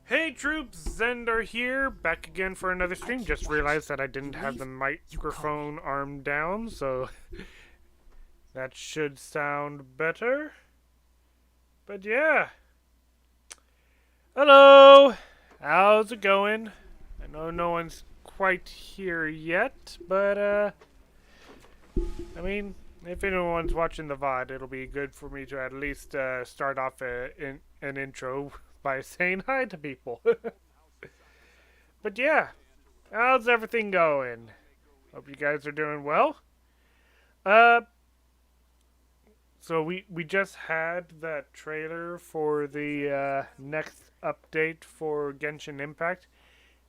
Hey troops, Zender here, back again for another stream. Just realized that I didn't have the microphone arm down, so that should sound better. But yeah. Hello! How's it going? I know no one's quite here yet, but I mean, if anyone's watching the VOD, it'll be good for me to at least start off an intro by saying hi to people. But yeah, how's everything going? Hope you guys are doing well. So we just had that trailer for the next update for Genshin Impact.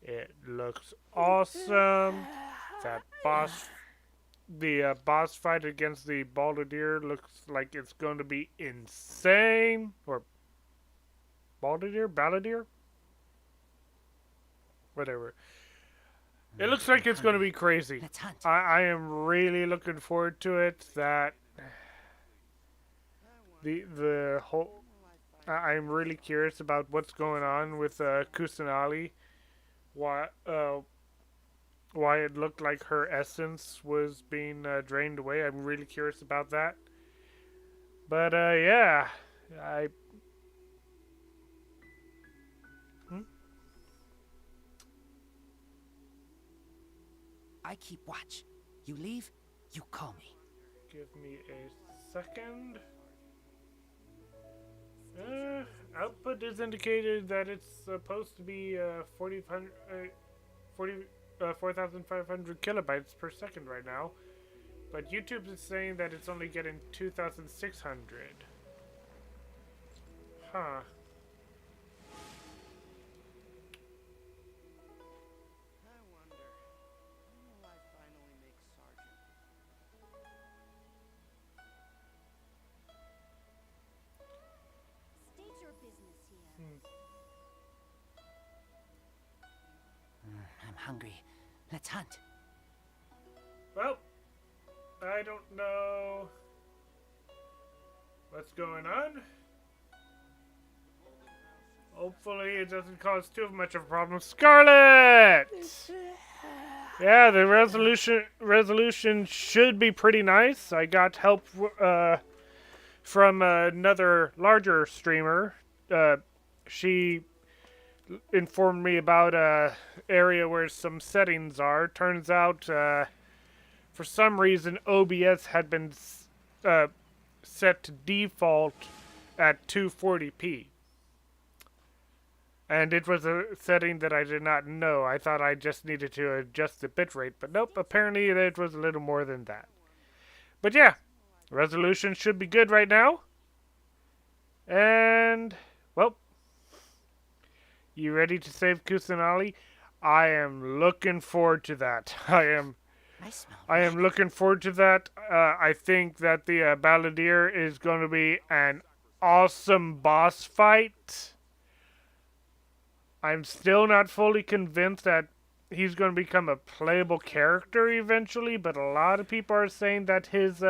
It looks awesome. That boss fight against the Baldier looks like it's going to be insane. Or Baldier? Whatever. It looks like it's going to be crazy. I am really looking forward to it. That the whole. I'm really curious about what's going on with Kusanali. Why it looked like her essence was being drained away. I'm really curious about that. But yeah, I keep watch. You leave, you call me. Give me a second. Output is indicated that it's supposed to be 4,500 kilobytes per second right now. But YouTube is saying that it's only getting 2,600. Huh. hungry. Let's hunt. Well, I don't know what's going on. Hopefully it doesn't cause too much of a problem. Scarlet! Yeah, the resolution should be pretty nice. I got help from another larger streamer. She informed me about a area where some settings are. Turns out, for some reason, OBS had been set to default at 240p. And it was a setting that I did not know. I thought I just needed to adjust the bitrate, but nope, apparently it was a little more than that. But yeah, resolution should be good right now. And, well, you ready to save Kusanali? I am looking forward to that. I am looking forward to that. I think that the Balladeer is going to be an awesome boss fight. I'm still not fully convinced that he's going to become a playable character eventually, but a lot of people are saying that his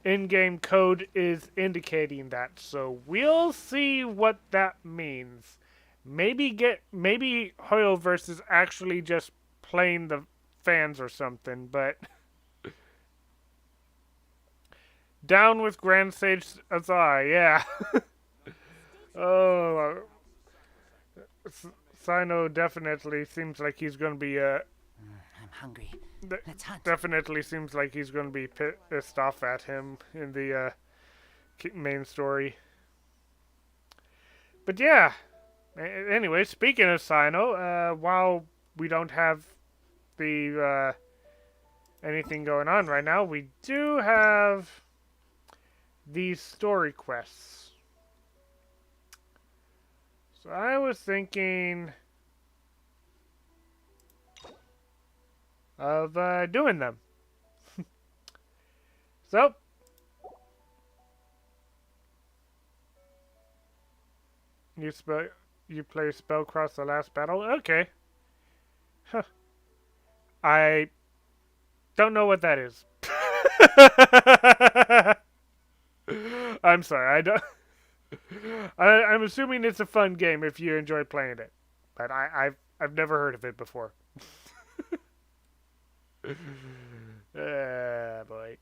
in-game code is indicating that. So we'll see what that means. Maybe Hoyoverse is actually just playing the fans or something, but down with Grand Sage Azai, yeah. Oh, Cyno definitely seems like he's going to be I'm hungry. Let's hunt. Definitely seems like he's going to be pissed off at him in the main story. But yeah. Anyway, speaking of Cyno, while we don't have the anything going on right now, we do have these story quests. So I was thinking of doing them. So you play Spellcross the last battle? Okay. Huh. I don't know what that is. I'm sorry, I don't. I'm assuming it's a fun game if you enjoy playing it, but I've never heard of it before. Boy.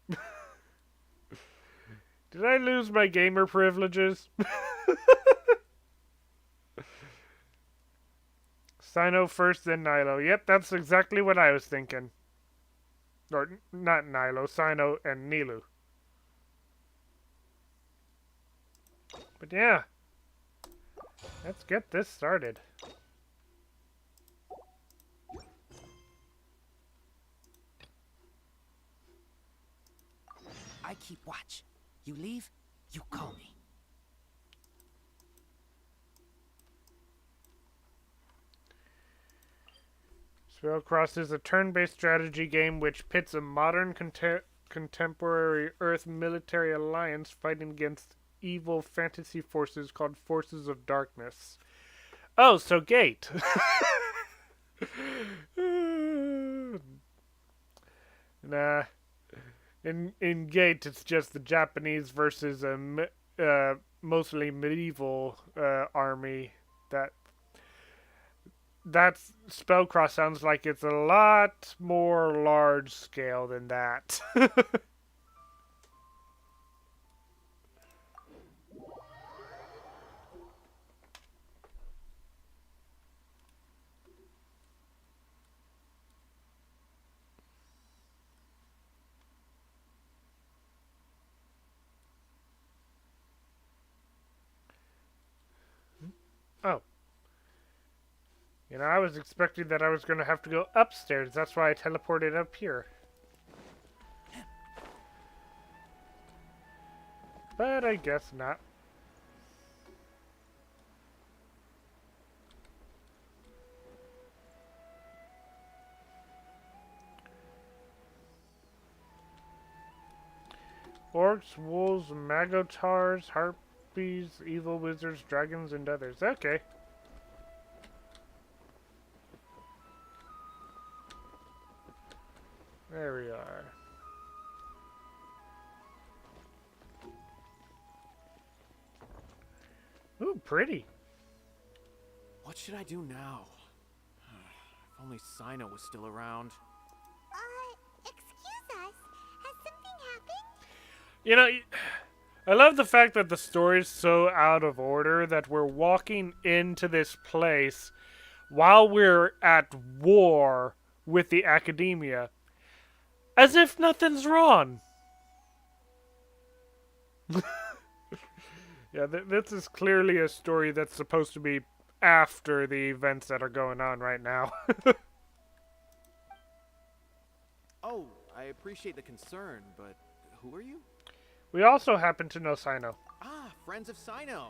Did I lose my gamer privileges? Cyno first, then Nilou. Yep, that's exactly what I was thinking. Or, not Nilou, Cyno and Nilou. But yeah, let's get this started. I keep watch. You leave, you call me. Spellcross is a turn-based strategy game which pits a modern contemporary Earth military alliance fighting against evil fantasy forces called Forces of Darkness. Oh, so Gate. Nah. In Gate, it's just the Japanese versus a mostly medieval army. That's Spellcross sounds like it's a lot more large scale than that. Oh. You know, I was expecting that I was going to have to go upstairs. That's why I teleported up here. But I guess not. Orcs, wolves, magotars, harpies, evil wizards, dragons, and others. Okay. There we are. Ooh, pretty. What should I do now? If only Cyno was still around. Excuse us. Has something happened? You know, I love the fact that the story is so out of order that we're walking into this place while we're at war with the academia, as if nothing's wrong. Yeah, this is clearly a story that's supposed to be after the events that are going on right now. Oh, I appreciate the concern, but who are you? We also happen to know Cyno. Ah, friends of Cyno.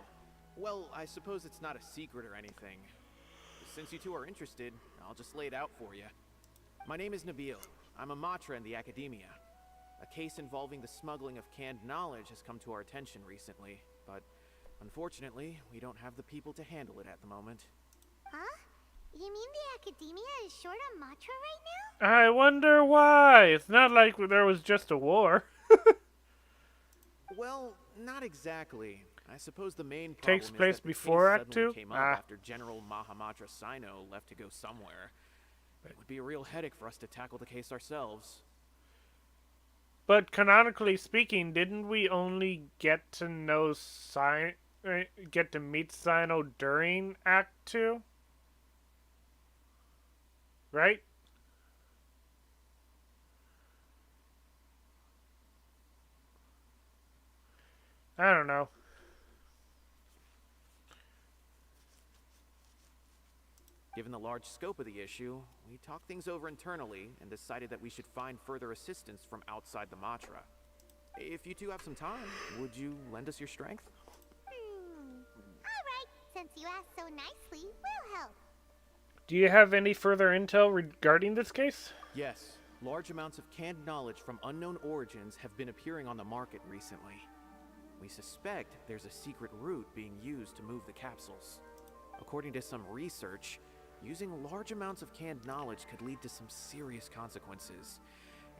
Well, I suppose it's not a secret or anything. Since you two are interested, I'll just lay it out for you. My name is Nabil. I'm a Matra in the Academia. A case involving the smuggling of canned knowledge has come to our attention recently, but unfortunately, we don't have the people to handle it at the moment. Huh? You mean the Academia is short on Matra right now? I wonder why. It's not like there was just a war. Well, not exactly. I suppose the main problem Takes is place that the before case Act suddenly 2? came up after General Mahamatra Cyno left to go somewhere. It would be a real headache for us to tackle the case ourselves. But canonically speaking, didn't we only get to know get to meet Cyno during Act 2? Right? I don't know. Given the large scope of the issue, we talked things over internally and decided that we should find further assistance from outside the Matra. If you two have some time, would you lend us your strength? Alright, since you asked so nicely, we'll help. Do you have any further intel regarding this case? Yes, large amounts of canned knowledge from unknown origins have been appearing on the market recently. We suspect there's a secret route being used to move the capsules. According to some research, using large amounts of canned knowledge could lead to some serious consequences.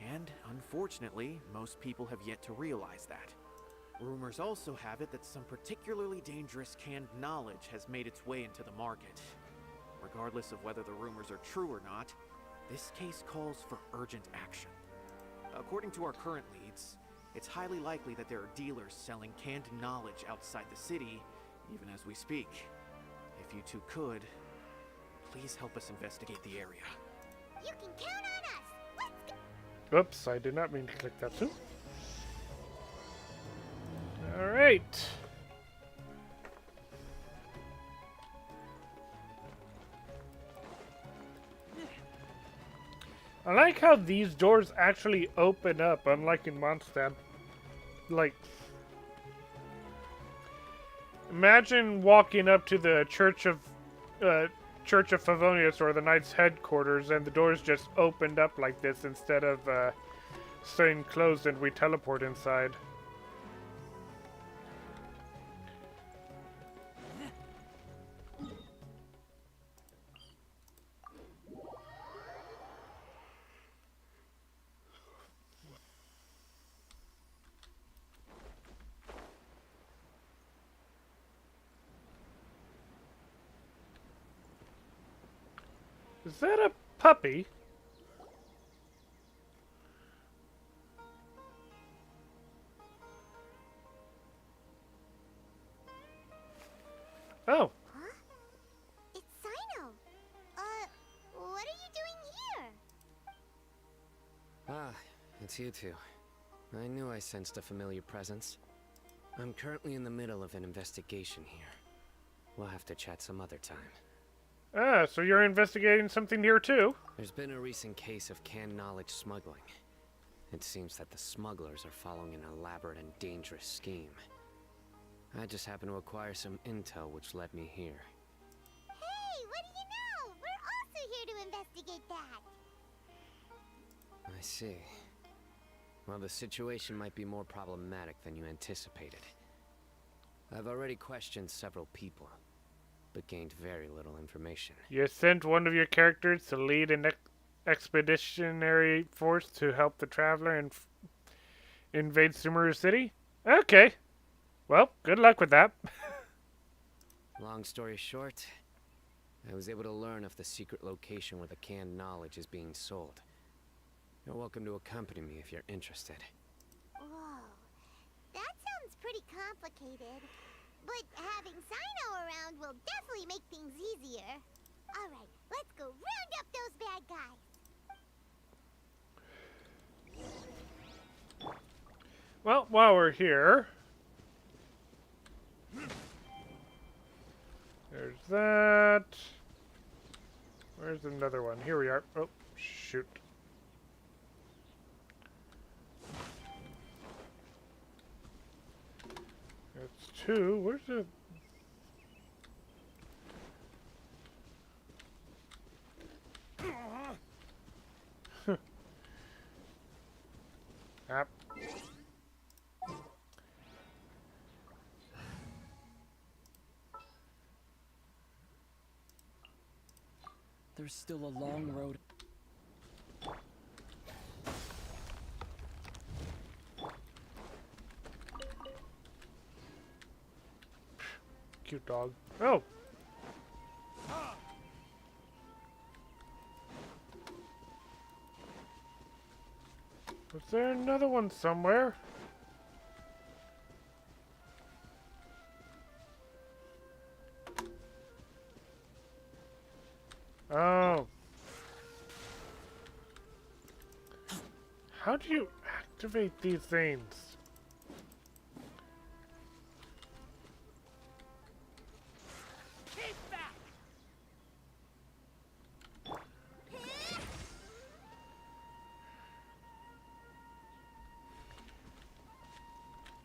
And unfortunately, most people have yet to realize that. Rumors also have it that some particularly dangerous canned knowledge has made its way into the market. Regardless of whether the rumors are true or not, this case calls for urgent action. According to our current leads, it's highly likely that there are dealers selling canned knowledge outside the city, even as we speak. If you two could, please help us investigate the area. You can count on us. Let's go. Oops, I did not mean to click that too. Alright. I like how these doors actually open up, unlike in Mondstadt. Like, imagine walking up to the Church of Favonius or the Knight's headquarters, and the doors just opened up like this instead of staying closed and we teleport inside. Is that a puppy? Oh. Huh? It's Cyno. What are you doing here? Ah, it's you two. I knew I sensed a familiar presence. I'm currently in the middle of an investigation here. We'll have to chat some other time. Ah, so you're investigating something here too? There's been a recent case of canned knowledge smuggling. It seems that the smugglers are following an elaborate and dangerous scheme. I just happened to acquire some intel which led me here. Hey, what do you know? We're also here to investigate that. I see. Well, the situation might be more problematic than you anticipated. I've already questioned several people, but gained very little information. You sent one of your characters to lead an expeditionary force to help the traveler and invade Sumeru City? Okay. Well, good luck with that. Long story short, I was able to learn of the secret location where the canned knowledge is being sold. You're welcome to accompany me if you're interested. Whoa. That sounds pretty complicated. But having Cyno around will definitely make things easier. Alright, let's go round up those bad guys. Well, while we're here, there's that. Where's another one? Here we are. Oh, shoot. That's two. Where's the... App. There's still a long road. Cute dog. Oh! Was there another one somewhere? Oh. How do you activate these things?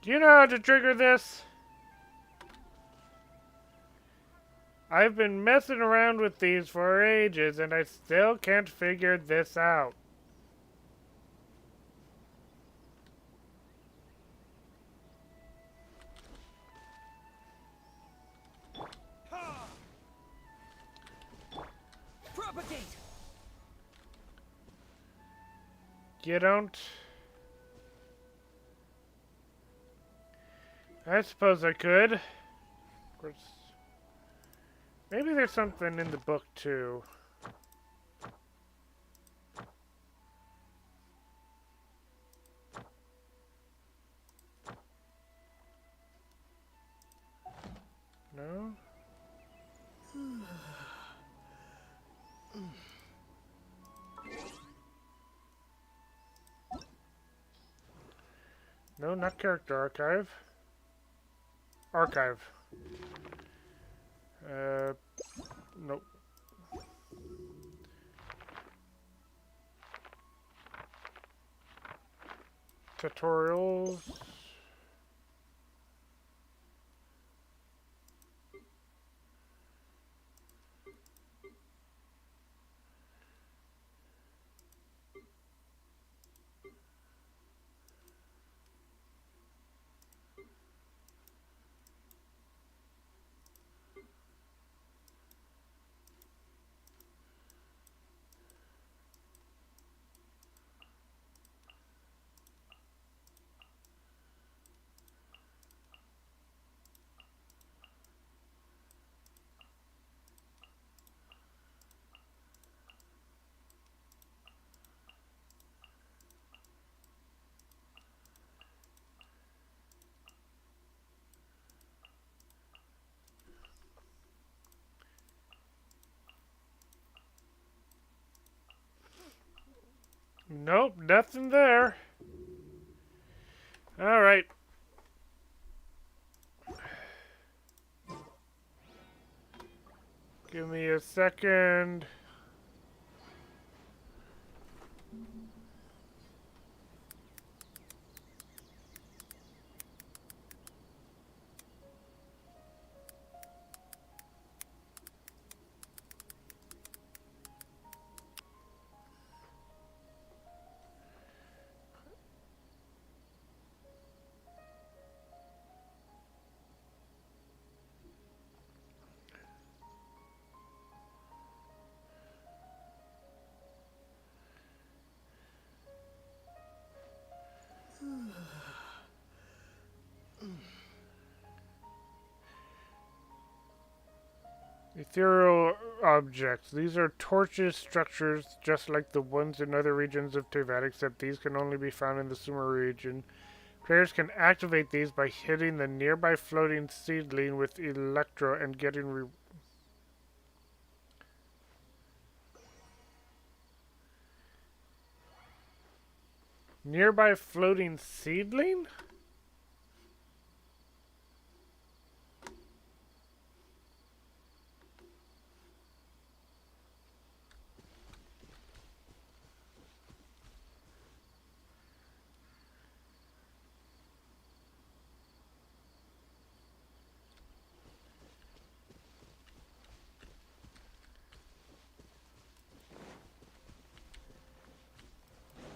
Do you know how to trigger this? I've been messing around with these for ages and I still can't figure this out. Propagate! You don't? I suppose I could. Of course. Maybe there's something in the book too. No? No, not character archive. Archive. Nope. Tutorials. Nope, nothing there. Alright. Give me a second. Ethereal objects. These are torches structures just like the ones in other regions of Teyvat, except these can only be found in the Sumer region. Players can activate these by hitting the nearby floating seedling with Electro and getting nearby floating seedling?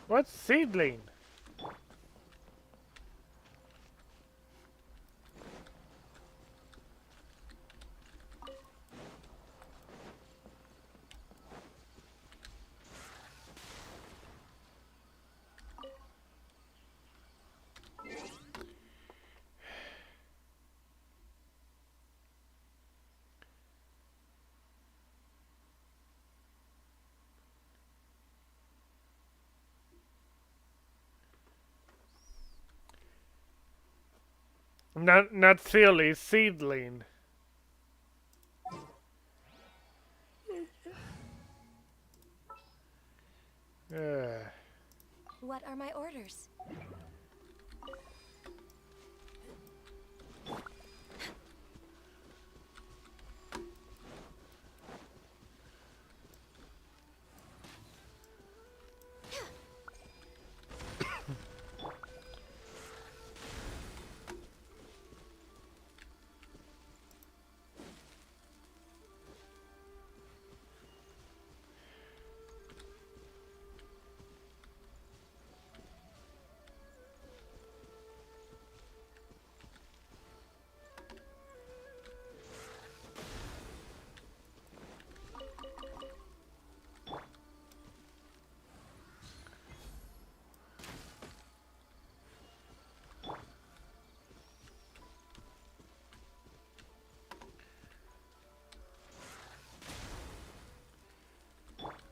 What's seedling? Not silly, seedling. What are my orders?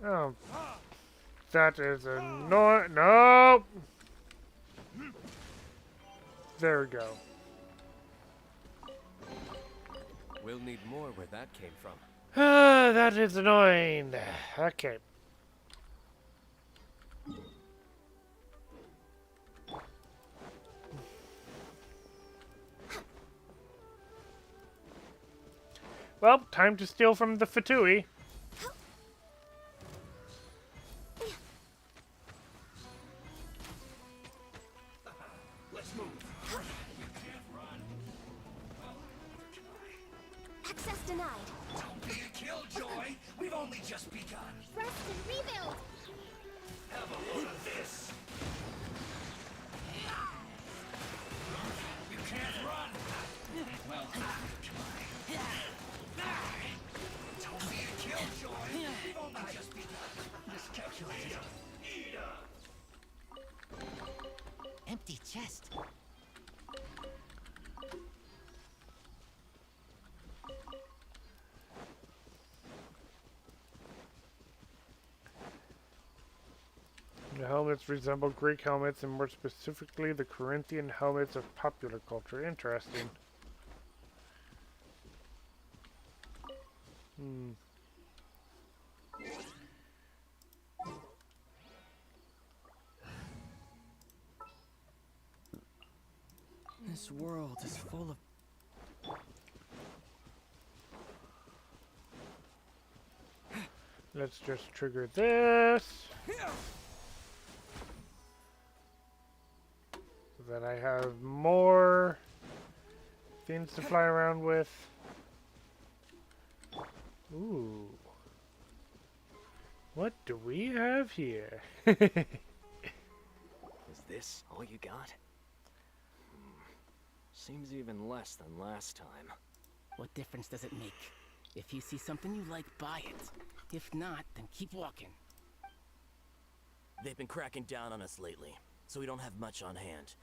Oh, that is annoying. No! There we go. We'll need more where that came from. Ah, that is annoying. Okay. Well, time to steal from the Fatui. Access denied. Don't be a killjoy. We've only just begun. Rest and rebuild. Have a load of this. You can't run. Well, don't be a killjoy. We've only just begun. Miscalculated. Empty chest. The helmets resemble Greek helmets, and more specifically, the Corinthian helmets of popular culture. Interesting. This world is full of... Let's just trigger this. So that I have more things to fly around with. Ooh. What do we have here? Is this all you got? Seems even less than last time. What difference does it make? If you see something you like, buy it. If not, then keep walking. They've been cracking down on us lately, so we don't have much on hand.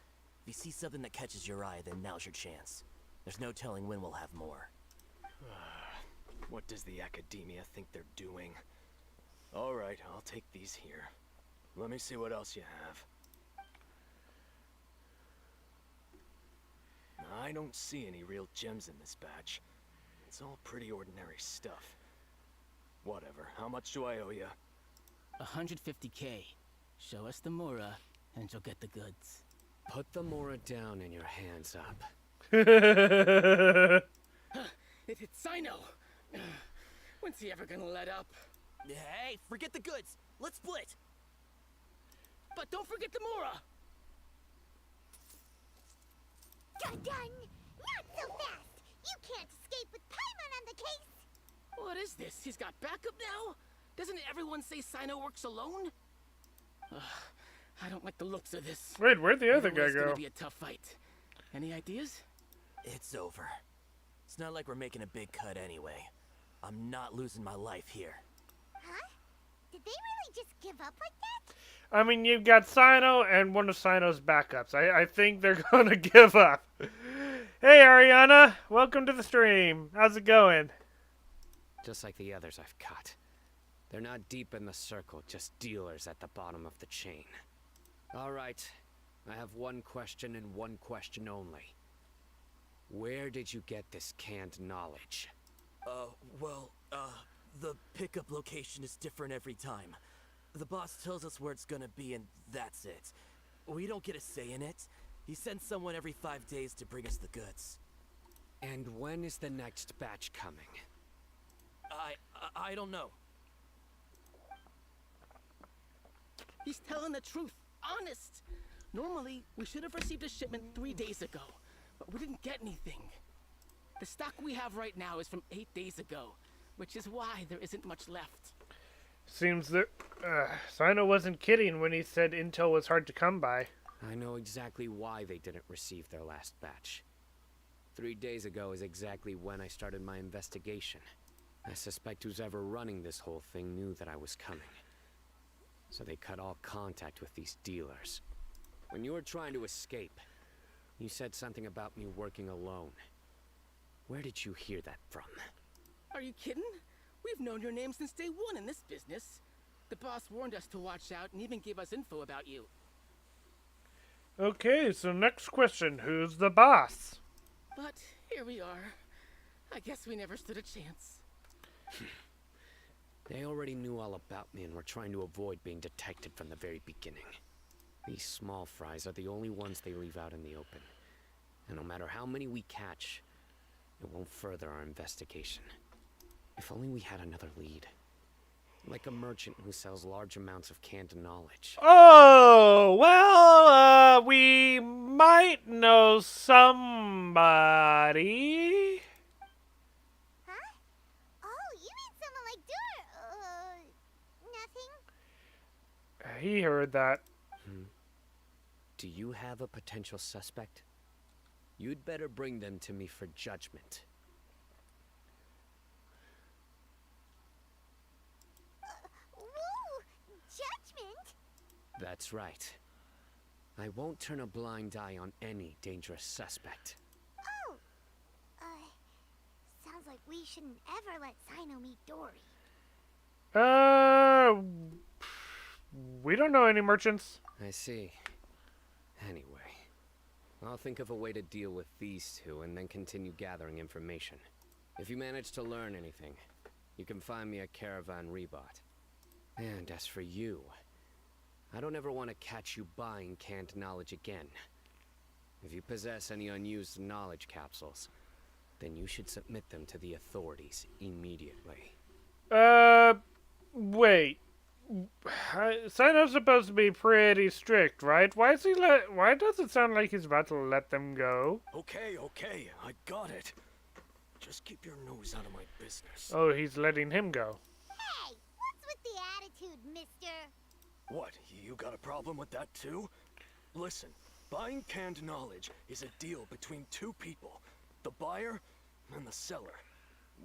If you see something that catches your eye, then now's your chance. There's no telling when we'll have more. What does the Academia think they're doing? Alright, I'll take these here. Let me see what else you have. I don't see any real gems in this batch. It's all pretty ordinary stuff. Whatever, how much do I owe you? 150K. Show us the Mora, and you'll get the goods. Put the Mora down and your hands up. It hit Cyno! When's he ever gonna let up? Hey, forget the goods! Let's split! But don't forget the Mora! Dun-dun! Not so fast! You can't escape with Paimon on the case! What is this? He's got backup now? Doesn't everyone say Cyno works alone? I don't like the looks of this. Wait, where'd the other Know guy it's go? gonna be a tough fight. Any ideas? It's over. It's not like we're making a big cut anyway. I'm not losing my life here. Huh? Did they really just give up like that? I mean, you've got Cyno and one of Cyno's backups. I think they're gonna give up. Hey, Ariana. Welcome to the stream. How's it going? Just like the others I've cut. They're not deep in the circle, just dealers at the bottom of the chain. All right, I have one question and one question only. Where did you get this canned knowledge? The pickup location is different every time. The boss tells us where it's gonna be and that's it. We don't get a say in it. He sends someone every 5 days to bring us the goods. And when is the next batch coming? I don't know. He's telling the truth. Honest. Normally, we should have received a shipment 3 days ago, but we didn't get anything. The stock we have right now is from 8 days ago, which is why there isn't much left. Seems that Cyno wasn't kidding when he said intel was hard to come by. I know exactly why they didn't receive their last batch. 3 days ago is exactly when I started my investigation. I suspect who's ever running this whole thing knew that I was coming. So they cut all contact with these dealers. When you were trying to escape, you said something about me working alone. Where did you hear that from? Are you kidding? We've known your name since day one in this business. The boss warned us to watch out and even gave us info about you. Okay, so next question. Who's the boss? But here we are. I guess we never stood a chance. They already knew all about me and were trying to avoid being detected from the very beginning. These small fries are the only ones they leave out in the open. And no matter how many we catch, it won't further our investigation. If only we had another lead. Like a merchant who sells large amounts of canned knowledge. Oh, well, we might know somebody. Huh? Oh, you mean someone like nothing? He heard that. Do you have a potential suspect? You'd better bring them to me for judgment. Whoa! Judgment? That's right. I won't turn a blind eye on any dangerous suspect. Oh! Sounds like we shouldn't ever let Cyno meet Dory. We don't know any merchants. I see. Anyway, I'll think of a way to deal with these two and then continue gathering information. If you manage to learn anything, you can find me at Caravan Rebot. And as for you, I don't ever want to catch you buying canned knowledge again. If you possess any unused knowledge capsules, then you should submit them to the authorities immediately. Wait. Cyno's supposed to be pretty strict, right? Why does it sound like he's about to let them go? Okay, I got it. Just keep your nose out of my business. Oh, he's letting him go. Hey, what's with the attitude, mister? What, you got a problem with that too? Listen, buying canned knowledge is a deal between two people, the buyer and the seller.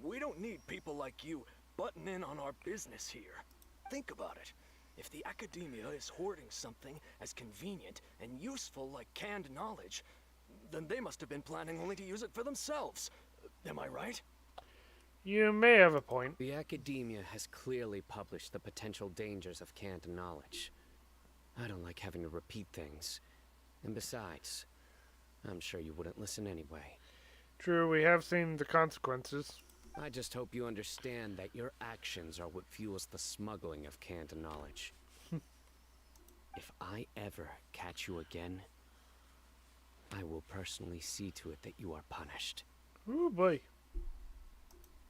We don't need people like you butting in on our business here. Think about it. If the Academia is hoarding something as convenient and useful like canned knowledge, then they must have been planning only to use it for themselves. Am I right? You may have a point. The academia has clearly published the potential dangers of canned knowledge. I don't like having to repeat things. And besides, I'm sure you wouldn't listen anyway. True, we have seen the consequences. I just hope you understand that your actions are what fuels the smuggling of canned knowledge. If I ever catch you again, I will personally see to it that you are punished. Ooh, boy.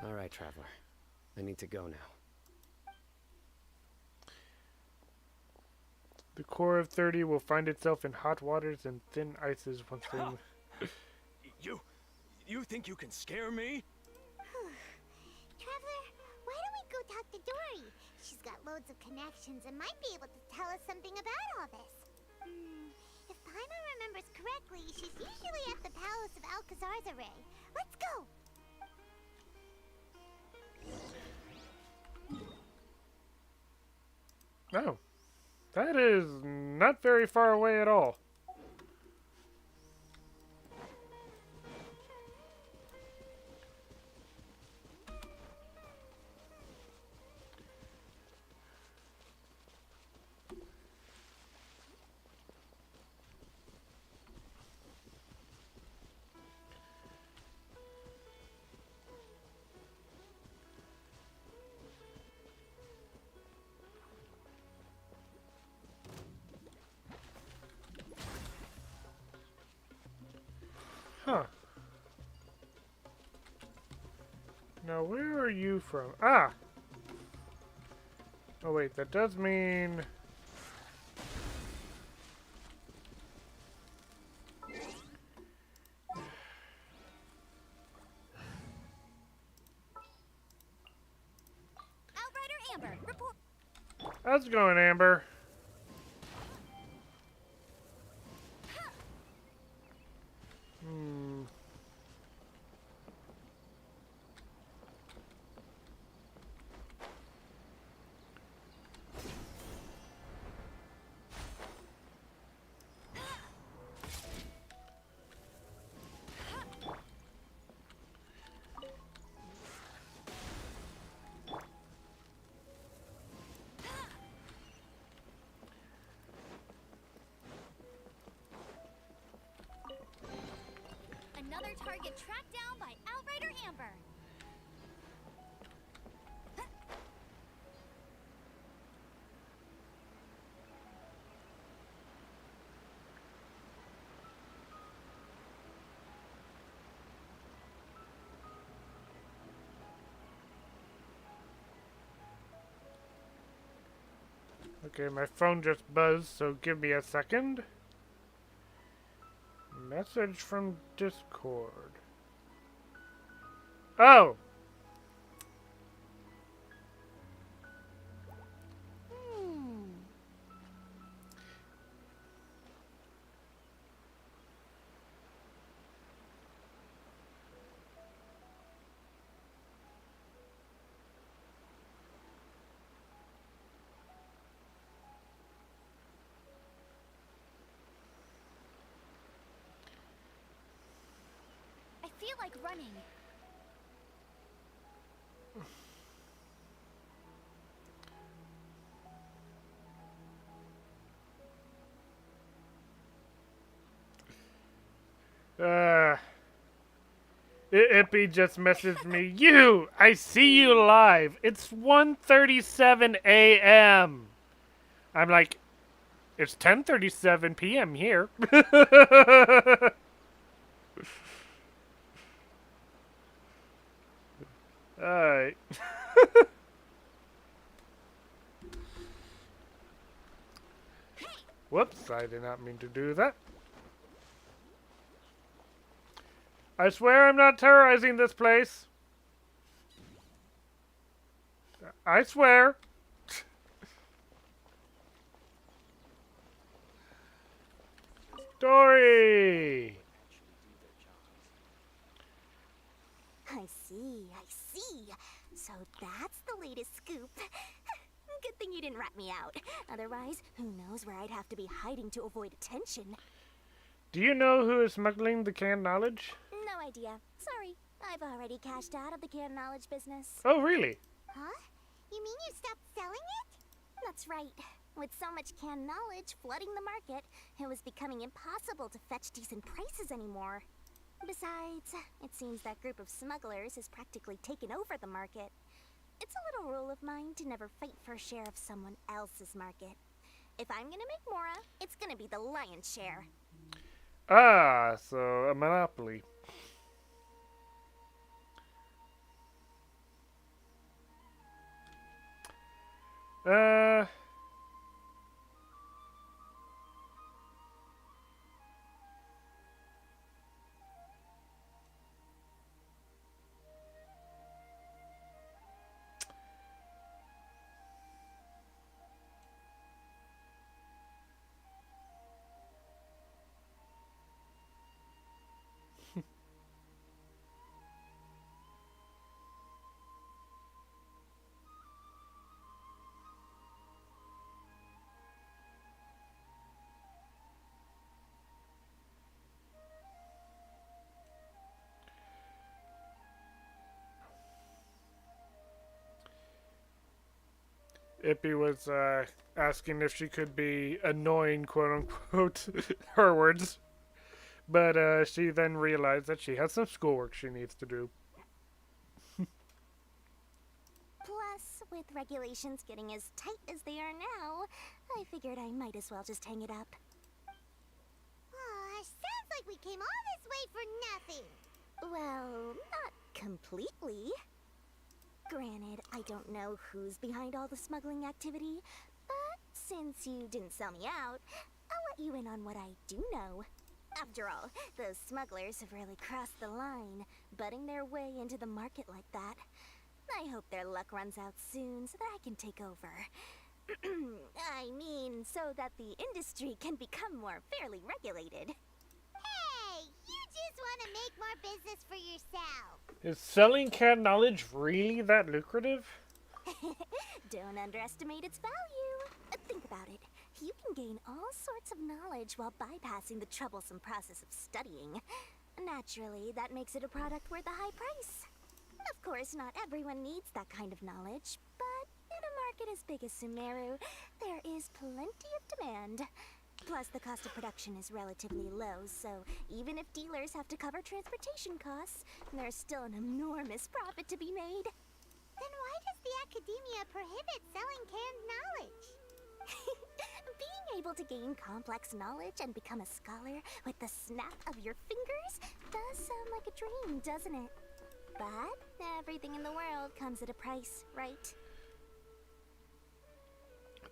All right, Traveler. I need to go now. The core of 30 will find itself in hot waters and thin ices once they... You think you can scare me? Traveler, why don't we go talk to Dory? She's got loads of connections and might be able to tell us something about all this. If Paimon remembers correctly, she's usually at the Palace of Alcazar's array. Let's go! Oh. That is not very far away at all. Huh. Now, where are you from? Ah! Oh, wait, that does mean... Outrider Amber, report. How's it going, Amber? Another target tracked down by Outrider Amber. Okay, my phone just buzzed, so give me a second. Message from Discord. Oh! I feel like running. Ippy just messaged me. You! I see you live. It's 1:37 a.m. I'm like, it's 10:37 p.m. here. Alright. Whoops, I did not mean to do that. I swear I'm not terrorizing this place. I swear. Dory! I see. So that's the latest scoop. Good thing you didn't rat me out. Otherwise, who knows where I'd have to be hiding to avoid attention. Do you know who is smuggling the canned knowledge? No idea. Sorry. I've already cashed out of the canned knowledge business. Oh, really? Huh? You mean you stopped selling it? That's right. With so much canned knowledge flooding the market, it was becoming impossible to fetch decent prices anymore. Besides, it seems that group of smugglers has practically taken over the market. It's a little rule of mine to never fight for a share of someone else's market. If I'm gonna make Mora, it's gonna be the lion's share. Ah, so a monopoly. Uh... Ippy was asking if she could be annoying, quote unquote, her words. But she then realized that she has some schoolwork she needs to do. Plus, with regulations getting as tight as they are now, I figured I might as well just hang it up. Sounds like we came all this way for nothing. Well, not completely. Granted, I don't know who's behind all the smuggling activity, but since you didn't sell me out, I'll let you in on what I do know. After all, those smugglers have really crossed the line, butting their way into the market like that. I hope their luck runs out soon so that I can take over. I mean, so that the industry can become more fairly regulated. Hey, you just want to make more business for yourself. Is selling canned knowledge really that lucrative? Don't underestimate its value. Think about it. You can gain all sorts of knowledge while bypassing the troublesome process of studying. Naturally, that makes it a product worth a high price. Of course, not everyone needs that kind of knowledge, but in a market as big as Sumeru, there is plenty of demand. Plus, the cost of production is relatively low, so even if dealers have to cover transportation costs, there's still an enormous profit to be made. Then why does the academia prohibit selling canned knowledge? Being able to gain complex knowledge and become a scholar with the snap of your fingers does sound like a dream, doesn't it? But everything in the world comes at a price, right?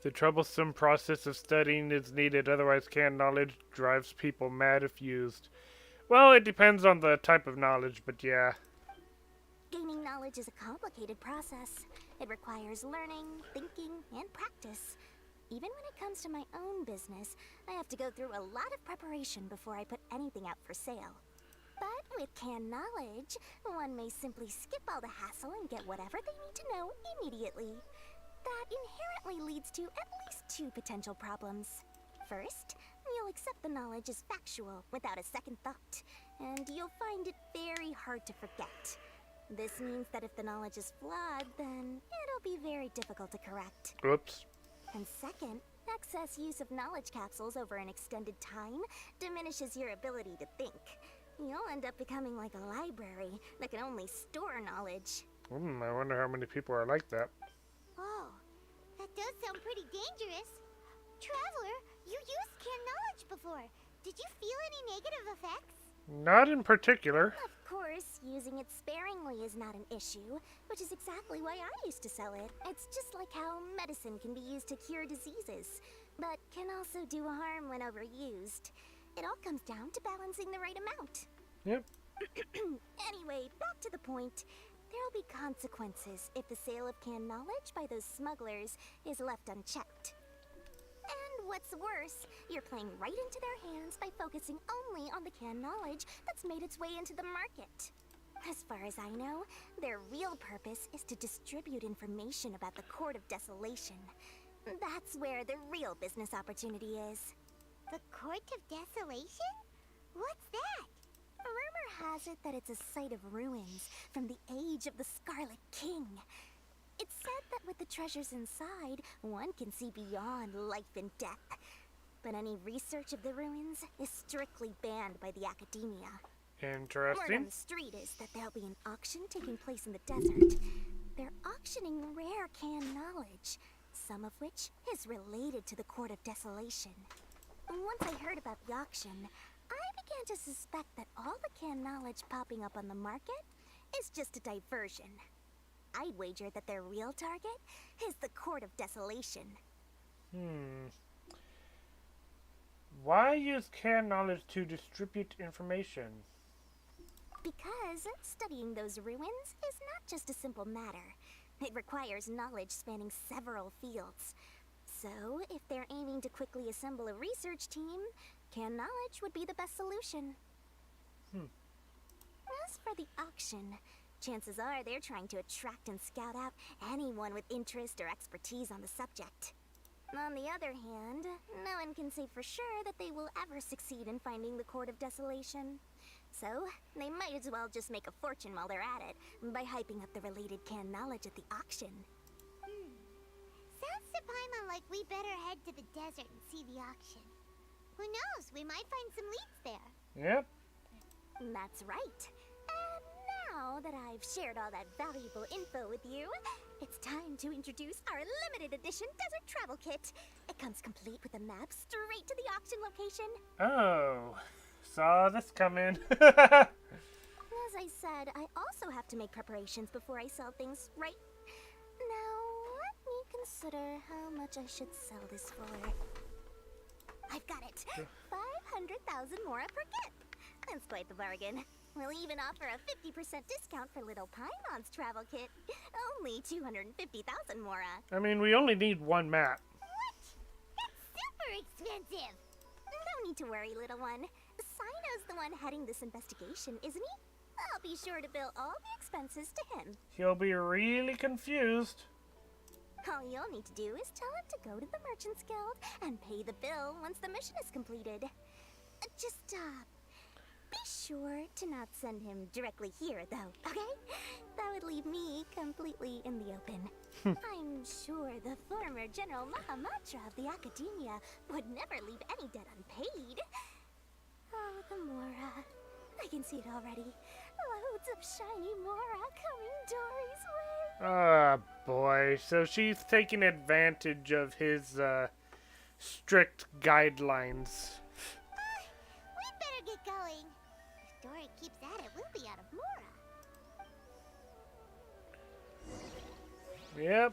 The troublesome process of studying is needed, otherwise canned knowledge drives people mad if used. Well, it depends on the type of knowledge, but yeah. Gaining knowledge is a complicated process. It requires learning, thinking, and practice. Even when it comes to my own business, I have to go through a lot of preparation before I put anything out for sale. But with canned knowledge, one may simply skip all the hassle and get whatever they need to know immediately. That inherently leads to at least two potential problems. First, you'll accept the knowledge as factual without a second thought, and you'll find it very hard to forget. This means that if the knowledge is flawed, then it'll be very difficult to correct. Oops. And second, excess use of knowledge capsules over an extended time diminishes your ability to think. You'll end up becoming like a library that can only store knowledge. I wonder how many people are like that. Oh, that does sound pretty dangerous. Traveler, you used canned knowledge before. Did you feel any negative effects? Not in particular. Of course, using it sparingly is not an issue, which is exactly why I used to sell it. It's just like how medicine can be used to cure diseases, but can also do harm when overused. It all comes down to balancing the right amount. Yep. Anyway, back to the point. There'll be consequences if the sale of canned knowledge by those smugglers is left unchecked. And what's worse, you're playing right into their hands by focusing only on the canned knowledge that's made its way into the market. As far as I know, their real purpose is to distribute information about the Court of Desolation. That's where the real business opportunity is. The Court of Desolation? What's that? Rumor has it that it's a site of ruins from the age of the Scarlet King. It's said that with the treasures inside, one can see beyond life and death. But any research of the ruins is strictly banned by the academia. Word on Interesting. the street is that there'll be an auction taking place in the desert. They're auctioning rare canned knowledge, some of which is related to the Court of Desolation. Once I heard about the auction, I began to suspect that all the canned knowledge popping up on the market is just a diversion. I'd wager that their real target is the Court of Desolation. Why use canned knowledge to distribute information? Because studying those ruins is not just a simple matter. It requires knowledge spanning several fields. So, if they're aiming to quickly assemble a research team, canned knowledge would be the best solution. As for the auction, chances are they're trying to attract and scout out anyone with interest or expertise on the subject. On the other hand, no one can say for sure that they will ever succeed in finding the Court of Desolation. So, they might as well just make a fortune while they're at it by hyping up the related canned knowledge at the auction. Sounds to Paimon like we better head to the desert and see the auction. Who knows, we might find some leads there. Yep. That's right. And now that I've shared all that valuable info with you, it's time to introduce our limited edition desert travel kit. It comes complete with a map straight to the auction location. Oh, saw this coming. As I said, I also have to make preparations before I sell things, right? Now, let me consider how much I should sell this for. I've got it. 500,000 mora per kit. That's quite the bargain. We'll even offer a 50% discount for little Paimon's travel kit. Only 250,000 mora. I mean, we only need one map. What? That's super expensive! No need to worry, little one. Cyno's the one heading this investigation, isn't he? I'll be sure to bill all the expenses to him. He'll be really confused. All you'll need to do is tell him to go to the Merchants Guild and pay the bill once the mission is completed. Just, be sure to not send him directly here, though, okay? That would leave me completely in the open. I'm sure the former General Mahamatra of the Academia would never leave any debt unpaid. Oh, the Mora. I can see it already. Loads of shiny Mora coming Dory's way. Ah, boy. So she's taking advantage of his, strict guidelines. We better get going. If Dory keeps at it, we'll be out of Mora. Yep.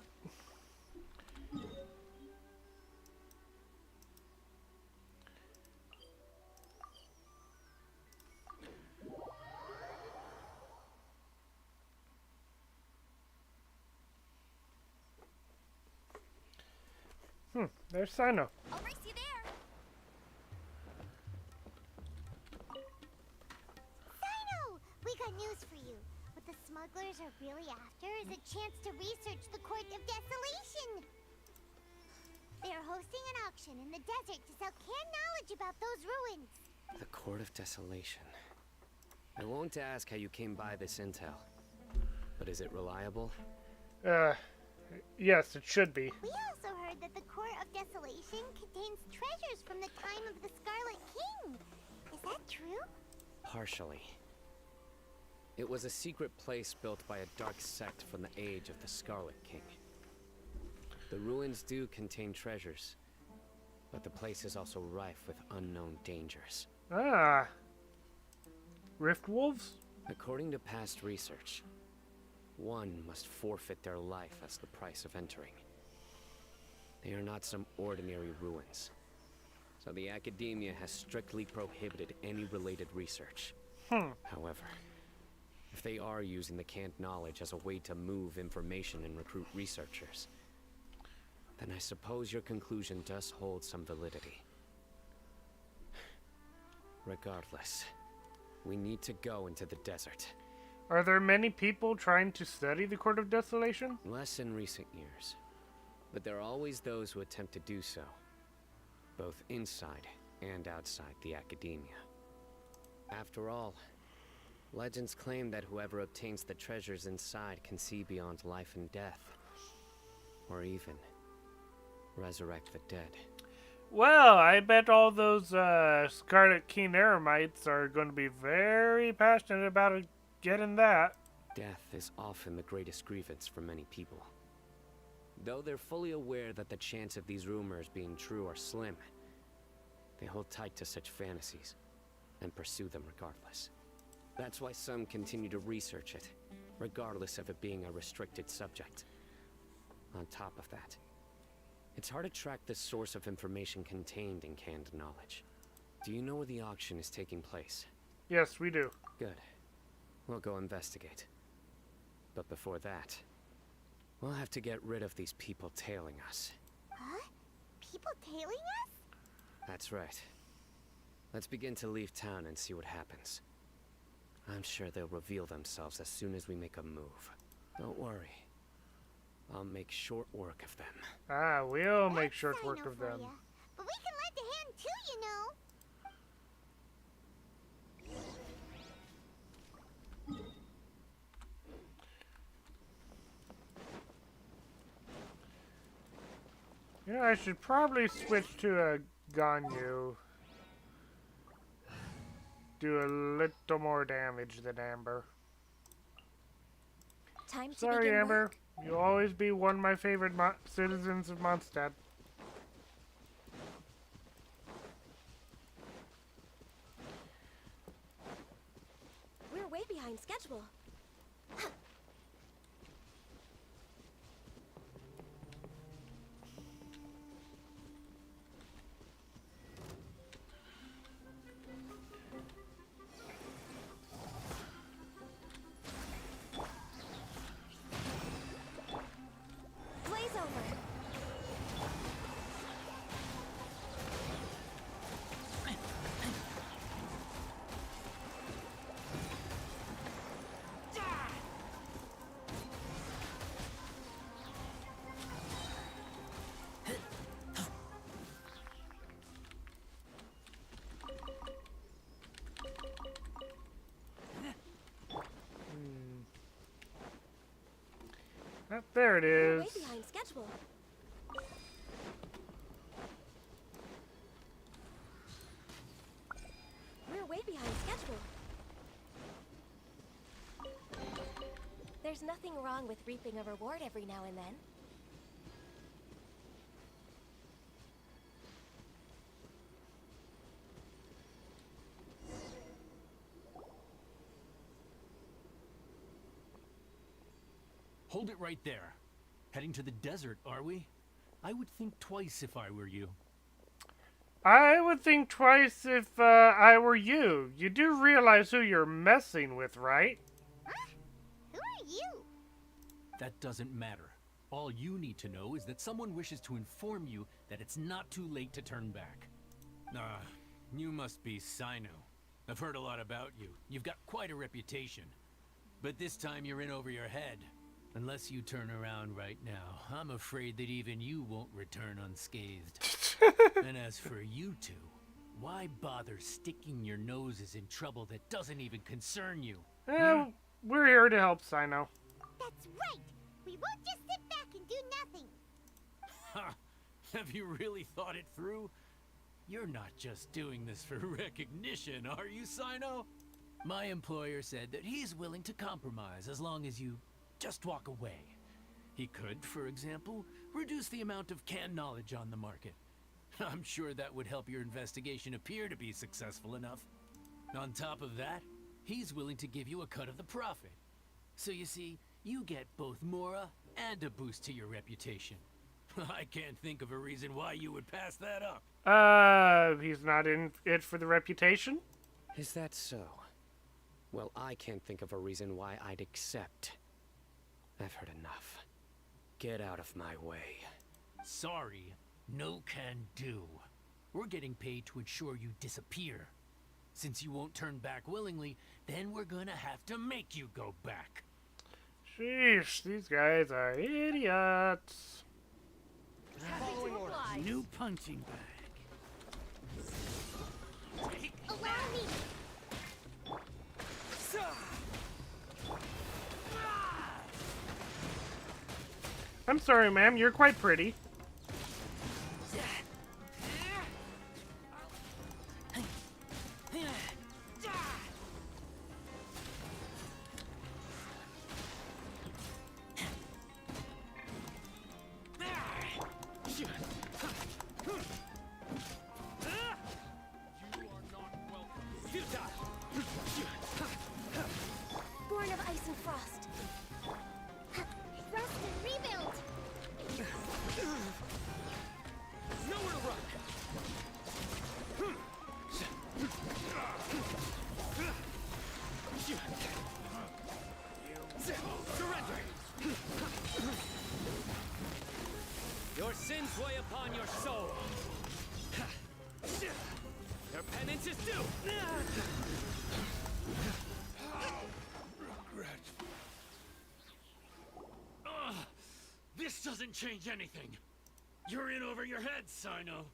There's Cyno. I'll race you there. Cyno! We got news for you. What the smugglers are really after is a chance to research the Court of Desolation. They're hosting an auction in the desert to sell canned knowledge about those ruins. The Court of Desolation. I won't ask how you came by this intel, but is it reliable? Yes, it should be. We also heard that the Court of Desolation contains treasures from the time of the Scarlet King. Is that true? Partially. It was a secret place built by a dark sect from the age of the Scarlet King. The ruins do contain treasures, but the place is also rife with unknown dangers. Ah. Rift Wolves? According to past research, one must forfeit their life as the price of entering. They are not some ordinary ruins, so the Academia has strictly prohibited any related research. However, if they are using the canned knowledge as a way to move information and recruit researchers, then I suppose your conclusion does hold some validity. Regardless, we need to go into the desert. Are there many people trying to study the Court of Desolation? Less in recent years, but there are always those who attempt to do so, both inside and outside the Academia. After all, Legends claim that whoever obtains the treasures inside can see beyond life and death. Or even resurrect the dead. Well, I bet all those Scarlet Keen Eremites are going to be very passionate about getting that. Death is often the greatest grievance for many people. Though they're fully aware that the chance of these rumors being true are slim, they hold tight to such fantasies and pursue them regardless. That's why some continue to research it, regardless of it being a restricted subject. On top of that, it's hard to track the source of information contained in canned knowledge. Do you know where the auction is taking place? Yes, we do. Good. We'll go investigate. But before that, we'll have to get rid of these people tailing us. Huh? People tailing us? That's right. Let's begin to leave town and see what happens. I'm sure they'll reveal themselves as soon as we make a move. Don't worry. I'll make short work of them. Ah, we'll make That's short work Cyno of for them. ya. But we can lend a hand too, you know. Yeah, I should probably switch to a Ganyu. Do a little more damage than Amber. Time to Sorry, begin Amber. work. You'll always be one of my favorite citizens of Mondstadt. We're way behind schedule. Blaze over. There it We're is. way behind schedule. We're way behind schedule. There's nothing wrong with reaping a reward every now and then. Hold it right there. Heading to the desert, are we? I would think twice if I were you. I would think twice if I were you. You do realize who you're messing with, right? Huh? Who are you? That doesn't matter. All you need to know is that someone wishes to inform you that it's not too late to turn back. Ah, you must be Cyno. I've heard a lot about you. You've got quite a reputation. But this time you're in over your head. Unless you turn around right now, I'm afraid that even you won't return unscathed. And as for you two, why bother sticking your noses in trouble that doesn't even concern you? We're here to help Cyno. That's right. We won't just sit back and do nothing. Ha! Have you really thought it through? You're not just doing this for recognition, are you, Cyno? My employer said that he's willing to compromise as long as you just walk away. He could, for example, reduce the amount of canned knowledge on the market. I'm sure that would help your investigation appear to be successful enough. On top of that, he's willing to give you a cut of the profit. So you see, you get both Mora and a boost to your reputation. I can't think of a reason why you would pass that up. He's not in it for the reputation? Is that so? Well, I can't think of a reason why I'd accept. I've heard enough. Get out of my way. Sorry, no can do. We're getting paid to ensure you disappear. Since you won't turn back willingly, then we're gonna have to make you go back. Sheesh, these guys are idiots. Following orders. New punching bag. Allow me. So, I'm sorry, ma'am. You're quite pretty. Born of ice and frost. Rest and rebuild. Nowhere to run. Surrender. Your sins weigh upon your soul. Your penance is due. This doesn't change anything. You're in over your head, Cyno.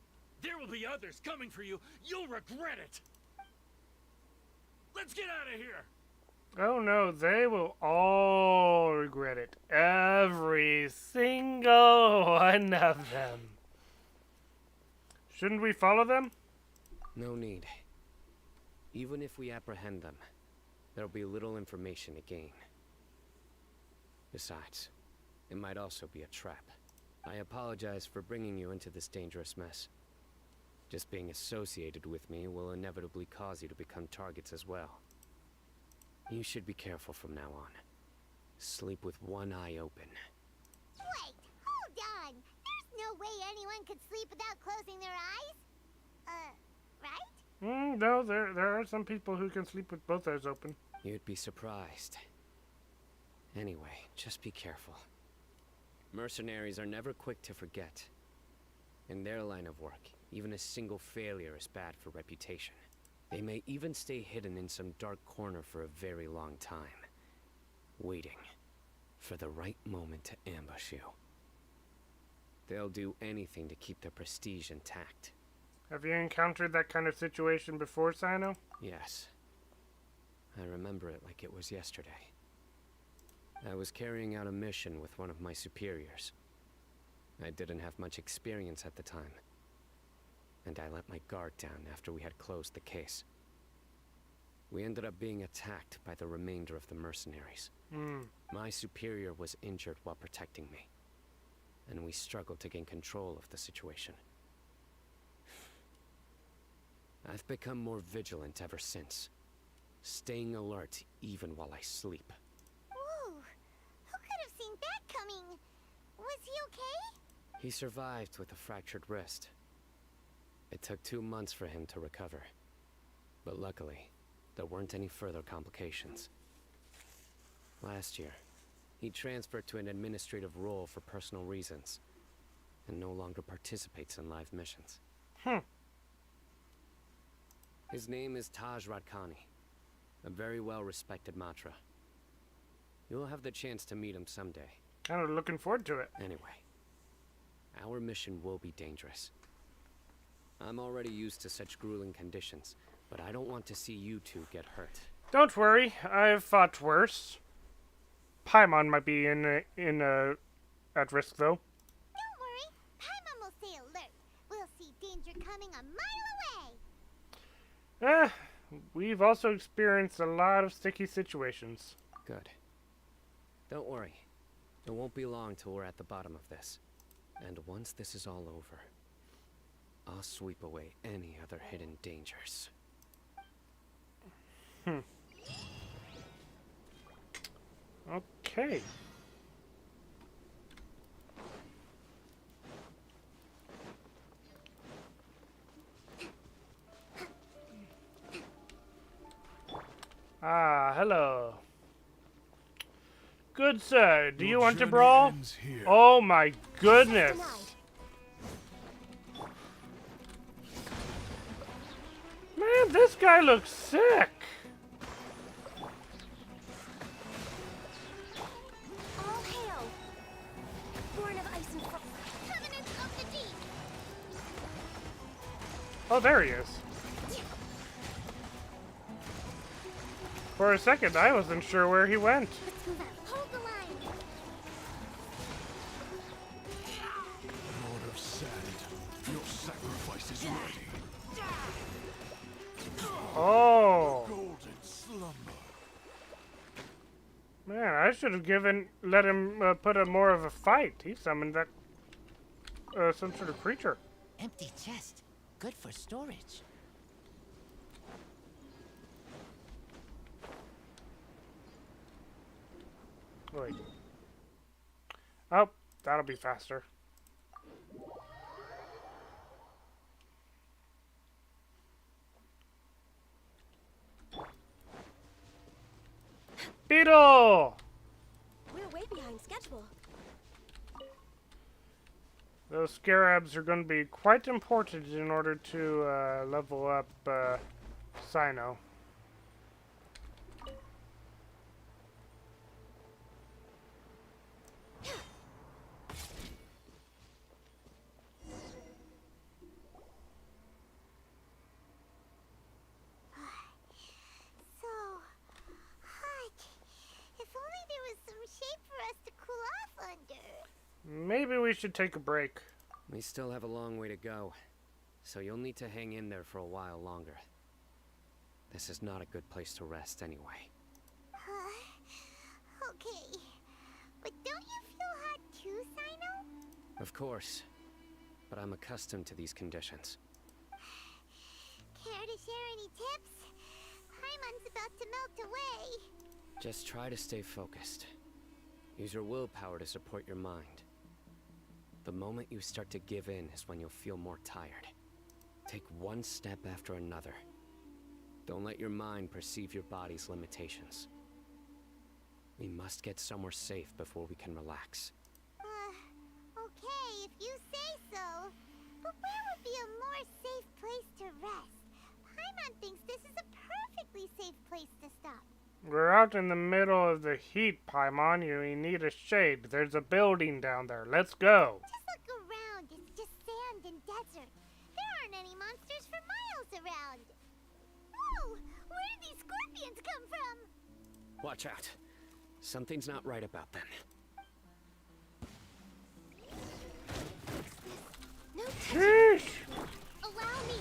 There will be others coming for you. You'll regret it. Let's get out of here. Oh no, they will all regret it. Every single one of them. Shouldn't we follow them? No need. Even if we apprehend them, there'll be little information to gain. Besides, it might also be a trap. I apologize for bringing you into this dangerous mess. Just being associated with me will inevitably cause you to become targets as well. You should be careful from now on. Sleep with one eye open. Wait, hold on. There's no way anyone could sleep without closing their eyes. Right? No, there are some people who can sleep with both eyes open. You'd be surprised. Anyway, just be careful. Mercenaries are never quick to forget. In their line of work, even a single failure is bad for reputation. They may even stay hidden in some dark corner for a very long time, waiting for the right moment to ambush you. They'll do anything to keep their prestige intact. Have you encountered that kind of situation before, Cyno? Yes. I remember it like it was yesterday. I was carrying out a mission with one of my superiors. I didn't have much experience at the time, and I let my guard down after we had closed the case. We ended up being attacked by the remainder of the mercenaries. My superior was injured while protecting me, and we struggled to gain control of the situation. I've become more vigilant ever since, staying alert even while I sleep. Whoa, who could have seen that coming? Was he okay? He survived with a fractured wrist. It took 2 months for him to recover, but luckily, there weren't any further complications. Last year, he transferred to an administrative role for personal reasons, and no longer participates in live missions. His name is Taj Radkani, a very well-respected Matra. You'll have the chance to meet him someday. Kind of looking forward to it. Anyway, our mission will be dangerous. I'm already used to such grueling conditions, but I don't want to see you two get hurt. Don't worry, I've fought worse. Paimon might be at risk though. Don't worry, Paimon will stay alert. We'll see danger coming a mile away. We've also experienced a lot of sticky situations. Good. Don't worry. It won't be long till we're at the bottom of this. And once this is all over, I'll sweep away any other hidden dangers. Okay. Ah, hello. Good sir, do you want to brawl? Oh my goodness. Man, this guy looks sick. All hail! Born of ice and frost. Covenants of the deep. Oh, there he is. For a second, I wasn't sure where he went. Let's move out. Hold the line. Lord of Sand, your sacrifice is ready. Oh. Golden slumber. Man, I should have let him put up more of a fight. He summoned that, some sort of creature. Empty chest. Good for storage. Wait. Oh, that'll be faster. Beetle! We're way behind schedule. Those scarabs are going to be quite important in order to level up Cyno. So hot. If only there was some shade for us to cool off under. Maybe we should take a break. We still have a long way to go, so you'll need to hang in there for a while longer. This is not a good place to rest anyway. Okay. But don't you feel hot too, Cyno? Of course, but I'm accustomed to these conditions. Care to share any tips? Paimon's about to melt away. Just try to stay focused. Use your willpower to support your mind. The moment you start to give in is when you'll feel more tired. Take one step after another. Don't let your mind perceive your body's limitations. We must get somewhere safe before we can relax. Okay, if you say so. But where would be a more safe place to rest? Paimon thinks this is a perfectly safe place to stop. We're out in the middle of the heat, Paimon. You need a shade. There's a building down there. Let's go. Just look around. It's just sand and desert. There aren't any monsters for miles around. Whoa! Where did these scorpions come from? Watch out. Something's not right about them. No Sheesh. allow me.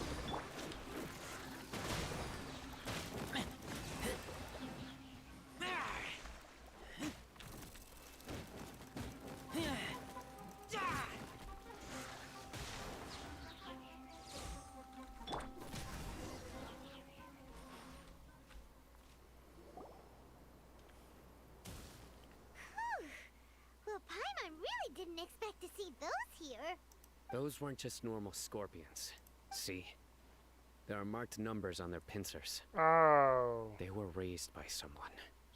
Well, Paimon really didn't expect to see those here. Those weren't just normal scorpions. See? There are marked numbers on their pincers. Oh. They were raised by someone.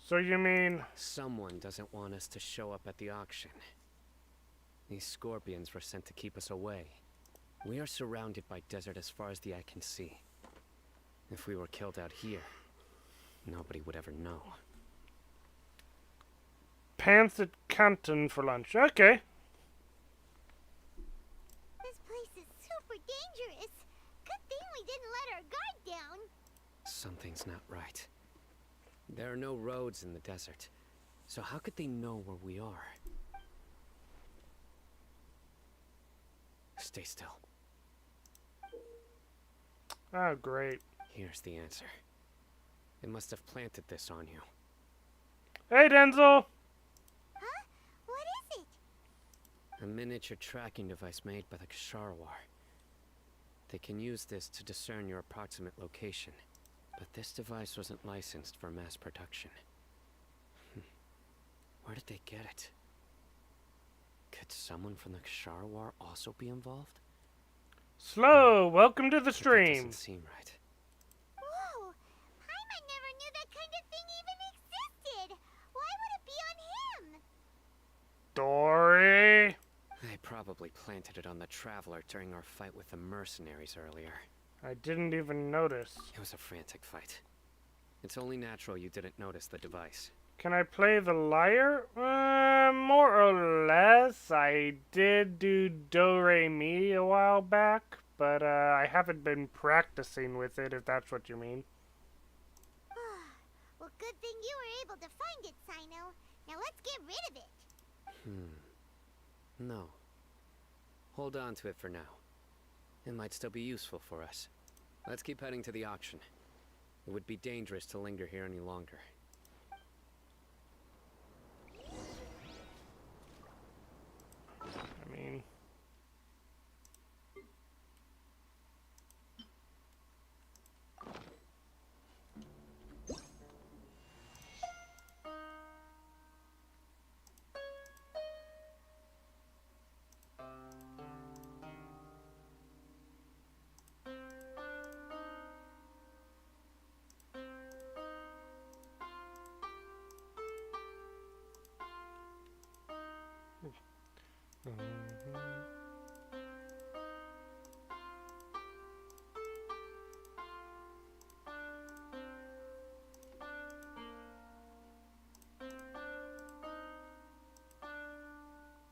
So you mean... Someone doesn't want us to show up at the auction. These scorpions were sent to keep us away. We are surrounded by desert as far as the eye can see. If we were killed out here, nobody would ever know. Pants at Canton for lunch. Okay. This place is super dangerous. Good thing we didn't let our guard down. Something's not right. There are no roads in the desert, so how could they know where we are? Stay still. Oh, great. Here's the answer. They must have planted this on you. Hey, Denzel! Huh? What is it? A miniature tracking device made by the Ksharawar. They can use this to discern your approximate location. But this device wasn't licensed for mass production. Where did they get it? Could someone from the Ksharawar also be involved? Slow, welcome to the But that stream. doesn't seem right. Whoa! Paimon never knew that kind of thing even existed. Why would it be on him? Dory. They probably planted it on the Traveler during our fight with the mercenaries earlier. I didn't even notice. It was a frantic fight. It's only natural you didn't notice the device. Can I play the lyre? More or less. I did do Do Re Mi a while back, but I haven't been practicing with it, if that's what you mean. Well, good Now let's get rid of it. No. Hold on to it for now. It might still be useful for us. Let's keep heading to the auction. It would be dangerous to linger here any longer. I mean...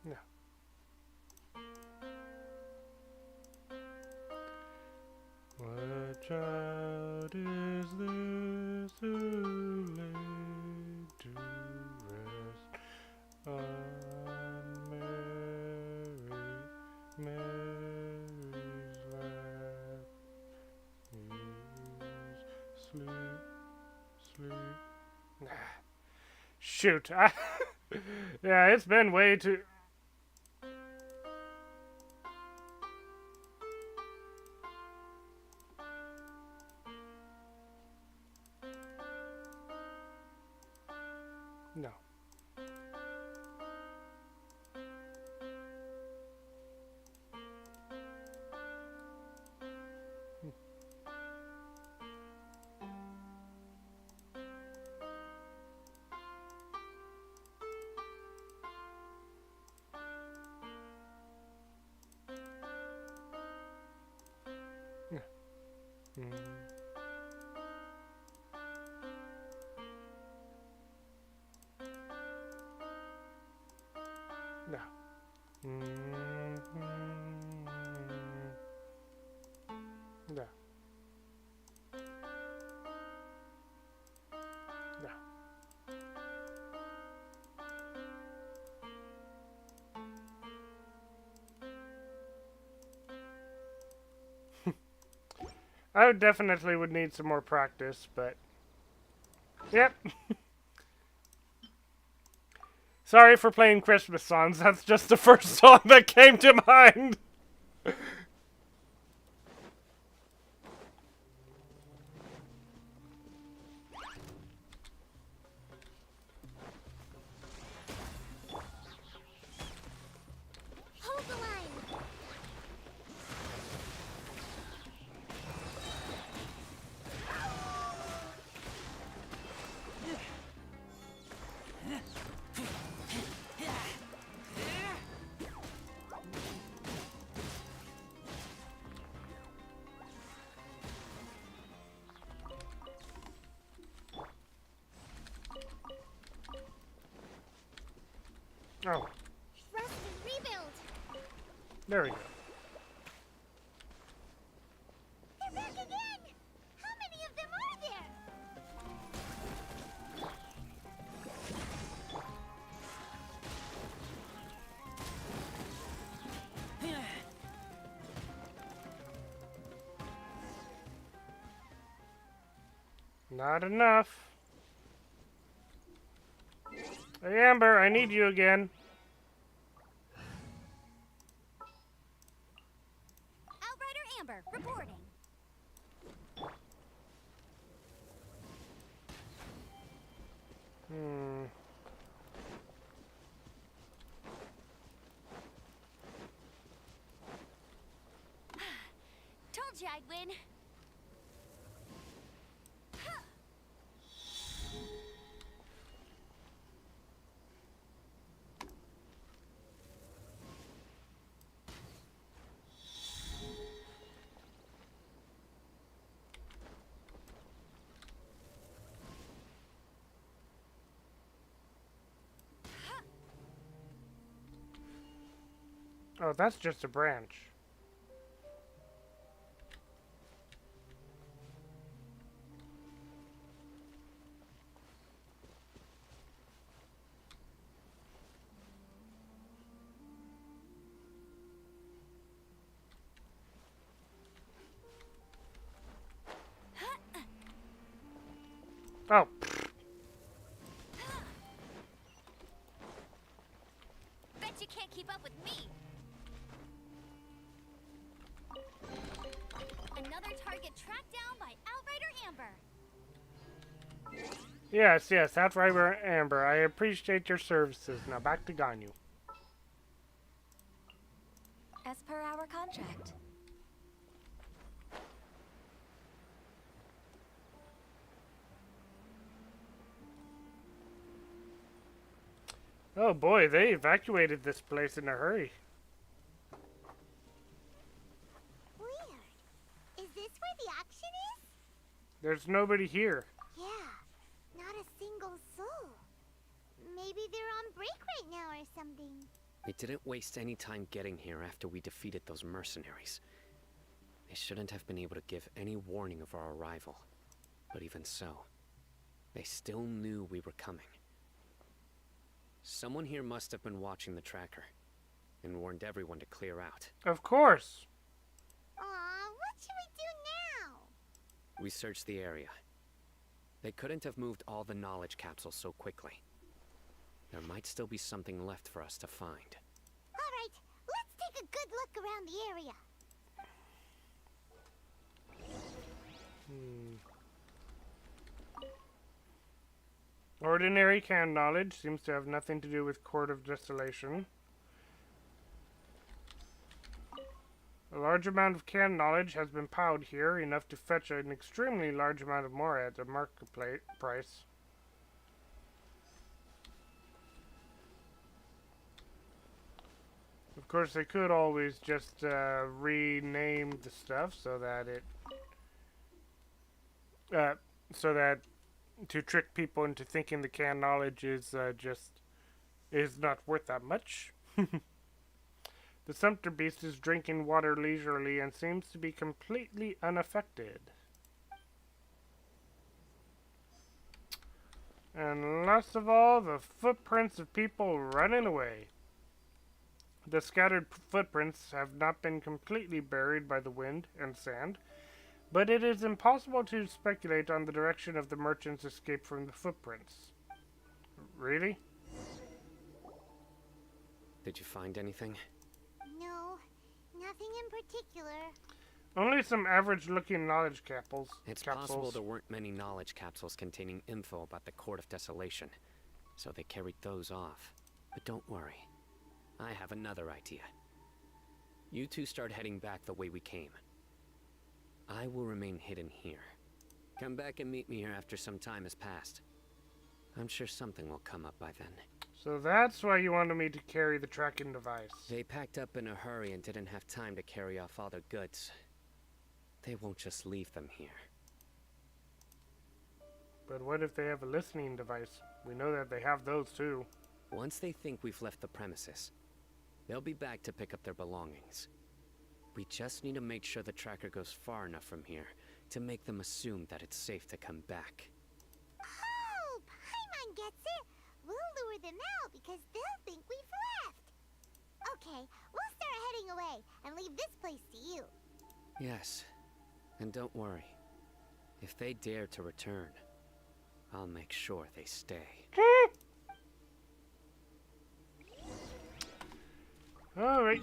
No. What child is this who laid to rest on Mary's lap? Sleep, sleep. Nah. Shoot. Yeah, it's been way too... No. No. No. No. I definitely would need some more practice, but... Yep. Sorry for playing Christmas songs, that's just the first song that came to mind. Hold the line. Oh, Rest and rebuild. there we go. They're back again. How many of them are there? Not enough. Hey, Amber, I need you again. Outrider Amber, reporting. Told you I'd win. Oh, that's just a branch. Oh. Bet you can't keep up with me. Another target tracked down by Outrider Amber. Yes, yes, that's right, Amber. I appreciate your services. Now back to Ganyu. As per our contract. Oh boy, they evacuated this place in a hurry. Weird. Is this where the action is? There's nobody here. Yeah, not a single soul. Maybe they're on break right now or something. We didn't waste any time getting here after we defeated those mercenaries. They shouldn't have been able to give any warning of our arrival. But even so, they still knew we were coming. Someone here must have been watching the tracker and warned everyone to clear out. Of course. Aw, what should we do now? We searched the area. They couldn't have moved all the knowledge capsules so quickly. There might still be something left for us to find. All right, let's take a good look around the area. Ordinary can knowledge seems to have nothing to do with Court of Desolation. A large amount of can knowledge has been piled here, enough to fetch an extremely large amount of more at the market price. Of course, they could always just rename the stuff so that to trick people into thinking the can knowledge is not worth that much. The sumpter beast is drinking water leisurely and seems to be completely unaffected. And last of all, the footprints of people running away. The scattered footprints have not been completely buried by the wind and sand, but it is impossible to speculate on the direction of the merchant's escape from the footprints. Really? Did you find anything? No, nothing in particular. Only some average-looking knowledge capsules. It's possible there weren't many knowledge capsules containing info about the Court of Desolation, so they carried those off. But don't worry. I have another idea. You two start heading back the way we came. I will remain hidden here. Come back and meet me here after some time has passed. I'm sure something will come up by then. So that's why you wanted me to carry the tracking device. They packed up in a hurry and didn't have time to carry off all their goods. They won't just leave them here. But what if they have a listening device? We know that they have those too. Once they think we've left the premises, they'll be back to pick up their belongings. We just need to make sure the tracker goes far enough from here to make them assume that it's safe to come back. Oh, Paimon gets it. We'll lure them out because they'll think we've left. Okay, we'll start heading away and leave this place to you. Yes, and don't worry. If they dare to return, I'll make sure they stay. Alright.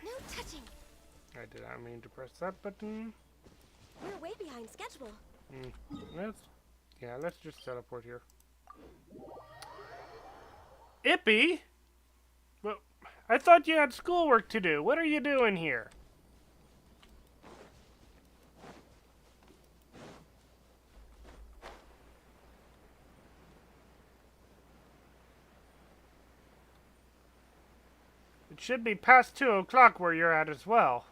No touching. I did not mean to press that button. We're way behind schedule. Let's just teleport here. Ippy? Well, I thought you had schoolwork to do. What are you doing here? It should be past 2 o'clock where you're at as well.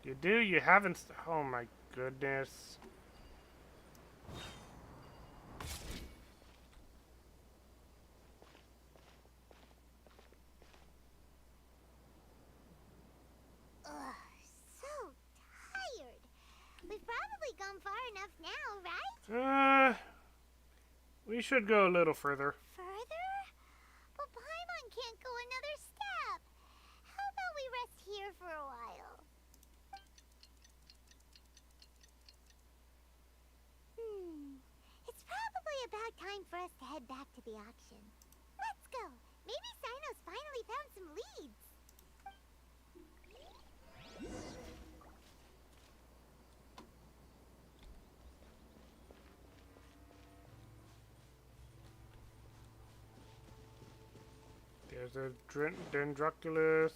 You do? You haven't... Oh my goodness. Ugh, so tired. We've probably gone far enough now, right? We should go a little further. Further? But Paimon can't go another step. here for a while. It's probably about time for us to head back to the auction. Let's go. Maybe Cyno's finally found some leads. There's a Dendroculus.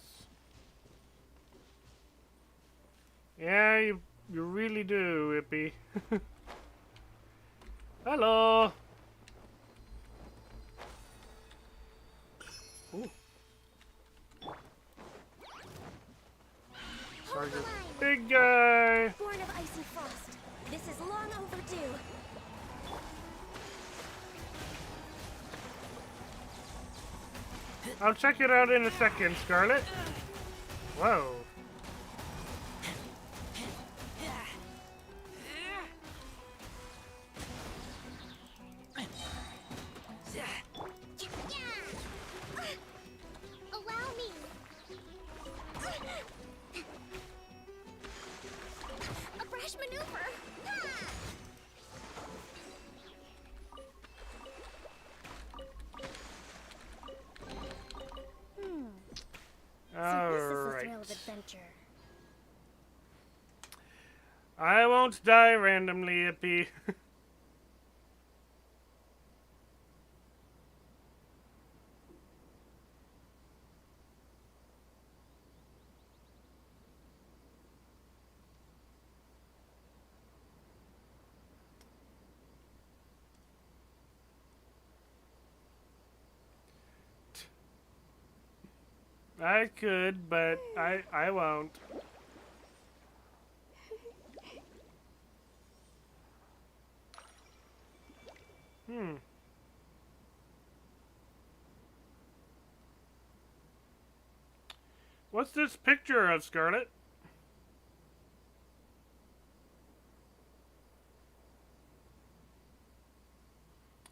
Yeah, you really do, Ippy. Hello. Ooh. Hold the line. Big guy. Born of icy frost. This is long overdue. I'll check it out in a second, Scarlet. Whoa. Allow me. A brash maneuver. All This is the right. thrill of adventure. I won't die randomly, Ippy. I could, but I won't. What's this picture of, Scarlet?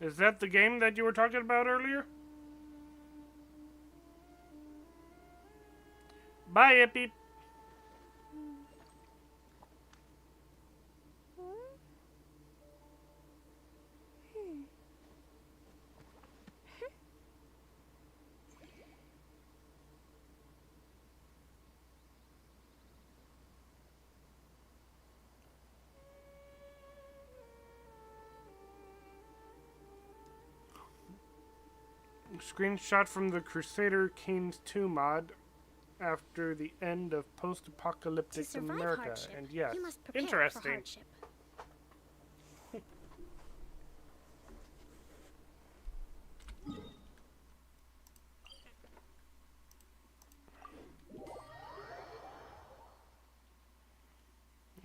Is that the game that you were talking about earlier? Bye, Ippy. Screenshot from the Crusader Kings 2 mod after the end of To post-apocalyptic survive America. hardship, And yes, you must prepare interesting. for hardship.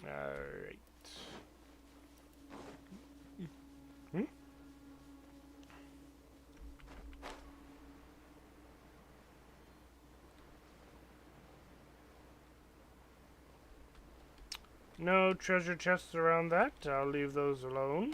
Alright. Hmm? No treasure chests around that. I'll leave those alone.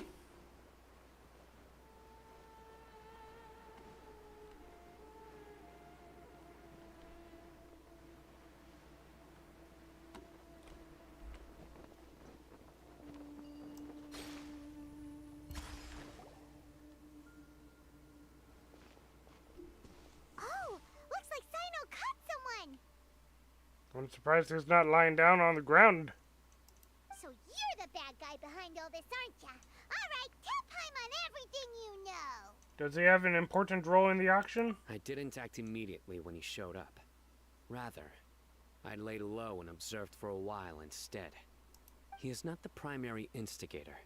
Oh, looks like Cyno caught someone. I'm surprised he's not lying down on the ground. So you're the bad guy behind all this, aren't ya? All right, tell Paimon everything you know. Does he have an important role in the auction? I didn't act immediately when he showed up. Rather, I laid low and observed for a while instead. He is not the primary instigator,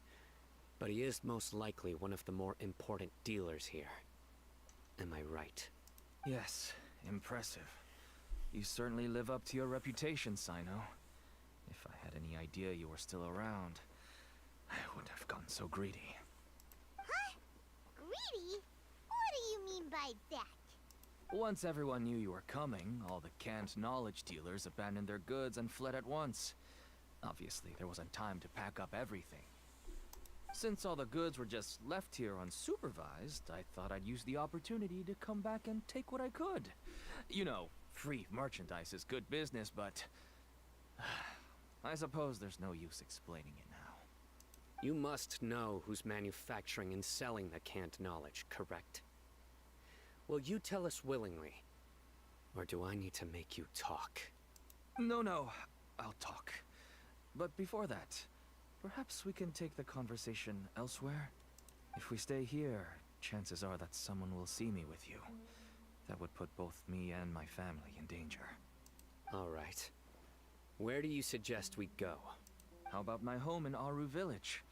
but he is most likely one of the more important dealers here. Am I right? Yes, impressive. You certainly live up to your reputation, Cyno. If I had any idea you were still around, I wouldn't have gotten so greedy. Huh? Greedy? What do you mean by that? Once everyone knew you were coming, all the canned knowledge dealers abandoned their goods and fled at once. Obviously, there wasn't time to pack up everything. Since all the goods were just left here unsupervised, I thought I'd use the opportunity to come back and take what I could. You know, Free merchandise is good business, but I suppose there's no use explaining it now. You must know who's manufacturing and selling the canned knowledge, correct? Will you tell us willingly? Or do I need to make you talk? No, I'll talk. But before that, perhaps we can take the conversation elsewhere? If we stay here, chances are that someone will see me with you. That would put both me and my family in danger. All right. Where do you suggest we go? How about my home in Aru Village?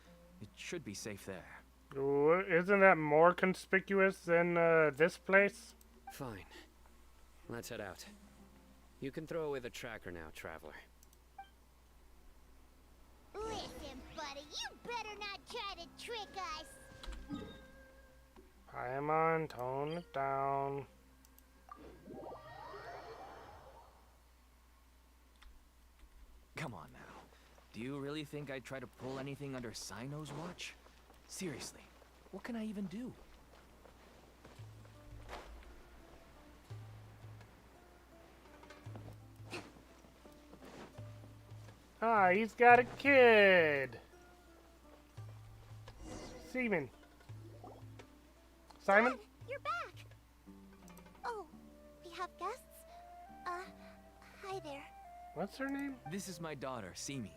It should be safe there. Ooh, isn't that more conspicuous than this place? Fine. Let's head out. You can throw away the tracker now, traveler. Listen, buddy, you better not try to trick us. Paimon, tone it down. Come on now. Do you really think I'd try to pull anything under Cyno's watch? Seriously, what can I even do? Ah, he's got a kid. Simon. Simon? Dad, you're back. Oh, we have guests? Hi there. What's her name? This is my daughter, Seamin.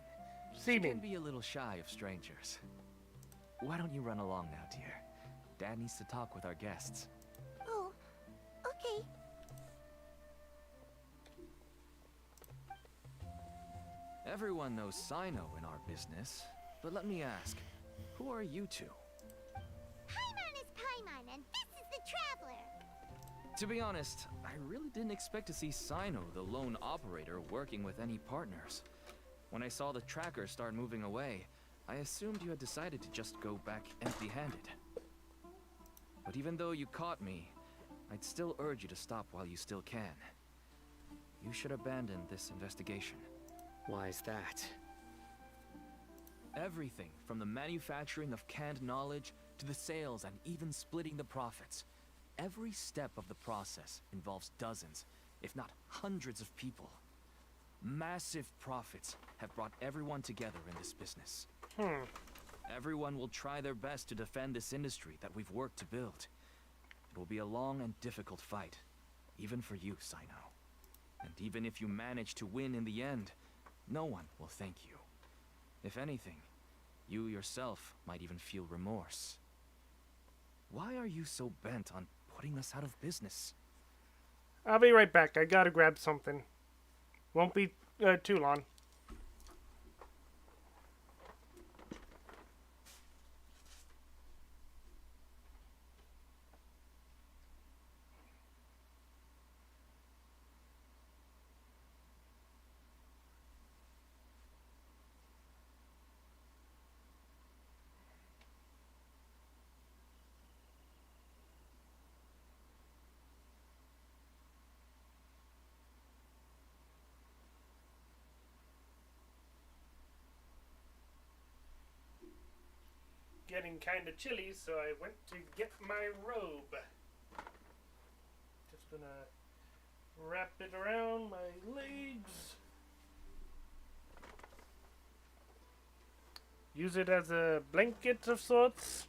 She Seamin. can be a little shy of strangers. Why don't you run along now, dear? Dad needs to talk with our guests. Oh, okay. Everyone knows Cyno in our business, but let me ask, who are you two? Paimon is Paimon, and this is the Traveler. To be honest, I really didn't expect to see Cyno, the lone operator, working with any partners. When I saw the tracker start moving away, I assumed you had decided to just go back empty-handed. But even though you caught me, I'd still urge you to stop while you still can. You should abandon this investigation. Why is that? Everything from the manufacturing of canned knowledge to the sales and even splitting the profits. Every step of the process involves dozens, if not hundreds of people. Massive profits have brought everyone together in this business. Everyone will try their best to defend this industry that we've worked to build. It will be a long and difficult fight, even for you, Cyno. And even if you manage to win in the end, no one will thank you. If anything, you yourself might even feel remorse. Why are you so bent on putting us out of business? I'll be right back. I gotta grab something. Won't be too long. Getting kind of chilly, so I went to get my robe. Just gonna wrap it around my legs. Use it as a blanket of sorts.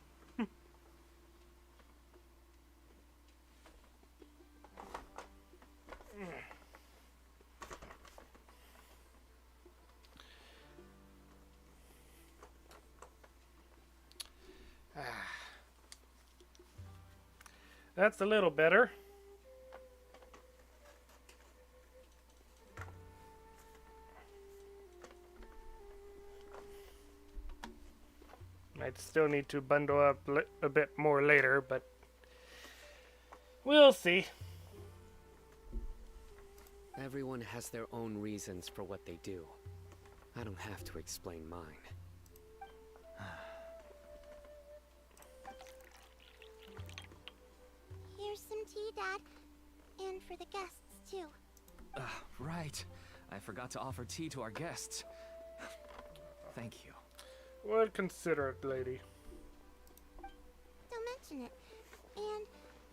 That's a little better. I'd still need to bundle up a bit more later, but we'll see. Everyone has their own reasons for what they do. I don't have to explain mine. Here's some tea, Dad. And for the guests, too. Right. I forgot to offer tea to our guests. Thank you. What considerate lady. Don't mention it. And,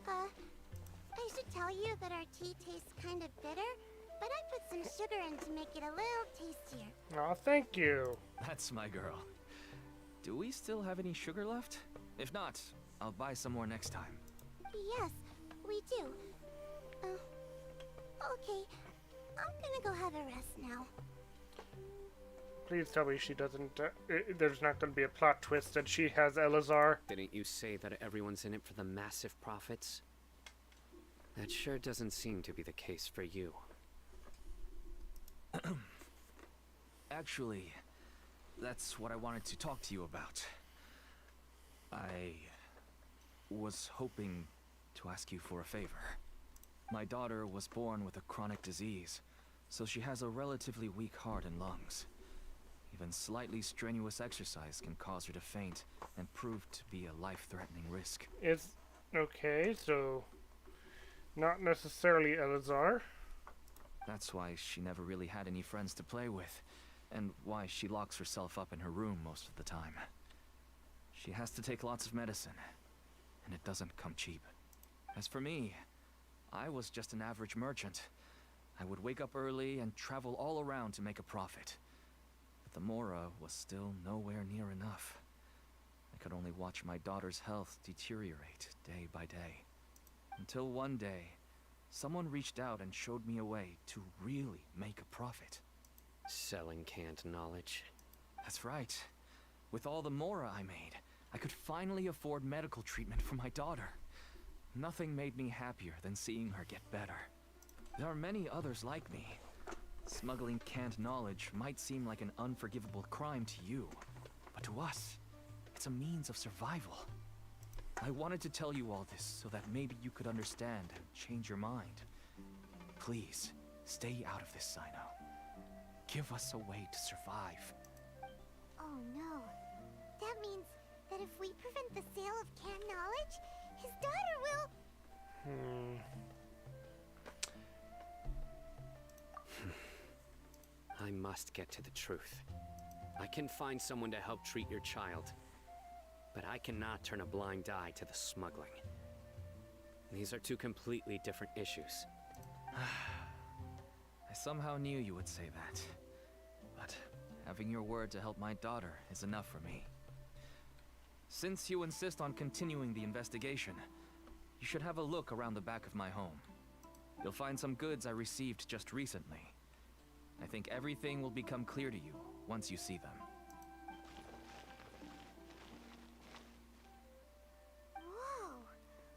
I should tell tell you that our tea tastes kind of bitter, but I put some sugar in to make it a little tastier. Oh, thank you. That's my girl. Do we still have any sugar left? If not, I'll buy some more next time. Yes, we do. Okay. I'm gonna go have a rest now. Please tell me she doesn't. There's not going to be a plot twist that she has Elazar. Didn't you say that everyone's in it for the massive profits? That sure doesn't seem to be the case for you. Actually, that's what I wanted to talk to you about. I was hoping to ask you for a favor. My daughter was born with a chronic disease, so she has a relatively weak heart and lungs. Even slightly strenuous exercise can cause her to faint and prove to be a life-threatening risk. It's okay, so not necessarily Elazar. That's why she never really had any friends to play with, and why she locks herself up in her room most of the time. She has to take lots of medicine, and it doesn't come cheap. As for me, I was just an average merchant. I would wake up early and travel all around to make a profit. But the Mora was still nowhere near enough. I could only watch my daughter's health deteriorate day by day. Until one day, someone reached out and showed me a way to really make a profit. Selling canned knowledge. That's right. With all the Mora I made, I could finally afford medical treatment for my daughter. Nothing made me happier than seeing her get better. There are many others like me. Smuggling canned knowledge might seem like an unforgivable crime to you, but to us, it's a means of survival. I wanted to tell you all this so that maybe you could understand and change your mind. Please, stay out of this, Cyno. Give us a way to survive. Oh no. That means that if we prevent the sale of canned knowledge, his daughter will... I must get to the truth. I can find someone to help treat your child, but I cannot turn a blind eye to the smuggling. These are two completely different issues. I somehow knew you would say that. But having your word to help my daughter is enough for me. Since you insist on continuing the investigation, you should have a look around the back of my home. You'll find some goods I received just recently. I think everything will become clear to you once you see them. Whoa!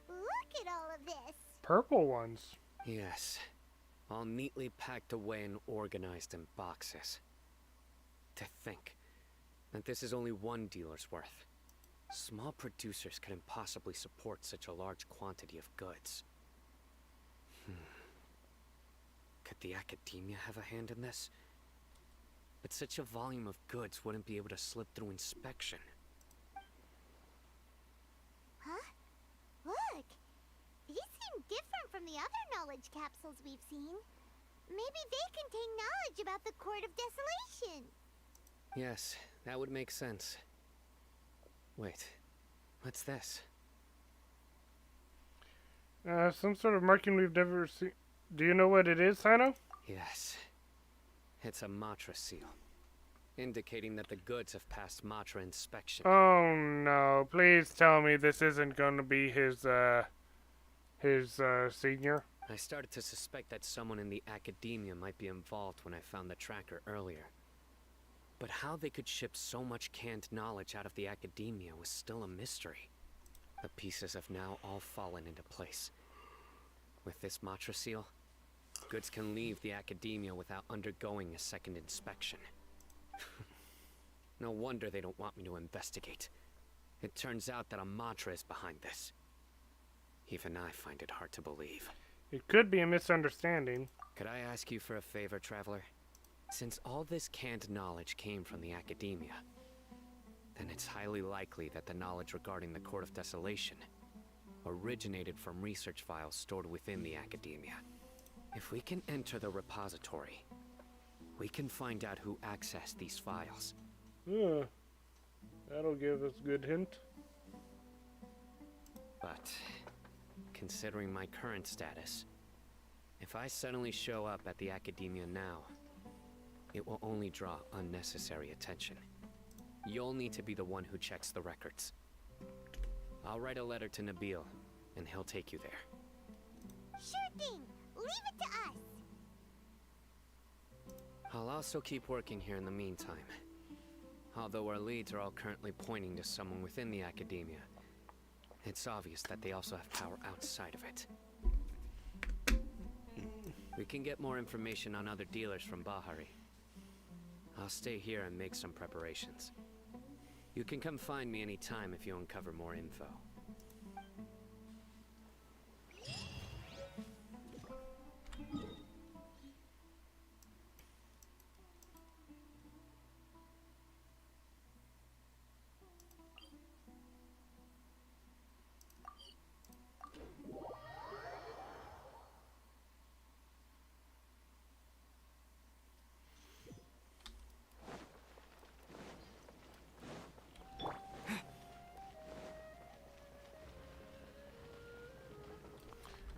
Look at all of this! Purple ones. Yes, all neatly packed away and organized in boxes. To think that this is only one dealer's worth. Small producers couldn't possibly support such a large quantity of goods. Could the academia have a hand in this? But such a volume of goods wouldn't be able to slip through inspection. Huh? Look! These seem different from the other knowledge capsules we've seen. Maybe they contain knowledge about the Court of Desolation. Yes, that would make sense. Wait, what's this? Some sort of marking we've never seen. Do you know what it is, Cyno? Yes. It's a Matra seal, indicating that the goods have passed Matra inspection. Oh no, please tell me this isn't going to be his senior. I started to suspect that someone in the academia might be involved when I found the tracker earlier. But how they could ship so much canned knowledge out of the academia was still a mystery. The pieces have now all fallen into place. With this Matra seal, goods can leave the academia without undergoing a second inspection. No wonder they don't want me to investigate. It turns out that a Matra is behind this. Even I find it hard to believe. It could be a misunderstanding. Could I ask you for a favor, Traveler? Since all this canned knowledge came from the academia, then it's highly likely that the knowledge regarding the Court of Desolation originated from research files stored within the academia. If we can enter the repository, we can find out who accessed these files. That'll give us a good hint. But considering my current status, If I suddenly show up at the Academia now, it will only draw unnecessary attention. You'll need to be the one who checks the records. I'll write a letter to Nabil, and he'll take you there. Sure thing. Leave it to us. I'll also keep working here in the meantime. Although our leads are all currently pointing to someone within the Academia, it's obvious that they also have power outside of it. We can get more information on other dealers from Bahari. I'll stay here and make some preparations. You can come find me anytime if you uncover more info.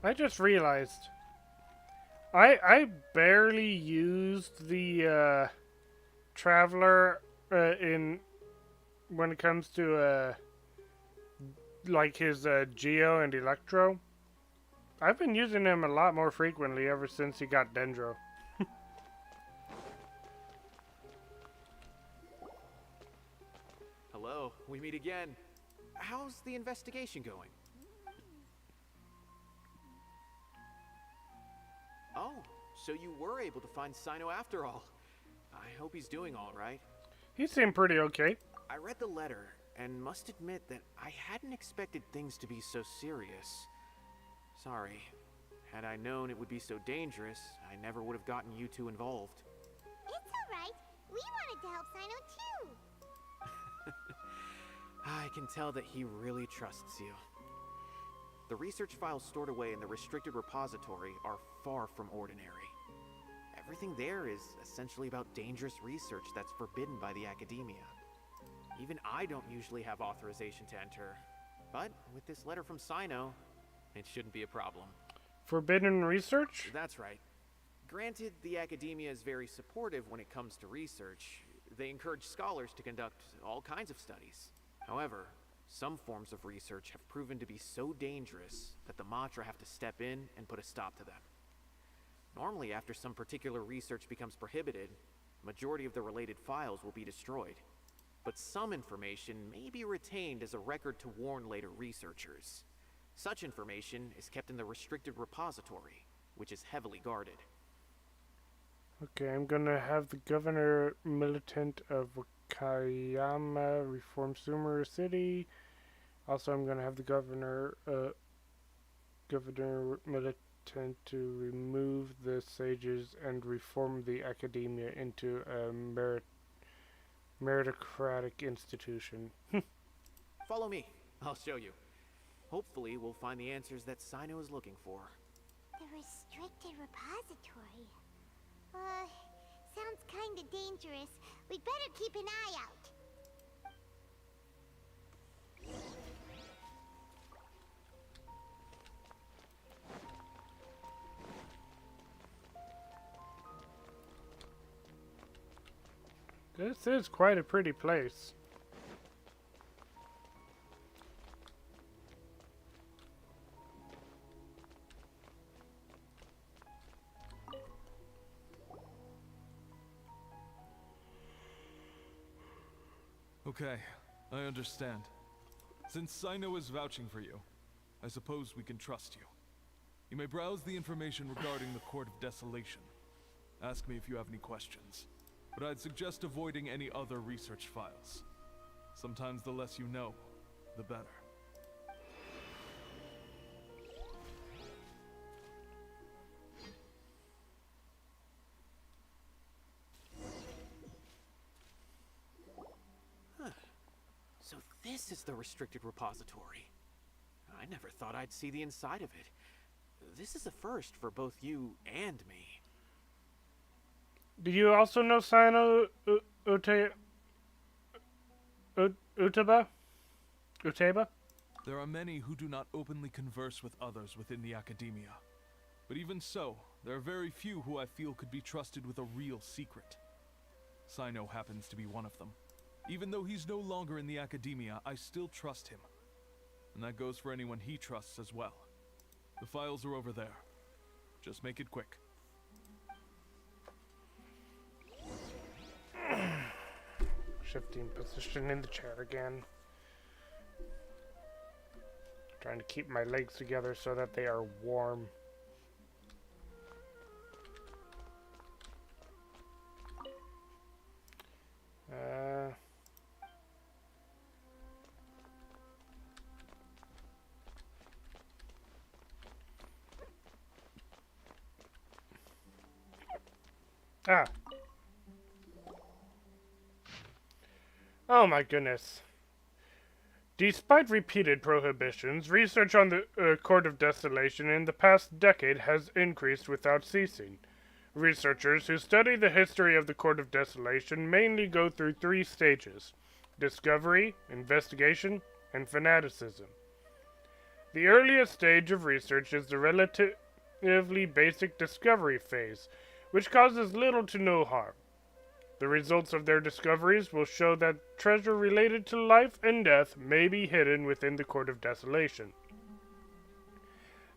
I just realized I barely used the traveler in when it comes to like his Geo and Electro. I've been using him a lot more frequently ever since he got Dendro. Hello, we meet again. How's the investigation going? Oh, so you were able to find Cyno after all. I hope he's doing all right. He seemed pretty okay. I read the letter and must admit that I hadn't expected things to be so serious. Sorry. Had I known it would be so dangerous, I never would have gotten you two involved. It's alright. We wanted to help Cyno too. I can tell that he really trusts you. The research files stored away in the restricted repository are far from ordinary. Everything there is essentially about dangerous research that's forbidden by the Academia. Even I don't usually have authorization to enter, but with this letter from Cyno, it shouldn't be a problem. Forbidden research? That's right. Granted, the Academia is very supportive when it comes to research. They encourage scholars to conduct all kinds of studies. However, some forms of research have proven to be so dangerous that the Matra have to step in and put a stop to them. Normally, after some particular research becomes prohibited, the majority of the related files will be destroyed. But some information may be retained as a record to warn later researchers. Such information is kept in the restricted repository, which is heavily guarded. Okay, I'm gonna have the governor militant of Wakayama reform Sumer City. Also, I'm gonna have the governor militant to remove the sages and reform the academia into a meritocratic institution. Follow me. I'll show you. Hopefully, we'll find the answers that Cyno is looking for. The restricted repository. Sounds kinda dangerous. We'd better keep an eye out. This is quite a pretty place. Okay, I understand. Since Cyno is vouching for you, I suppose we can trust you. You may browse the information regarding the Court of Desolation. Ask me if you have any questions. But I'd suggest avoiding any other research files. Sometimes the less you know, the better. So this is the restricted repository. I never thought I'd see the inside of it. This is a first for both you and me. Do you also know Cyno Utaba? There are many who do not openly converse with others within the Academia. But even so, there are very few who I feel could be trusted with a real secret. Cyno happens to be one of them. Even though he's no longer in the academia, I still trust him. And that goes for anyone he trusts as well. The files are over there. Just make it quick. Shifting position in the chair again. Trying to keep my legs together so that they are warm. Oh my goodness. Despite repeated prohibitions, research on the Court of Desolation in the past decade has increased without ceasing. Researchers who study the history of the Court of Desolation mainly go through 3 stages: discovery, investigation, and fanaticism. The earliest stage of research is the relatively basic discovery phase, which causes little to no harm. The results of their discoveries will show that treasure related to life and death may be hidden within the Court of Desolation.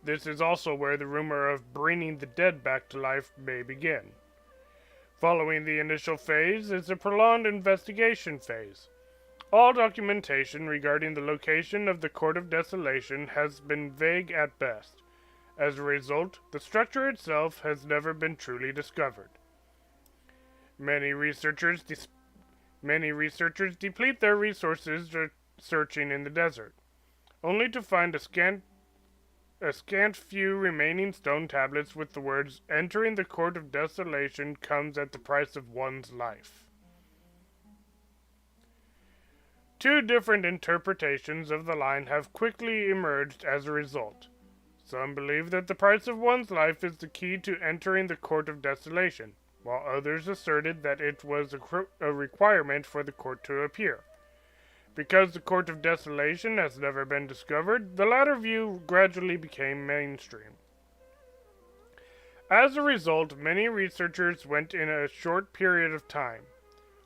This is also where the rumor of bringing the dead back to life may begin. Following the initial phase is a prolonged investigation phase. All documentation regarding the location of the Court of Desolation has been vague at best. As a result, the structure itself has never been truly discovered. Many researchers deplete their resources searching in the desert, only to find a scant few remaining stone tablets with the words, "Entering the Court of Desolation comes at the price of one's life." 2 different interpretations of the line have quickly emerged as a result. Some believe that the price of one's life is the key to entering the Court of Desolation, while others asserted that it was a requirement for the court to appear. Because the Court of Desolation has never been discovered, the latter view gradually became mainstream. As a result, many researchers went in a short period of time.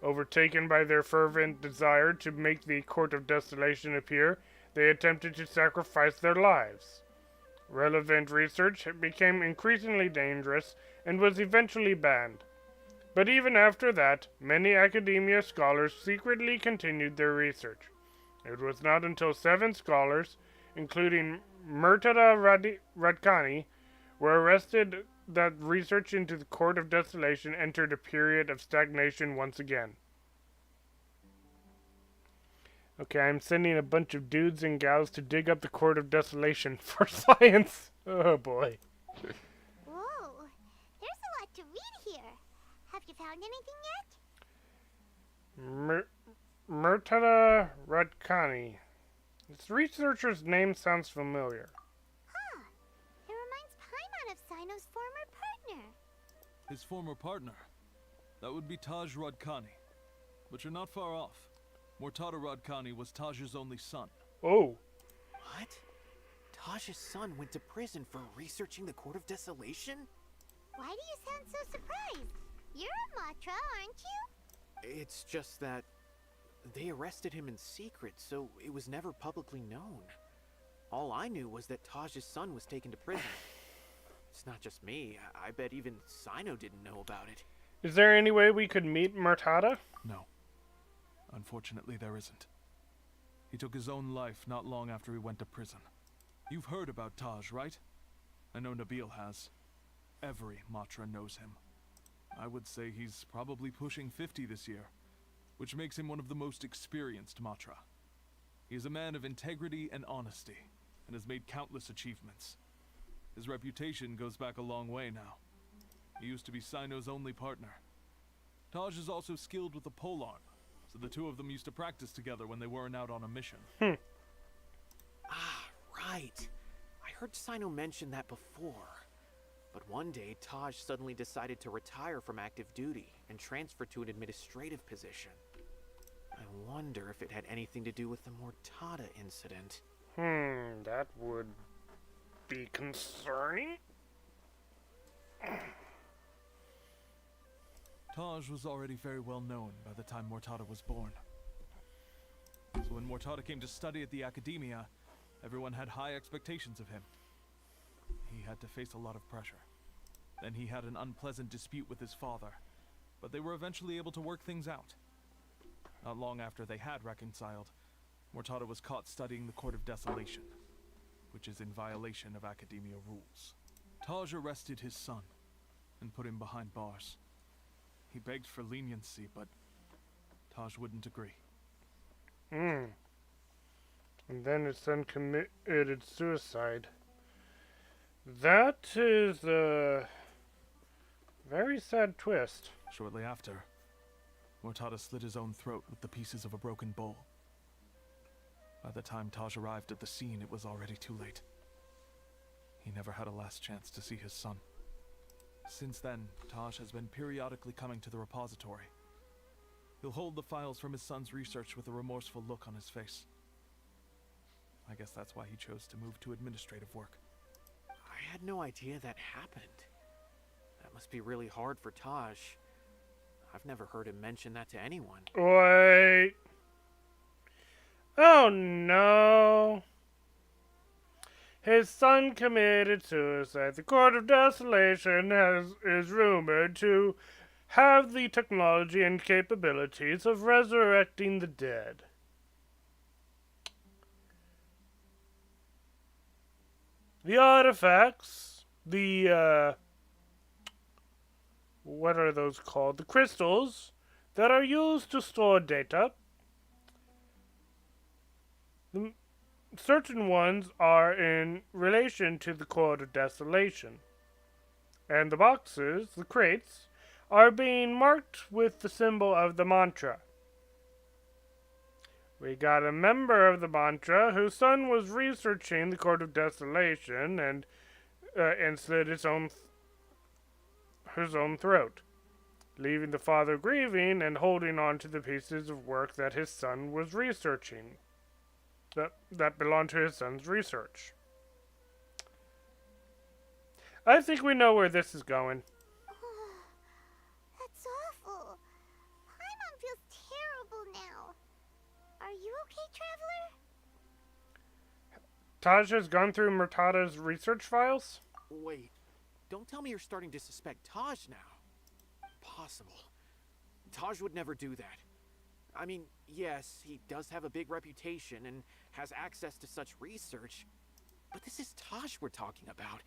Overtaken by their fervent desire to make the Court of Desolation appear, they attempted to sacrifice their lives. Relevant research became increasingly dangerous and was eventually banned. But even after that, many academia scholars secretly continued their research. It was not until 7 scholars, including Murtada Radkani, were arrested that research into the Court of Desolation entered a period of stagnation once again. Okay, I'm sending a bunch of dudes and gals to dig up the Court of Desolation for science. Oh boy. Whoa, there's a lot to read here. Have you found anything yet? Murtada Radkani. This researcher's name sounds familiar. Huh. It reminds Paimon of Cyno's former partner. His former partner? That would be Taj Radkani. But you're not far off. Murtada Radkani was Taj's only son. Oh. What? Taj's son went to prison for researching the Court of Desolation? Why do you sound so surprised? You're a Matra, aren't you? It's just that they arrested him in secret, so it was never publicly known. All I knew was that Taj's son was taken to prison. It's not just me. I bet even Cyno didn't know about it. Is there any way we could meet Murtada? No. Unfortunately, there isn't. He took his own life not long after he went to prison. You've heard about Taj, right? I know Nabil has. Every Matra knows him. I would say he's probably pushing 50 this year, which makes him one of the most experienced Matra. He is a man of integrity and honesty, and has made countless achievements. His reputation goes back a long way now. He used to be Cyno's only partner. Taj is also skilled with the polearm, so the two of them used to practice together when they weren't out on a mission. Ah, right. I heard Cyno mention that before. But one day, Taj suddenly decided to retire from active duty and transfer to an administrative position. I wonder if it had anything to do with the Murtada incident. That would be concerning. Taj was already very well known by the time Mortada was born. So when Mortada came to study at the Academia, everyone had high expectations of him. He had to face a lot of pressure. Then he had an unpleasant dispute with his father, but they were eventually able to work things out. Not long after they had reconciled, Mortada was caught studying the Court of Desolation, which is in violation of Academia rules. Taj arrested his son and put him behind bars. He begged for leniency, but Taj wouldn't agree. And then his son committed suicide. That is a very sad twist. Shortly after, Mortada slit his own throat with the pieces of a broken bowl. By the time Taj arrived at the scene, it was already too late. He never had a last chance to see his son. Since then, Taj has been periodically coming to the repository. He'll hold the files from his son's research with a remorseful look on his face. I guess that's why he chose to move to administrative work. I had no idea that happened. That must be really hard for Taj. I've never heard him mention that to anyone. Wait. Oh no. His son committed suicide. The Court of Desolation is rumored to have the technology and capabilities of resurrecting the dead. The artifacts, what are those called? The crystals that are used to store data. Certain ones are in relation to the Court of Desolation. And the boxes, the crates, are being marked with the symbol of the mantra. We got a member of the mantra whose son was researching the Court of Desolation and slit his own throat, leaving the father grieving and holding on to the pieces of work that his son was researching. That belonged to his son's research. I think we know where this is going. That's awful. Paimon feels terrible now. Are you okay, Traveler? Taj has gone through Murtada's research files? Wait, don't tell me you're starting to suspect Taj now. Impossible. Taj would never do that. I mean, yes, he does have a big reputation and has access to such research, but this is Taj we're talking about.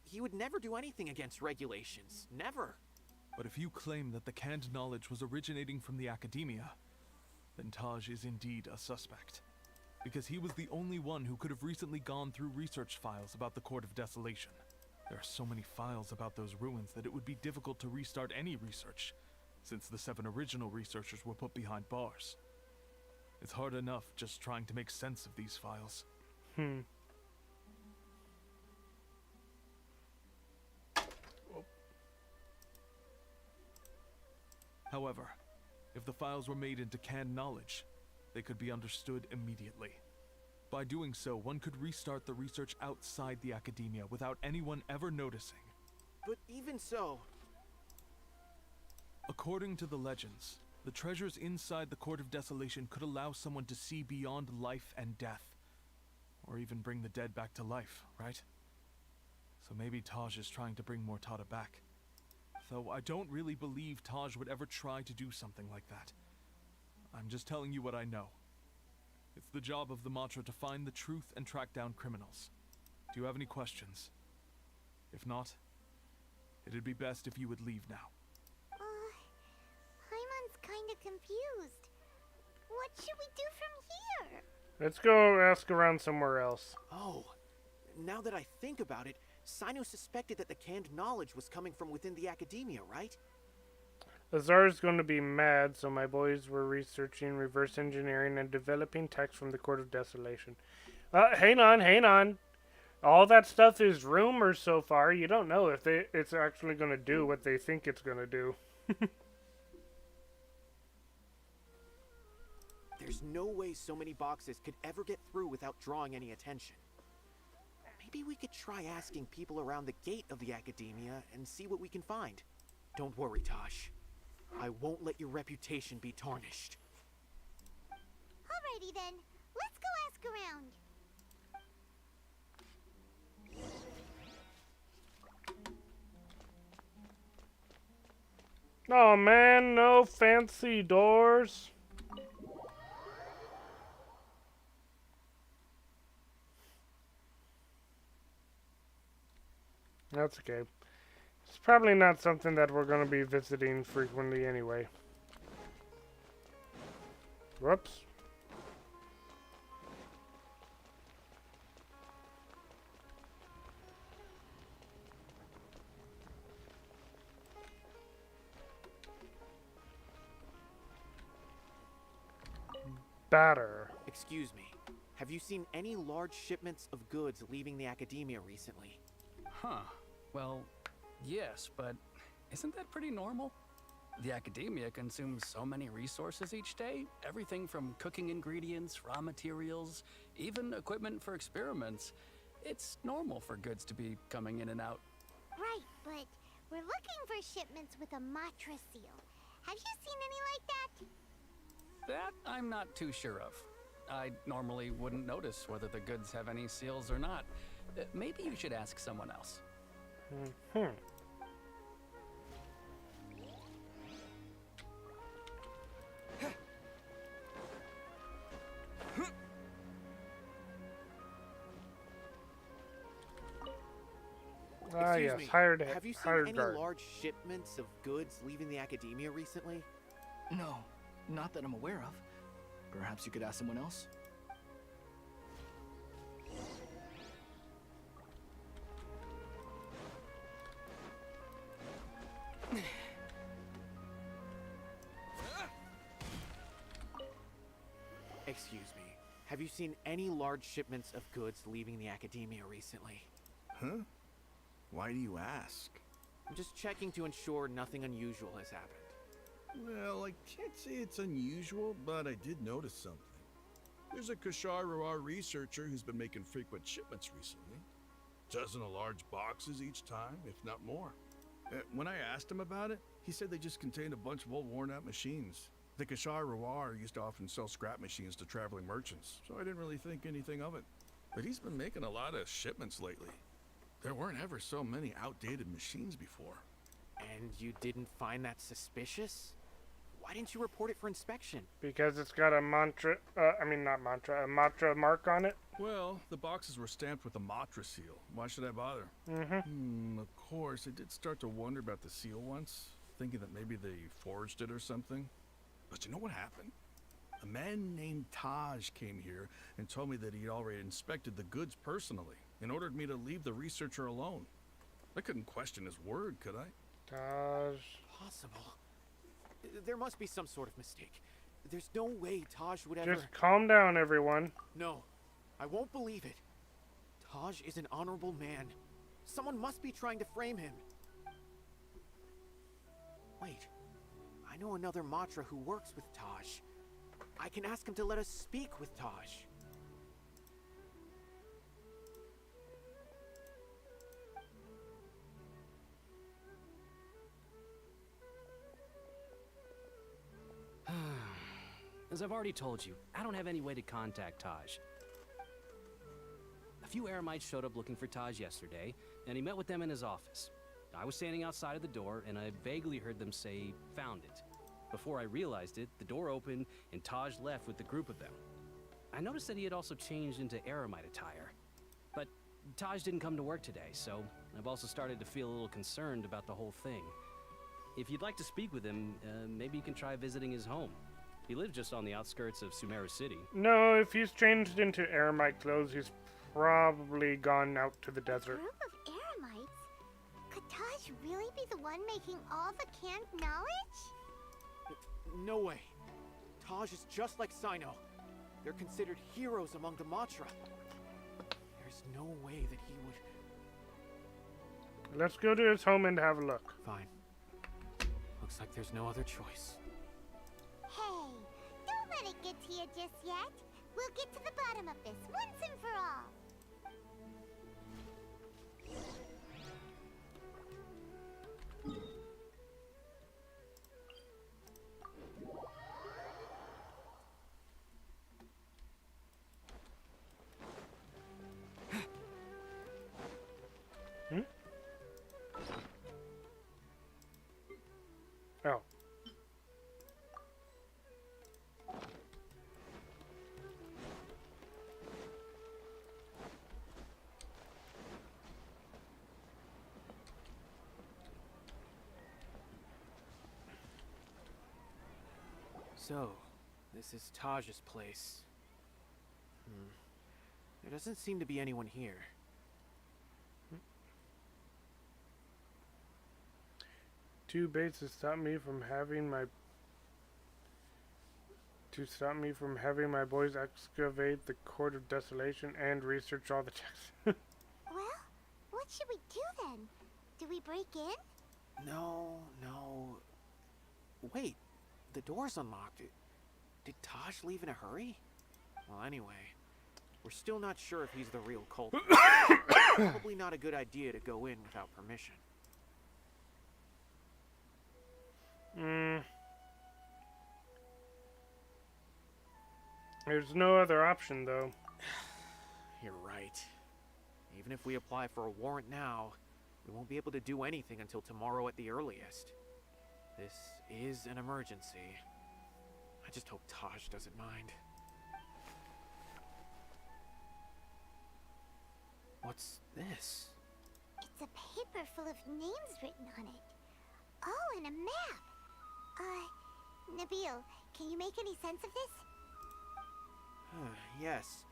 He would never do anything against regulations. Never. But if you claim that the canned knowledge was originating from the Academia, then Taj is indeed a suspect. Because he was the only one who could have recently gone through research files about the Court of Desolation. There are so many files about those ruins that it would be difficult to restart any research, since the 7 original researchers were put behind bars. It's hard enough just trying to make sense of these files. However, if the files were made into canned knowledge, they could be understood immediately. By doing so, one could restart the research outside the Academia without anyone ever noticing. But even so... According to the legends, the treasures inside the Court of Desolation could allow someone to see beyond life and death. Or even bring the dead back to life, right? So maybe Taj is trying to bring Mortada back. Though I don't really believe Taj would ever try to do something like that. I'm just telling you what I know. It's the job of the mantra to find the truth and track down criminals. Do you have any questions? If not, it'd be best if you would leave now. Paimon's kinda confused. What should we do from here? Let's go ask around somewhere else. Oh, now that I think about it, Cyno suspected that the canned knowledge was coming from within the Academia, right? Azar's going to be mad, so my boys were researching reverse engineering and developing text from the Court of Desolation. Hang on. All that stuff is rumors so far. You don't know if it's actually going to do what they think it's going to do. There's no way so many boxes could ever get through without drawing any attention. Maybe we could try asking people around the gate of the academia and see what we can find. Don't worry, Taj. I won't let your reputation be tarnished. Alrighty then, let's go ask around. Oh man, no fancy doors. That's okay. It's probably not something that we're going to be visiting frequently anyway. Whoops. Batter. Excuse me. Have you seen any large shipments of goods leaving the academia recently? Huh. Well, yes, but isn't that pretty normal? The academia consumes so many resources each day. Everything from cooking ingredients, raw materials, even equipment for experiments. It's normal for goods to be coming in and out. Right, but we're looking for shipments with a Matra seal. Have you seen any like that? That I'm not too sure of. I normally wouldn't notice whether the goods have any seals or not. Maybe you should ask someone else. Ah, Excuse yes, me. hired Have you seen hired any guard. large shipments of goods leaving the academia recently? No, not that I'm aware of. Perhaps you could ask someone else? Excuse me. Have you seen any large shipments of goods leaving the academia recently? Huh? Why do you ask? I'm just checking to ensure nothing unusual has happened. Well, I can't say it's unusual, but I did notice something. There's a Kashar researcher who's been making frequent shipments recently. Dozen of large boxes each time, if not more. When I asked him about it, he said they just contained a bunch of old worn-out machines. The Kashar used to often sell scrap machines to traveling merchants, so I didn't really think anything of it. But he's been making a lot of shipments lately. There weren't ever so many outdated machines before. And you didn't find that suspicious? Why didn't you report it for inspection? Because it's got a Matra, a Matra mark on it. Well, the boxes were stamped with a Matra seal. Why should I bother? Of course, I did start to wonder about the seal once, thinking that maybe they forged it or something. But you know what happened? A man named Taj came here and told me that he'd already inspected the goods personally and ordered me to leave the researcher alone. I couldn't question his word, could I? Taj. Possible. There must be some sort of mistake. There's no way Taj would ever... Just calm down, everyone. No, I won't believe it. Taj is an honorable man. Someone must be trying to frame him. Wait, I know another Matra who works with Taj. I can ask him to let us speak with Taj. As I've already told you, I don't have any way to contact Taj. A few Eremites showed up looking for Taj yesterday, and he met with them in his office. I was standing outside of the door, and I vaguely heard them say, "Found it." Before I realized it, the door opened, and Taj left with the group of them. I noticed that he had also changed into Eremite attire. But Taj didn't come to work today, so I've also started to feel a little concerned about the whole thing. If you'd like to speak with him, maybe you can try visiting his home. He lives just on the outskirts of Sumeru City. No, if he's changed into Eremite clothes, he's probably gone out to the desert. A group of Eremites? Could Taj really be the one making all the canned knowledge? No way. Taj is just like Cyno. They're considered heroes among the Matra. There's no way that he would... Let's go to his home and have a look. Fine. Looks like there's no other choice. Hey, don't let it get to you just yet. We'll get to the bottom of this once and for all. So, this is Taj's place. There doesn't seem to be anyone here. Two bases stop me from having my boys excavate the Court of Desolation and research all the texts. Well, what should we do then? Do we break in? No. Wait, the door's unlocked. Did Taj leave in a hurry? Well, anyway, we're still not sure if he's the real culprit. Probably not a good idea to go in without permission. There's no other option, though. You're right. Even if we apply for a warrant now, we won't be able to do anything until tomorrow at the earliest. This is an emergency. I just hope Taj doesn't mind. What's this? It's a paper full of names written on it. Oh, and a map. Nabil, can you make any sense of this? Yes,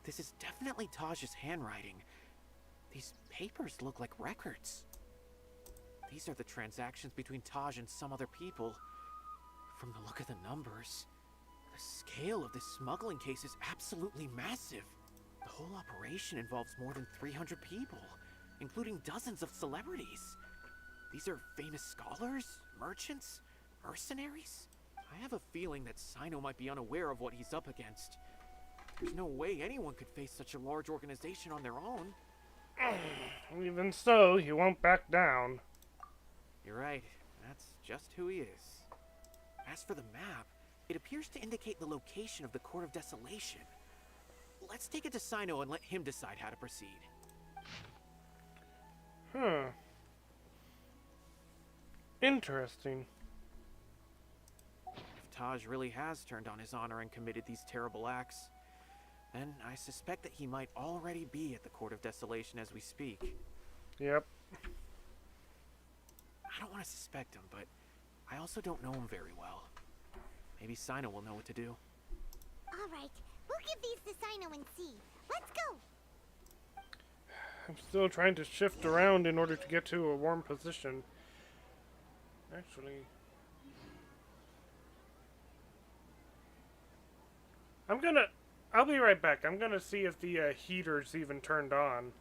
this is definitely Taj's handwriting. These papers look like records. These are the transactions between Taj and some other people. From the look of the numbers, the scale of this smuggling case is absolutely massive. The whole operation involves more than 300 people, including dozens of celebrities. These are famous scholars, merchants, mercenaries. I have a feeling that Cyno might be unaware of what he's up against. There's no way anyone could face such a large organization on their own. Even so, he won't back down. You're right. That's just who he is. As for the map, it appears to indicate the location of the Court of Desolation. Let's take it to Cyno and let him decide how to proceed. Interesting. If Taj really has turned on his honor and committed these terrible acts, then I suspect that he might already be at the Court of Desolation as we speak. Yep. I don't want to suspect him, but I also don't know him very well. Maybe Cyno will know what to do. Alright, we'll give these to Cyno and see. Let's go! I'm still trying to shift around in order to get to a warm position. Actually, I'll be right back. I'm gonna see if the heater's even turned on.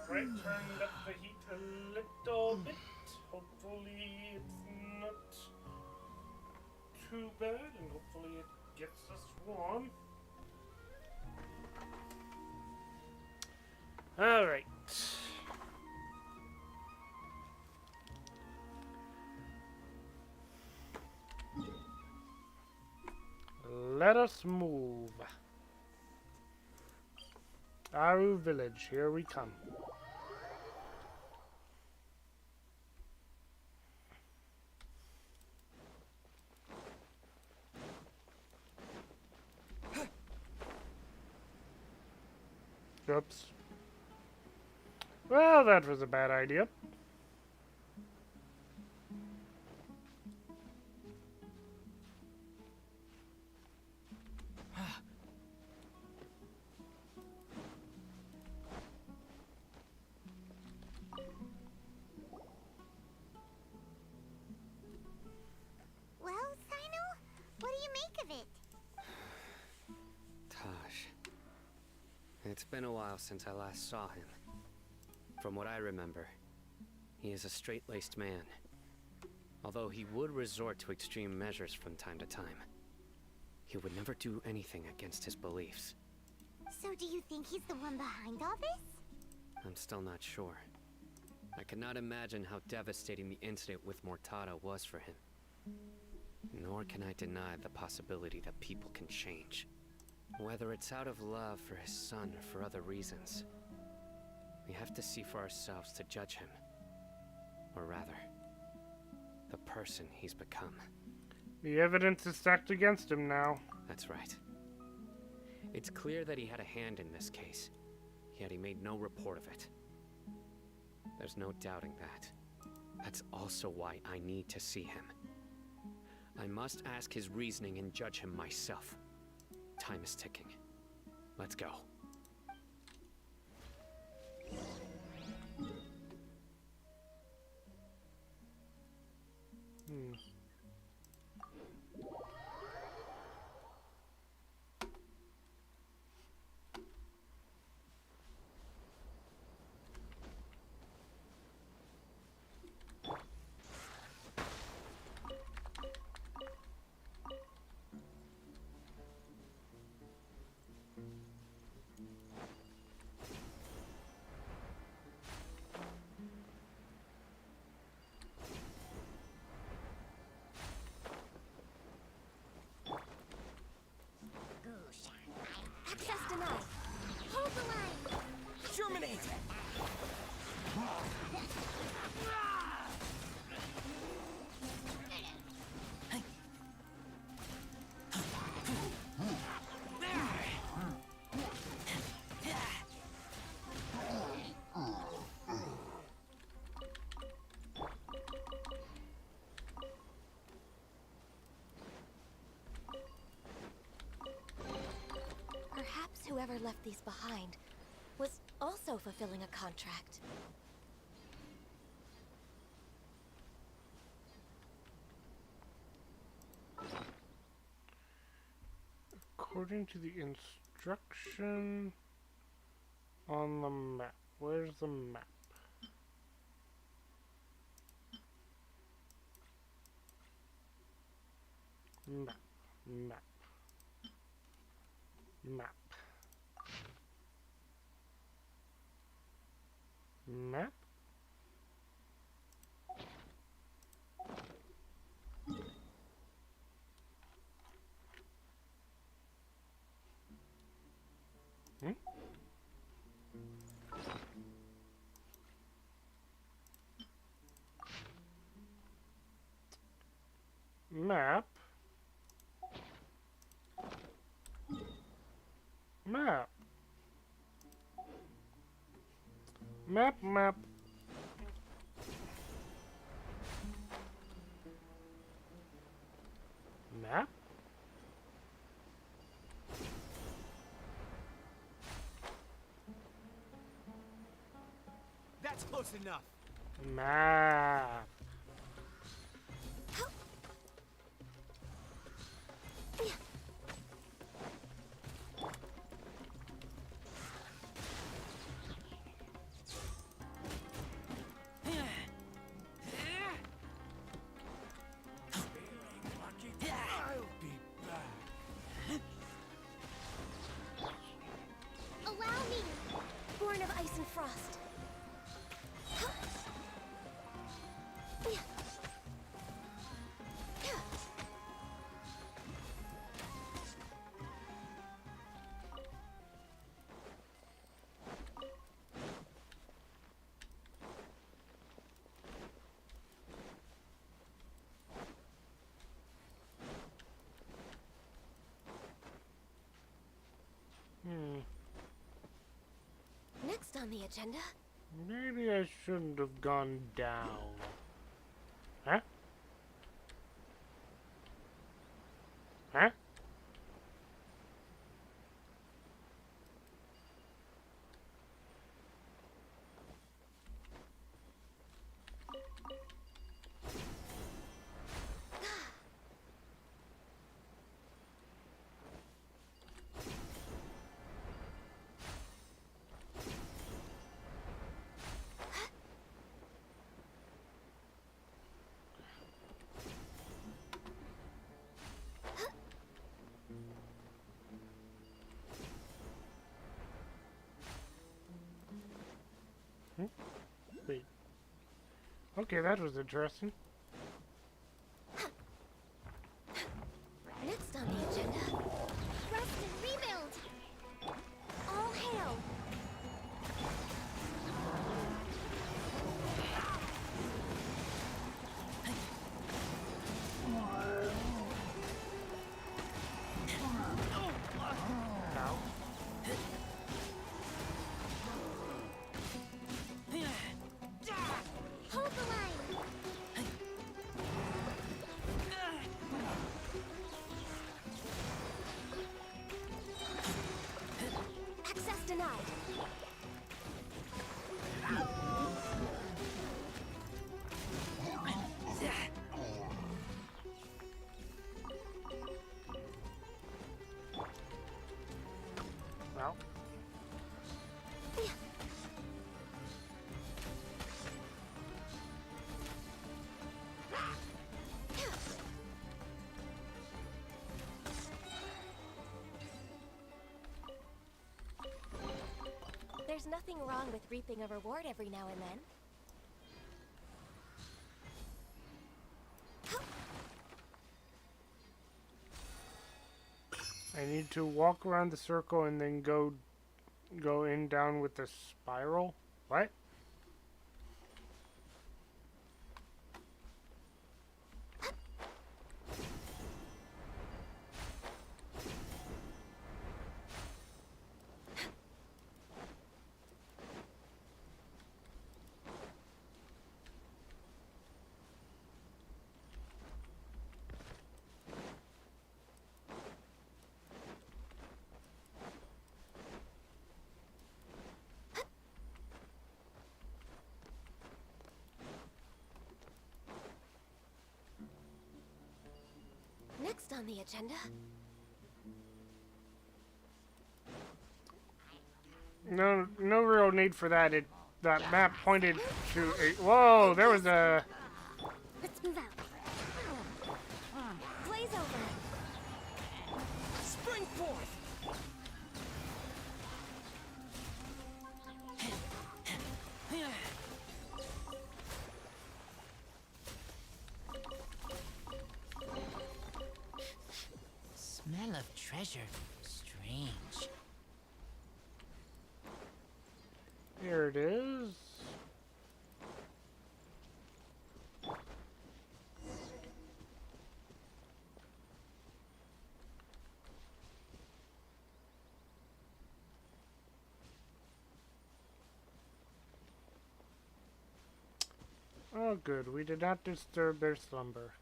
Right, turned up the heat a little bit. Hopefully it's not too bad, and hopefully it gets us warm. Alright. Let us move. Aru Village, here we come. Oops. Well, that was a bad idea. been a while since I last saw him. From what I remember, he is a straight-laced man. Although he would resort to extreme measures from time to time, he would never do anything against his beliefs. So do you think he's the one behind all this? I'm still not sure. I cannot imagine how devastating the incident with Mortada was for him. Nor can I deny the possibility that people can change. Whether it's out of love for his son or for other reasons, we have to see for ourselves to judge him. Or rather, the person he's become. The evidence is stacked against him now. That's right. It's clear that he had a hand in this case, yet he made no report of it. There's no doubting that. That's also why I need to see him. I must ask his reasoning and judge him myself. Time is ticking. Let's go. Access denied. Hold the line. Terminate! Perhaps whoever left these behind was also fulfilling a contract. According to the instruction on the map. Where's the map? Map. Map. Map. Map? Hmm? Map? Map. Map, map. Map? That's close enough. Map. Allow me, born of ice and frost. Next on the agenda. Maybe I shouldn't have gone down. Huh? Huh? Okay, that was interesting. Next on the agenda, rest and rebuild. All hail. Hold the line. Access denied. Well. There's nothing wrong with reaping a reward every now and then. I need to walk around the circle and then go in down with the spiral. What? Next on the agenda, No real need for that. That map pointed to a. Whoa, there was a. let's move out. Blaze over. Spring forth! Smell of treasure. Strange. Here it is. Oh, good. We did not disturb their slumber.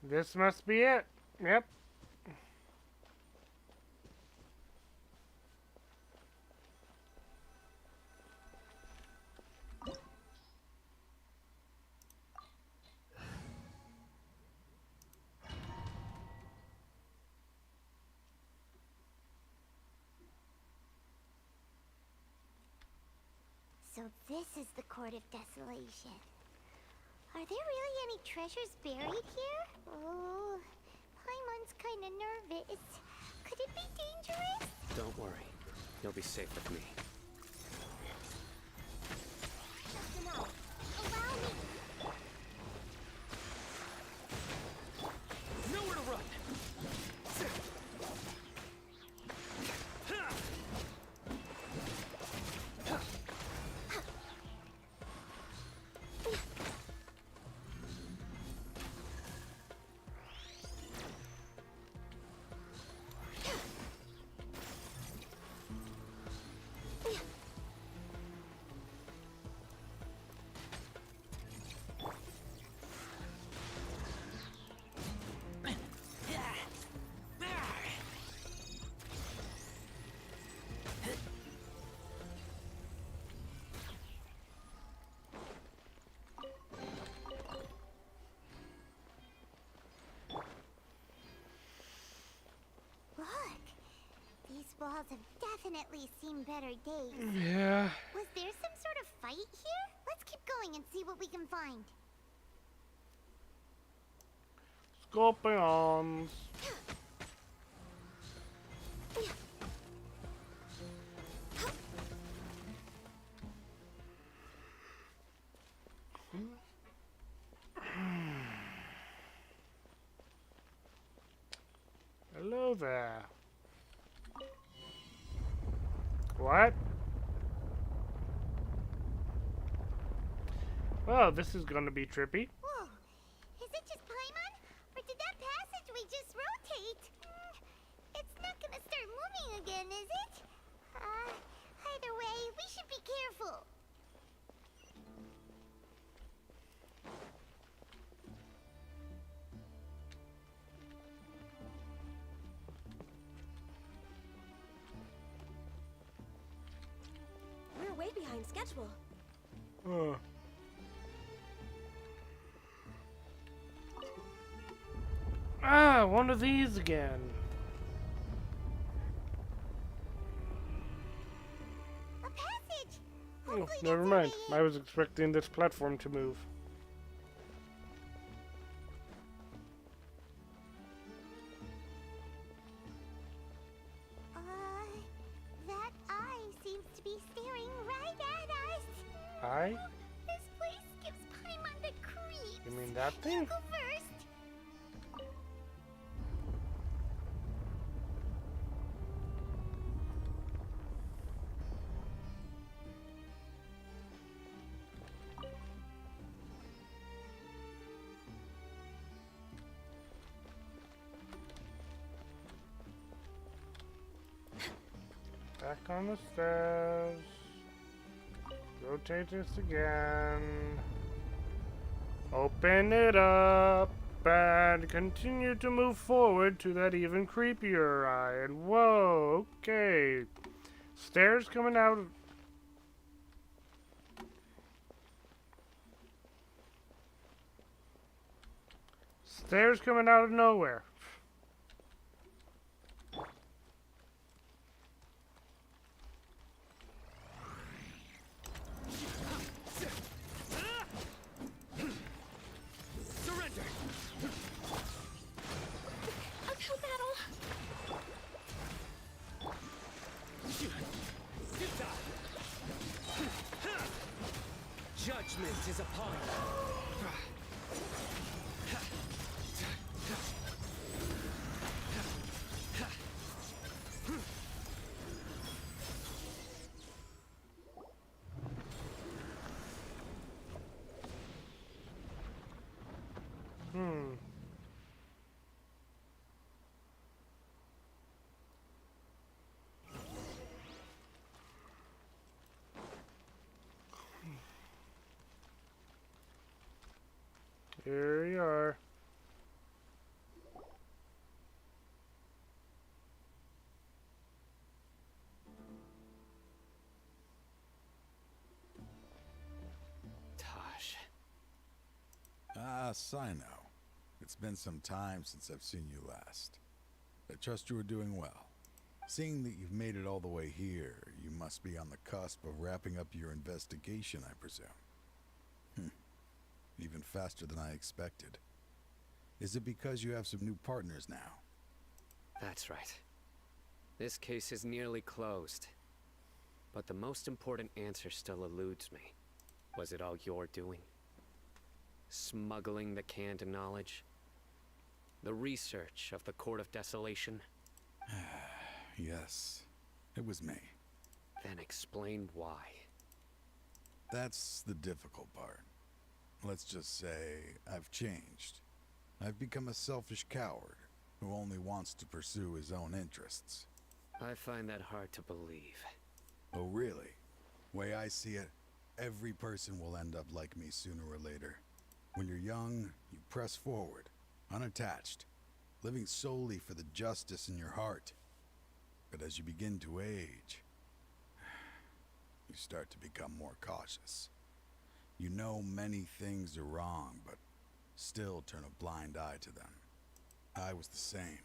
This must be it. Yep. So this is the Court of Desolation. Are there really any treasures buried here? Oh, Paimon's kinda nervous. Could it be dangerous? Don't worry. You'll be safe with me. Just enough. Allow me. Nowhere to run! These walls have definitely seen better days. Yeah. Was there some sort of fight here? Let's keep going and see what we can find. Scorpions. there. What? Well, this is gonna be trippy. Whoa, is it just Paimon? Or did that passageway just rotate? It's not gonna start moving again, is it? Either way, we should be careful. We're way behind schedule. Ah, one of these again. A passage! Oh, never mind. I was expecting this platform to move. That eye seems to be staring right at us. Eye? This place gives Paimon the creeps. You mean that thing? You go first. Back on the stairs. Rotate this again. Open it up and continue to move forward to that even creepier eye. And whoa, okay. Stairs coming out. Stairs coming out of nowhere. Surrender! Uphill battle. Judgment is upon you. Here you are. Taj. Ah, Cyno. It's been some time since I've seen you last. I trust you are doing well. Seeing that you've made it all the way here, you must be on the cusp of wrapping up your investigation, I presume. Even faster than I expected. Is it because you have some new partners now? That's right. This case is nearly closed. But the most important answer still eludes me. Was it all your doing? Smuggling the canned knowledge? The research of the Court of Desolation? Yes, it was me. Then explain why. That's the difficult part. Let's just say I've changed. I've become a selfish coward who only wants to pursue his own interests. I find that hard to believe. Oh, really? Way I see it, every person will end up like me sooner or later. When you're young, you press forward, unattached, living solely for the justice in your heart. But as you begin to age, you start to become more cautious. You know many things are wrong, but still turn a blind eye to them. I was the same.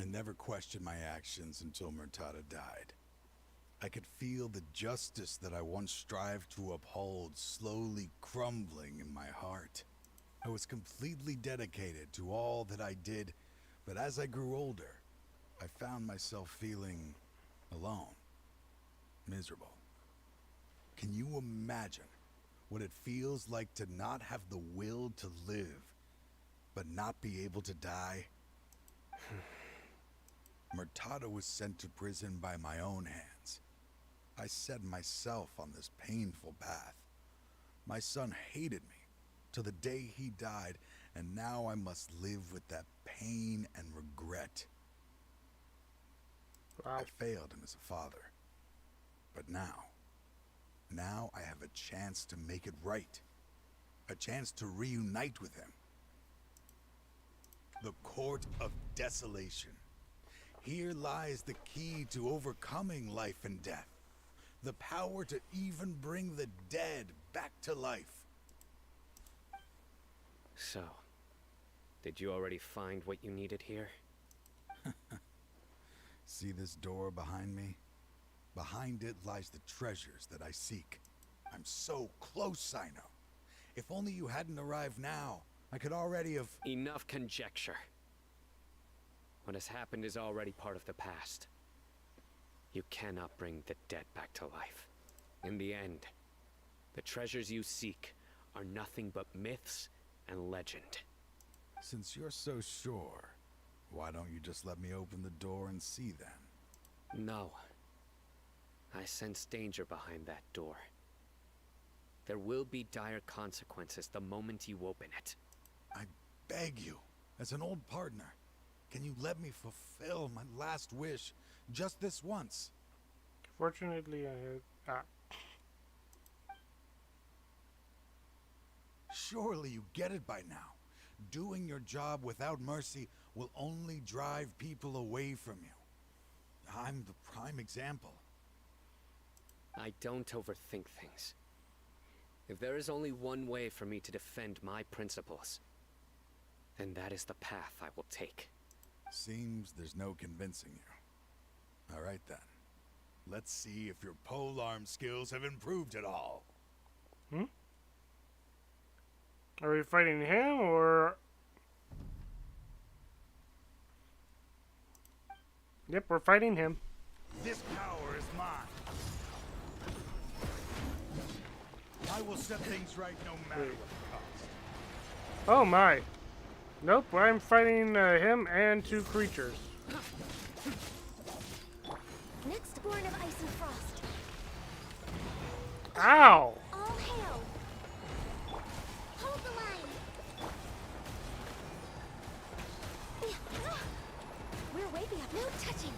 I never questioned my actions until Murtada died. I could feel the justice that I once strived to uphold slowly crumbling in my heart. I was completely dedicated to all that I did, but as I grew older, I found myself feeling alone, miserable. Can you imagine what it feels like to not have the will to live, but not be able to die? Murtada was sent to prison by my own hands. I set myself on this painful path. My son hated me till the day he died, and now I must live with that pain and regret. Wow. I failed him as a father. But now I have a chance to make it right. A chance to reunite with him. The Court of Desolation. Here lies the key to overcoming life and death. The power to even bring the dead back to life. So, did you already find what you needed here? See this door behind me? Behind it lies the treasures that I seek. I'm so close, Cyno. If only you hadn't arrived now, I could already have... Enough conjecture. What has happened is already part of the past. You cannot bring the dead back to life. In the end, the treasures you seek are nothing but myths and legend. Since you're so sure, why don't you just let me open the door and see then? No. I sense danger behind that door. There will be dire consequences the moment you open it. I beg you, as an old partner, can you let me fulfill my last wish just this once? Fortunately, I had... Surely you get it by now. Doing your job without mercy will only drive people away from you. I'm the prime example. I don't overthink things. If there is only one way for me to defend my principles, then that is the path I will take. Seems there's no convincing you. All right then. Let's see if your polearm skills have improved at all. Hmm? Are we fighting him, or... Yep, we're fighting him. This power is mine. I will set things right no matter what it costs. Oh my. Nope, I'm fighting him and two creatures. Next born of ice and frost. Ow! All hail. Hold the line. We're way beyond. No touching.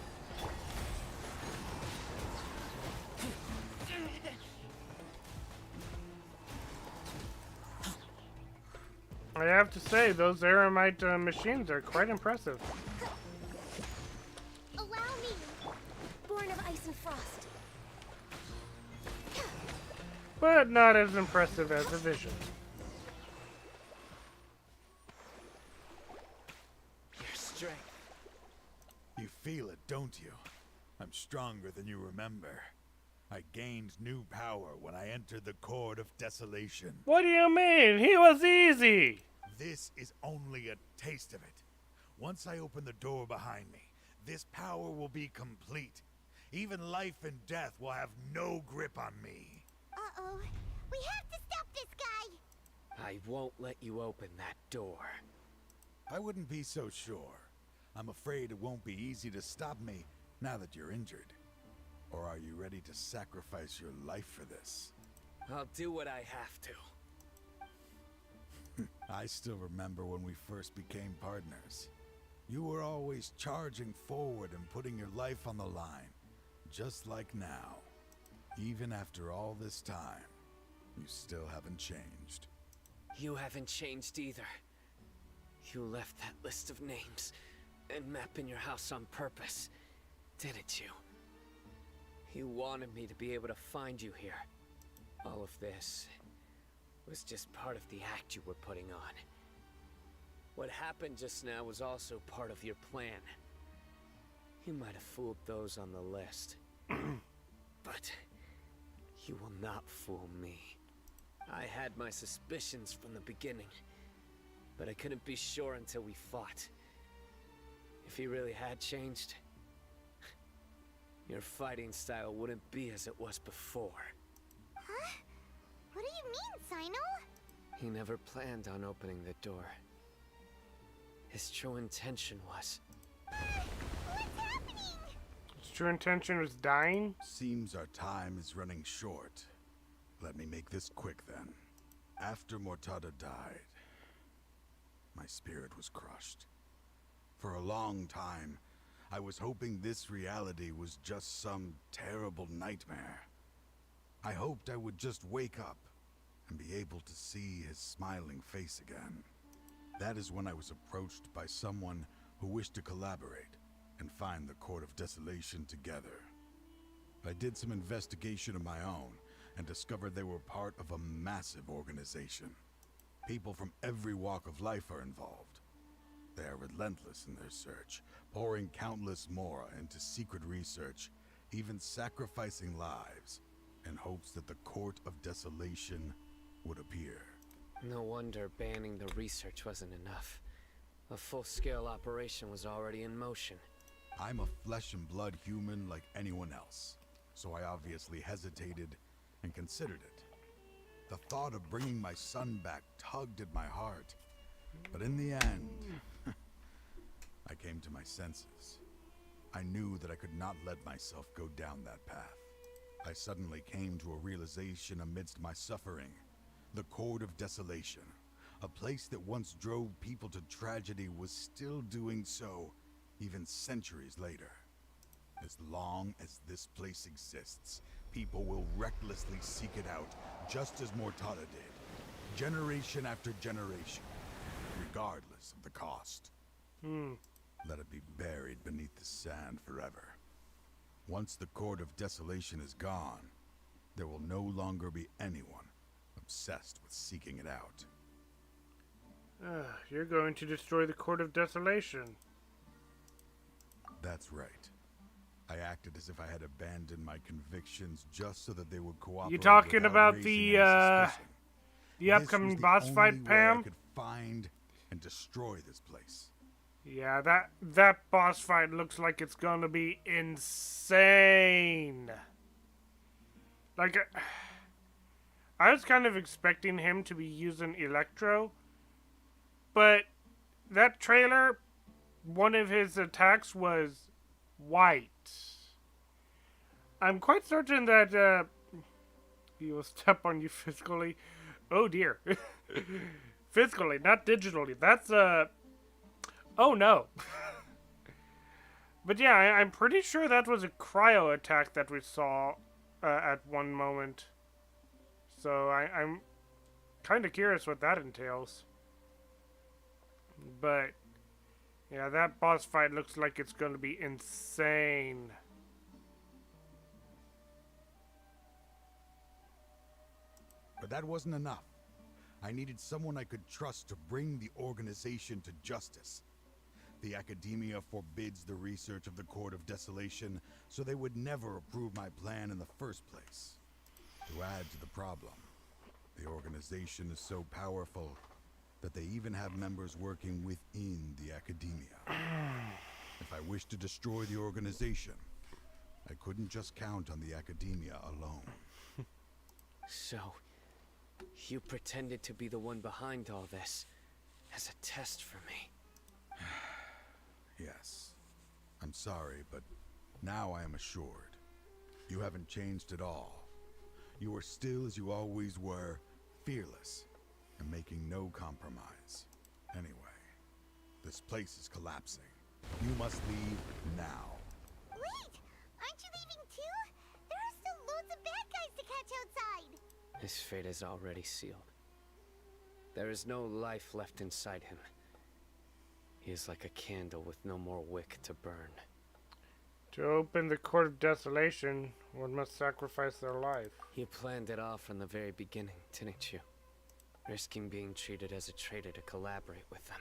I have to say, those Aramite machines are quite impressive. Allow me. Born of ice and frost. But not as impressive as the Vision. Your strength. You feel it, don't you? I'm stronger than you remember. I gained new power when I entered the Court of Desolation. What do you mean? He was easy! This is only a taste of it. Once I open the door behind me, this power will be complete. Even life and death will have no grip on me. Uh-oh. We have to stop this guy! I won't let you open that door. I wouldn't be so sure. I'm afraid it won't be easy to stop me now that you're injured. Or are you ready to sacrifice your life for this? I'll do what I have to. I still remember when we first became partners. You were always charging forward and putting your life on the line, just like now. Even after all this time, you still haven't changed. You haven't changed either. You left that list of names and map in your house on purpose, didn't you? You wanted me to be able to find you here. All of this was just part of the act you were putting on. What happened just now was also part of your plan. You might have fooled those on the list. But you will not fool me. I had my suspicions from the beginning, but I couldn't be sure until we fought. If he really had changed, your fighting style wouldn't be as it was before. Huh? What do you mean, Cyno? He never planned on opening the door. His true intention was... His true intention was dying? Seems our time is running short. Let me make this quick then. After Mortada died, my spirit was crushed. For a long time, I was hoping this reality was just some terrible nightmare. I hoped I would just wake up and be able to see his smiling face again. That is when I was approached by someone who wished to collaborate and find the Court of Desolation together. I did some investigation of my own and discovered they were part of a massive organization. People from every walk of life are involved. They are relentless in their search, pouring countless mora into secret research, even sacrificing lives in hopes that the Court of Desolation would appear. No wonder banning the research wasn't enough. A full-scale operation was already in motion. I'm a flesh and blood human like anyone else, so I obviously hesitated and considered it. The thought of bringing my son back tugged at my heart, but in the end, I came to my senses. I knew that I could not let myself go down that path. I suddenly came to a realization amidst my suffering. The Court of Desolation, a place that once drove people to tragedy, was still doing so even centuries later. As long as this place exists, people will recklessly seek it out, just as Mortada did, generation after generation, regardless of the cost. Let it be buried beneath the sand forever. Once the Court of Desolation is gone, there will no longer be anyone obsessed with seeking it out. You're going to destroy the Court of Desolation. That's right. I acted as if I had abandoned my convictions just so that they would cooperate. You talking without about raising any suspicion. the upcoming This was boss the fight, only way Pam? I could find and destroy this place. Yeah, that boss fight looks like it's gonna be insane. Like, I was kind of expecting him to be using Electro, but that trailer, one of his attacks was white. I'm quite certain that he will step on you physically. Oh dear. Physically, not digitally. That's oh no. But yeah, I'm pretty sure that was a cryo attack that we saw at one moment. So I'm kind of curious what that entails. But yeah, that boss fight looks like it's going to be insane. But that wasn't enough. I needed someone I could trust to bring the organization to justice. The academia forbids the research of the Court of Desolation, so they would never approve my plan in the first place. To add to the problem, the organization is so powerful that they even have members working within the academia. If I wished to destroy the organization, I couldn't just count on the academia alone. So, you pretended to be the one behind all this, as a test for me. Yes. I'm sorry, but now I am assured. You haven't changed at all. You are still as you always were, fearless, and making no compromise. Anyway, this place is collapsing. You must leave now. Wait! Aren't you leaving too? There are still loads of bad guys to catch outside! His fate is already sealed. There is no life left inside him. He is like a candle with no more wick to burn. To open the Court of Desolation, one must sacrifice their life. You planned it all from the very beginning, didn't you? Risking being treated as a traitor to collaborate with them.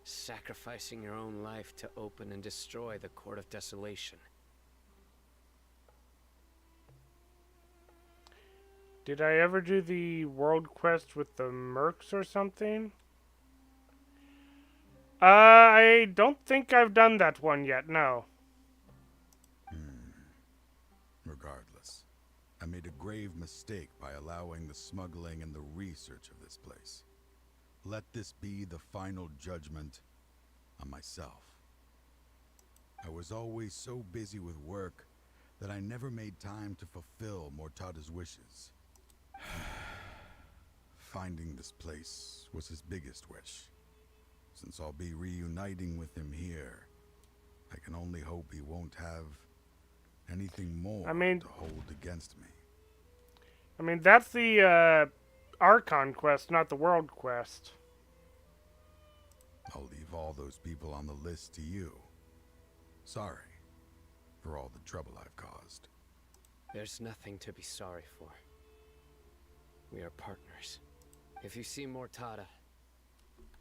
Sacrificing your own life to open and destroy the Court of Desolation. Did I ever do the world quest with the mercs or something? I don't think I've done that one yet, no. Regardless, I made a grave mistake by allowing the smuggling and the research of this place. Let this be the final judgment on myself. I was always so busy with work that I never made time to fulfill Mortada's wishes. Finding this place was his biggest wish. Since I'll be reuniting with him here, I can only hope he won't have anything more to hold against me. I mean, that's the Archon quest, not the World quest. I'll leave all those people on the list to you. Sorry for all the trouble I've caused. There's nothing to be sorry for. We are partners. If you see Mortada,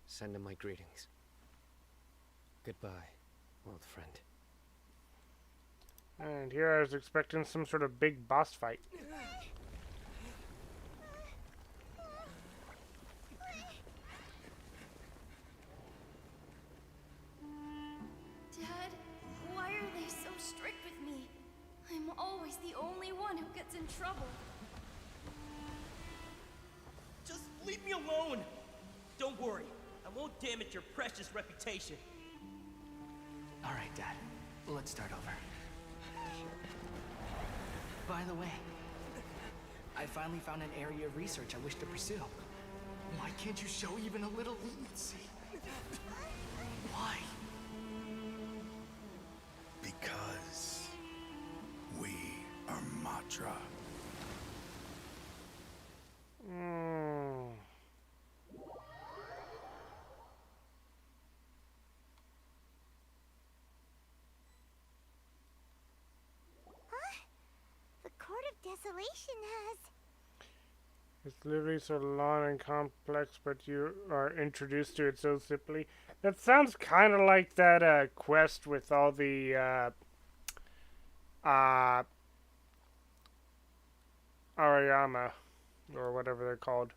send him my greetings. Goodbye, old friend. And here I was expecting some sort of big boss fight. Dad, why are they so strict with me? I'm always the only one who gets in trouble. Just leave me alone! Don't worry, I won't damage your precious reputation. Alright, Dad. Let's start over. By the way, I finally found an area of research I wish to pursue. Why can't you show even a little leniency? Why? Because we are Matra. The Court of Desolation has... It's literally so long and complex, but you are introduced to it so simply. That sounds kind of like that quest with all the Arayama, or whatever they're called.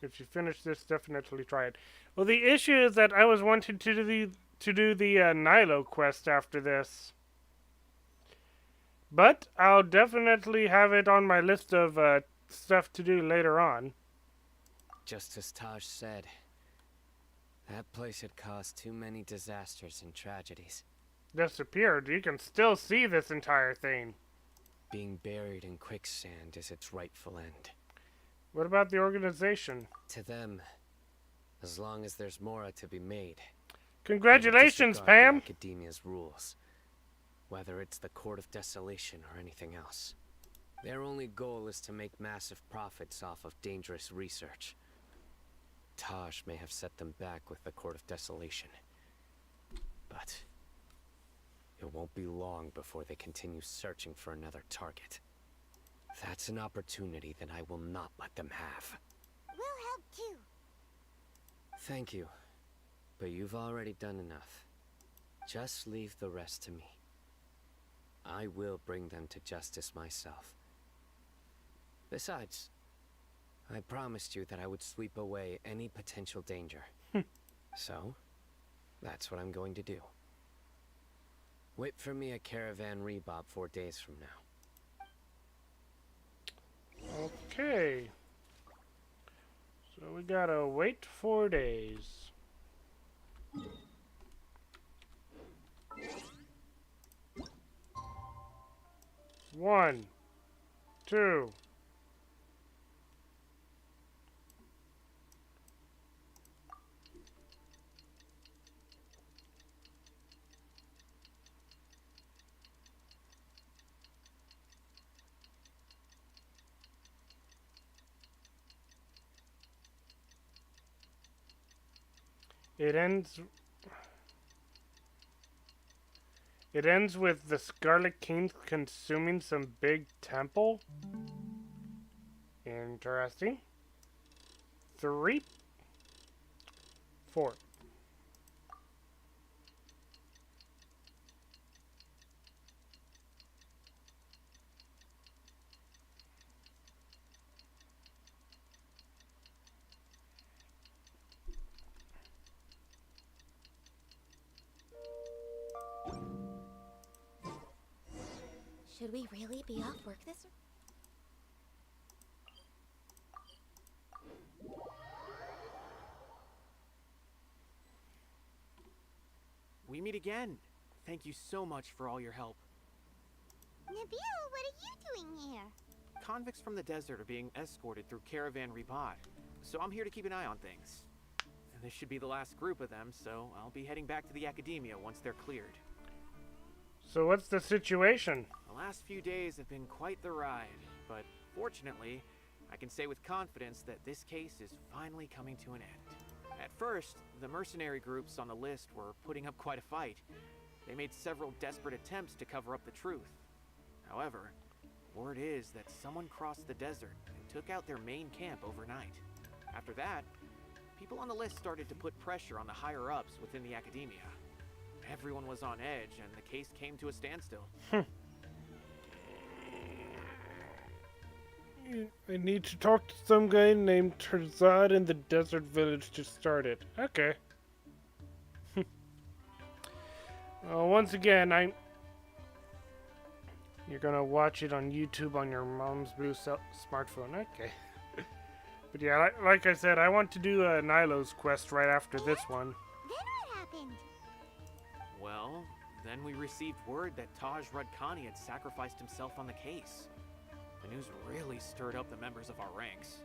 If you finish this, definitely try it. Well, the issue is that I was wanting to do the Nilou quest after this. But I'll definitely have it on my list of stuff to do later on. Just as Taj said, that place had caused too many disasters and tragedies. Disappeared. You can still see this entire thing. Being buried in quicksand is its rightful end. What about the organization? To them, as long as there's more to be made. Congratulations, Pam! Academia's rules. Whether it's the Court of Desolation or anything else. Their only goal is to make massive profits off of dangerous research. Taj may have set them back with the Court of Desolation. But it won't be long before they continue searching for another target. That's an opportunity that I will not let them have. We'll help too. Thank you, but you've already done enough. Just leave the rest to me. I will bring them to justice myself. Besides, I promised you that I would sweep away any potential danger. So, that's what I'm going to do. Wait for me at Caravan Rebob 4 days from now. Okay. So we gotta wait 4 days. One, two. It ends with the Scarlet King consuming some big temple. Interesting. 3, 4. Should we really be off work this? meet again. Thank you so much for all your help. Nabil, what are you doing here? Convicts from the desert are being escorted through Caravan Ribad, so I'm here to keep an eye on things. And this should be the last group of them, so I'll be heading back to the Academia once they're cleared. So what's the situation? The last few days have been quite the ride, but fortunately, I can say with confidence that this case is finally coming to an end. At first, the mercenary groups on the list were putting up quite a fight. They made several desperate attempts to cover up the truth. However, word is that someone crossed the desert and took out their main camp overnight. After that, people on the list started to put pressure on the higher-ups within the Academia. Everyone was on edge, and the case came to a standstill. I need to talk to some guy named Terzad in the desert village to start it. Okay. Once again, you're gonna watch it on YouTube on your mom's blue smartphone. Okay. But yeah, like I said, I want to do Nilou's quest right after this one. Then what happened? Well, then we received word that Taj Rudkani had sacrificed himself on the case. The news really stirred up the members of our ranks.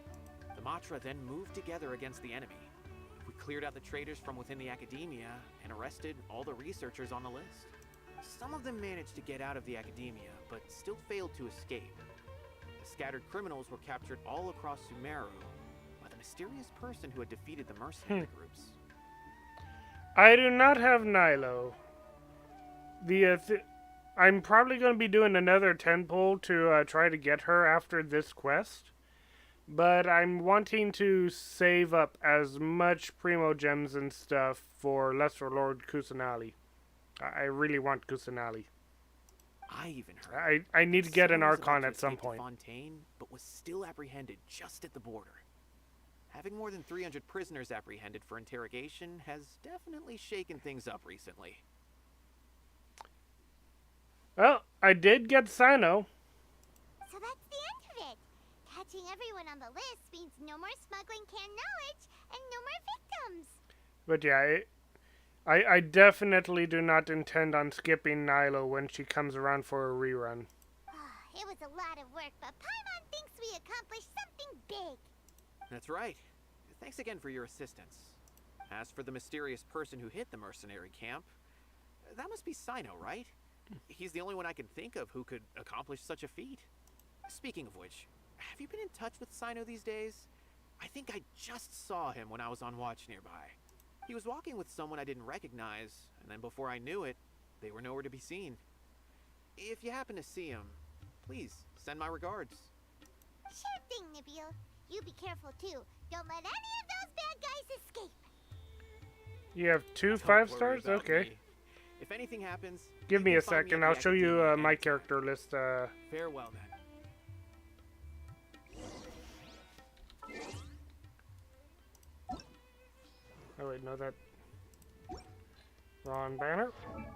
The Matra then moved together against the enemy. We cleared out the traitors from within the Academia and arrested all the researchers on the list. Some of them managed to get out of the Academia, but still failed to escape. The scattered criminals were captured all across Sumeru by the mysterious person who had defeated the mercenary groups. I do not have Nilou. I'm probably going to be doing another 10 pull to try to get her after this quest. But I'm wanting to save up as much Primo Gems and stuff for Lesser Lord Kusanali. I really want Kusanali. I even heard. I need to get an someone was about Archon to at some escape to point. Fontaine, but was still apprehended just at the border. Having more than 300 prisoners apprehended for interrogation has definitely shaken things up recently. Well, I did get Cyno. So that's the end of it. Catching everyone on the list means no more smuggling canned knowledge and no more victims. But yeah, I definitely do not intend on skipping Nilou when she comes around for a rerun. It was a lot of work, but Paimon thinks we accomplished something big. That's right. Thanks again for your assistance. As for the mysterious person who hit the mercenary camp, that must be Cyno, right? He's the only one I can think of who could accomplish such a feat. Speaking of which, have you been in touch with Cyno these days? I think I just saw him when I was on watch nearby. He was walking with someone I didn't recognize, and then before I knew it, they were nowhere to be seen. If you happen to see him, please send my regards. Sure thing, Nabil. You be careful too. Don't let any of those bad guys escape. You have two Don't 5 worry stars? about Okay. me. If anything happens, Give you me can a find me second. at I'll the show you Academia my anytime. character list. Farewell then. Oh wait, no, that wrong banner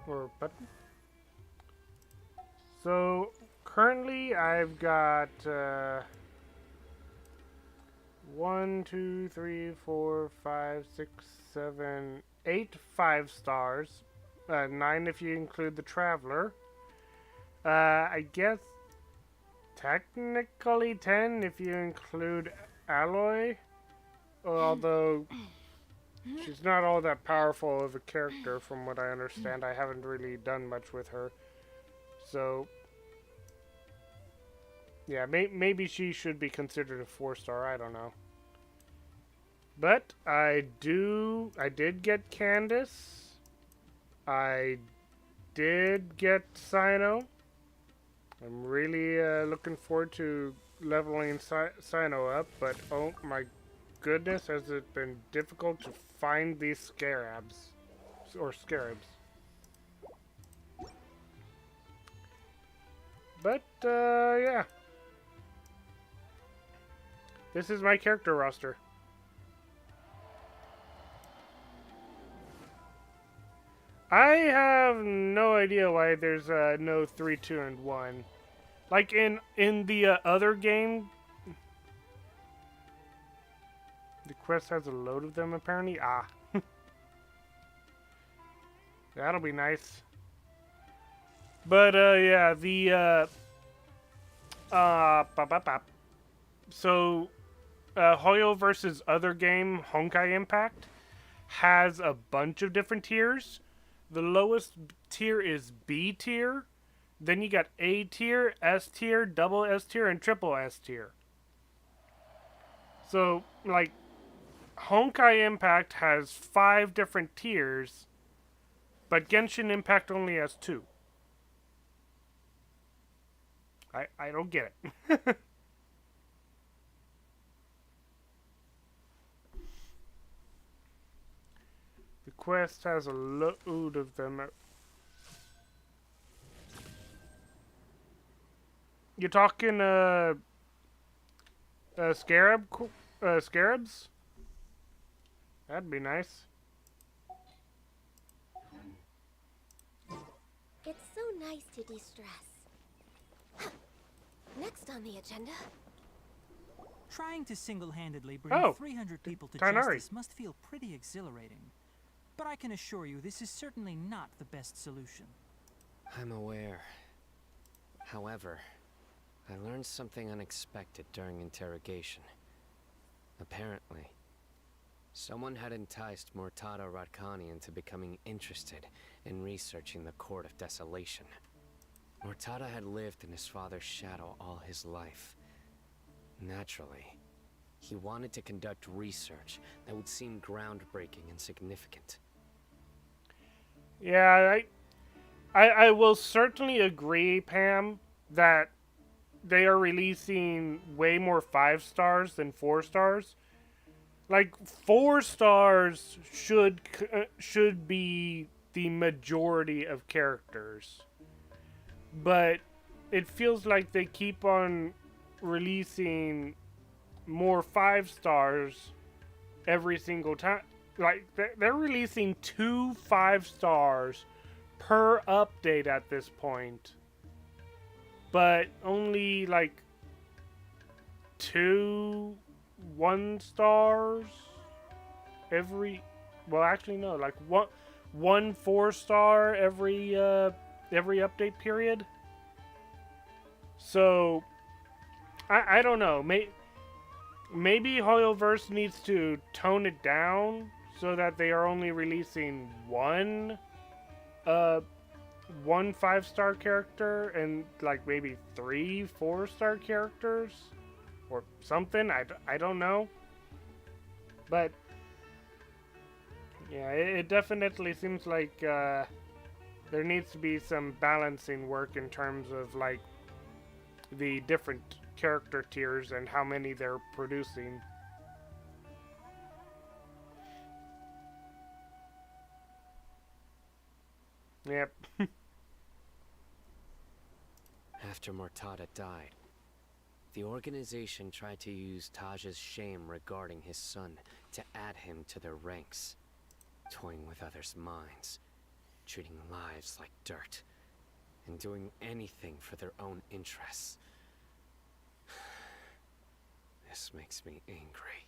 or button. So currently I've got 1, 2, 3, 4, 5, 6, 7, 8 5 stars. 9 if you include the Traveler. I guess technically 10 if you include Alloy. Although she's not all that powerful of a character from what I understand. I haven't really done much with her. So yeah, maybe she should be considered a 4-star. I don't know. But I did get Candace. I did get Cyno. I'm really looking forward to leveling Cyno up, but oh my goodness, has it been difficult to find these scarabs. Or scarabs. But, yeah. This is my character roster. I have no idea why there's no 3, 2, and 1. Like in the other game, the quest has a load of them apparently. Ah. That'll be nice. But yeah, the so Hoyoverse's other game, Honkai Impact, has a bunch of different tiers. The lowest tier is B tier. Then you got A tier, S tier, double S tier, and triple S tier. So, like, Honkai Impact has 5 different tiers, but Genshin Impact only has 2. I don't get it. The quest has a load of them. You're talking scarabs? That'd be nice. It's so nice to de-stress. Next on the agenda. Trying to single-handedly bring 300 people to justice must feel pretty exhilarating. But I can assure you this is certainly not the best solution. I'm aware. However, I learned something unexpected during interrogation. Apparently, someone had enticed Murtada Radkani into becoming interested in researching the Court of Desolation. Murtada had lived in his father's shadow all his life. Naturally, he wanted to conduct research that would seem groundbreaking and significant. Yeah, I will certainly agree, Pam, that they are releasing way more 5 stars than 4 stars. Like, 4 stars should be the majority of characters. But it feels like they keep on releasing more 5 stars every single time. Like, they're releasing 2 5 stars per update at this point. But only, like, 2 1 stars every... Well, actually, no. Like, 1 4 star every update period. So, I don't know. Maybe Hoyoverse needs to tone it down so that they are only releasing one 5-star character and like maybe 3 4-star characters or something. I don't know. But yeah, it definitely seems like there needs to be some balancing work in terms of like the different character tiers and how many they're producing. Yep. After Murtada died, the organization tried to use Taj's shame regarding his son to add him to their ranks, toying with others' minds, treating lives like dirt, and doing anything for their own interests. This makes me angry.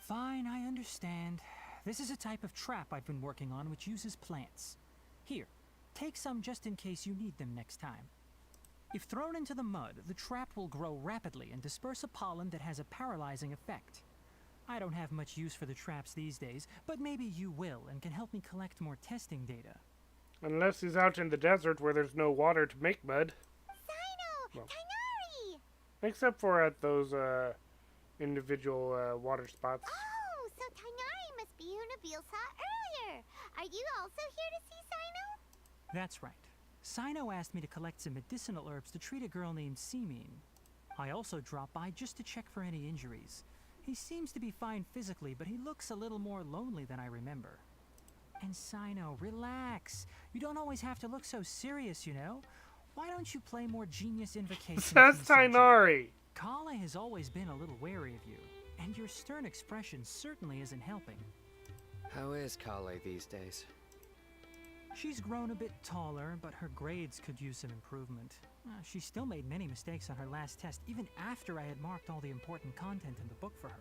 Fine, I understand. This is a type of trap I've been working on which uses plants. Here, take some just in case you need them next time. If thrown into the mud, the trap will grow rapidly and disperse a pollen that has a paralyzing effect. I don't have much use for the traps these days, but maybe you will and can help me collect more testing data. Unless he's out in the desert where there's no water to make mud. Cyno! Well, Tighnari! except for at those individual water spots. Oh, so Tighnari must be who Nabil saw earlier. Are you also here to see Cyno? That's right. Cyno asked me to collect some medicinal herbs to treat a girl named Simin. I also dropped by just to check for any injuries. He seems to be fine physically, but he looks a little more lonely than I remember. And Cyno, relax. You don't always have to look so serious, you know? Why don't you play more Genius Invocation? Says Tighnari. Kale has always been a little wary of you, and your stern expression certainly isn't helping. How is Kale these days? She's grown a bit taller, but her grades could use some improvement. She still made many mistakes on her last test, even after I had marked all the important content in the book for her.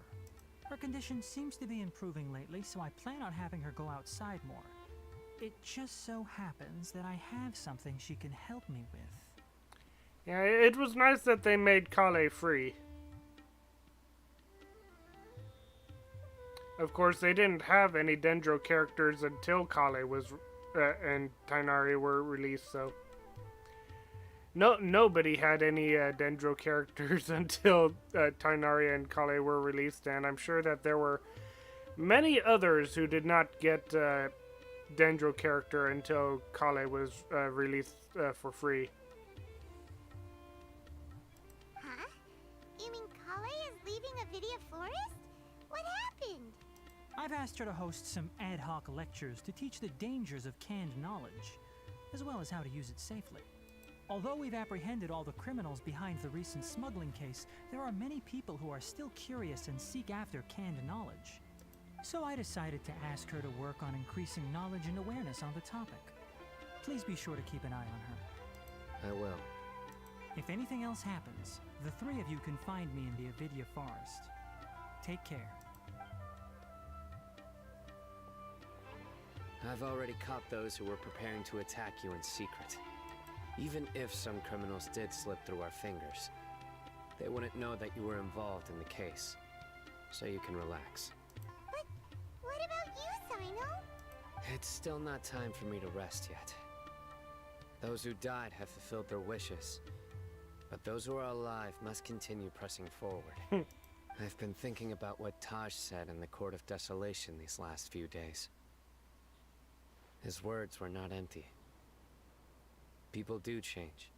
Her condition seems to be improving lately, so I plan on having her go outside more. It just so happens that I have something she can help me with. Yeah, it was nice that they made Kale free. Of course, they didn't have any Dendro characters until Kale was and Tighnari were released, so nobody had any Dendro characters until Tighnari and Kale were released, and I'm sure that there were many others who did not get Dendro character until Kale was released for free. Huh? You mean Kale is leaving Avidia Forest? What happened? I've asked her to host some ad hoc lectures to teach the dangers of canned knowledge, as well as how to use it safely. Although we've apprehended all the criminals behind the recent smuggling case, there are many people who are still curious and seek after canned knowledge. So I decided to ask her to work on increasing knowledge and awareness on the topic. Please be sure to keep an eye on her. I will. If anything else happens, the three of you can find me in the Avidia Forest. Take care. I've already caught those who were preparing to attack you in secret. Even if some criminals did slip through our fingers, they wouldn't know that you were involved in the case. So you can relax. But what about you, Cyno? It's still not time for me to rest yet. Those who died have fulfilled their wishes, but those who are alive must continue pressing forward. I've been thinking about what Taj said in the Court of Desolation these last few days. His words were not empty. People do change,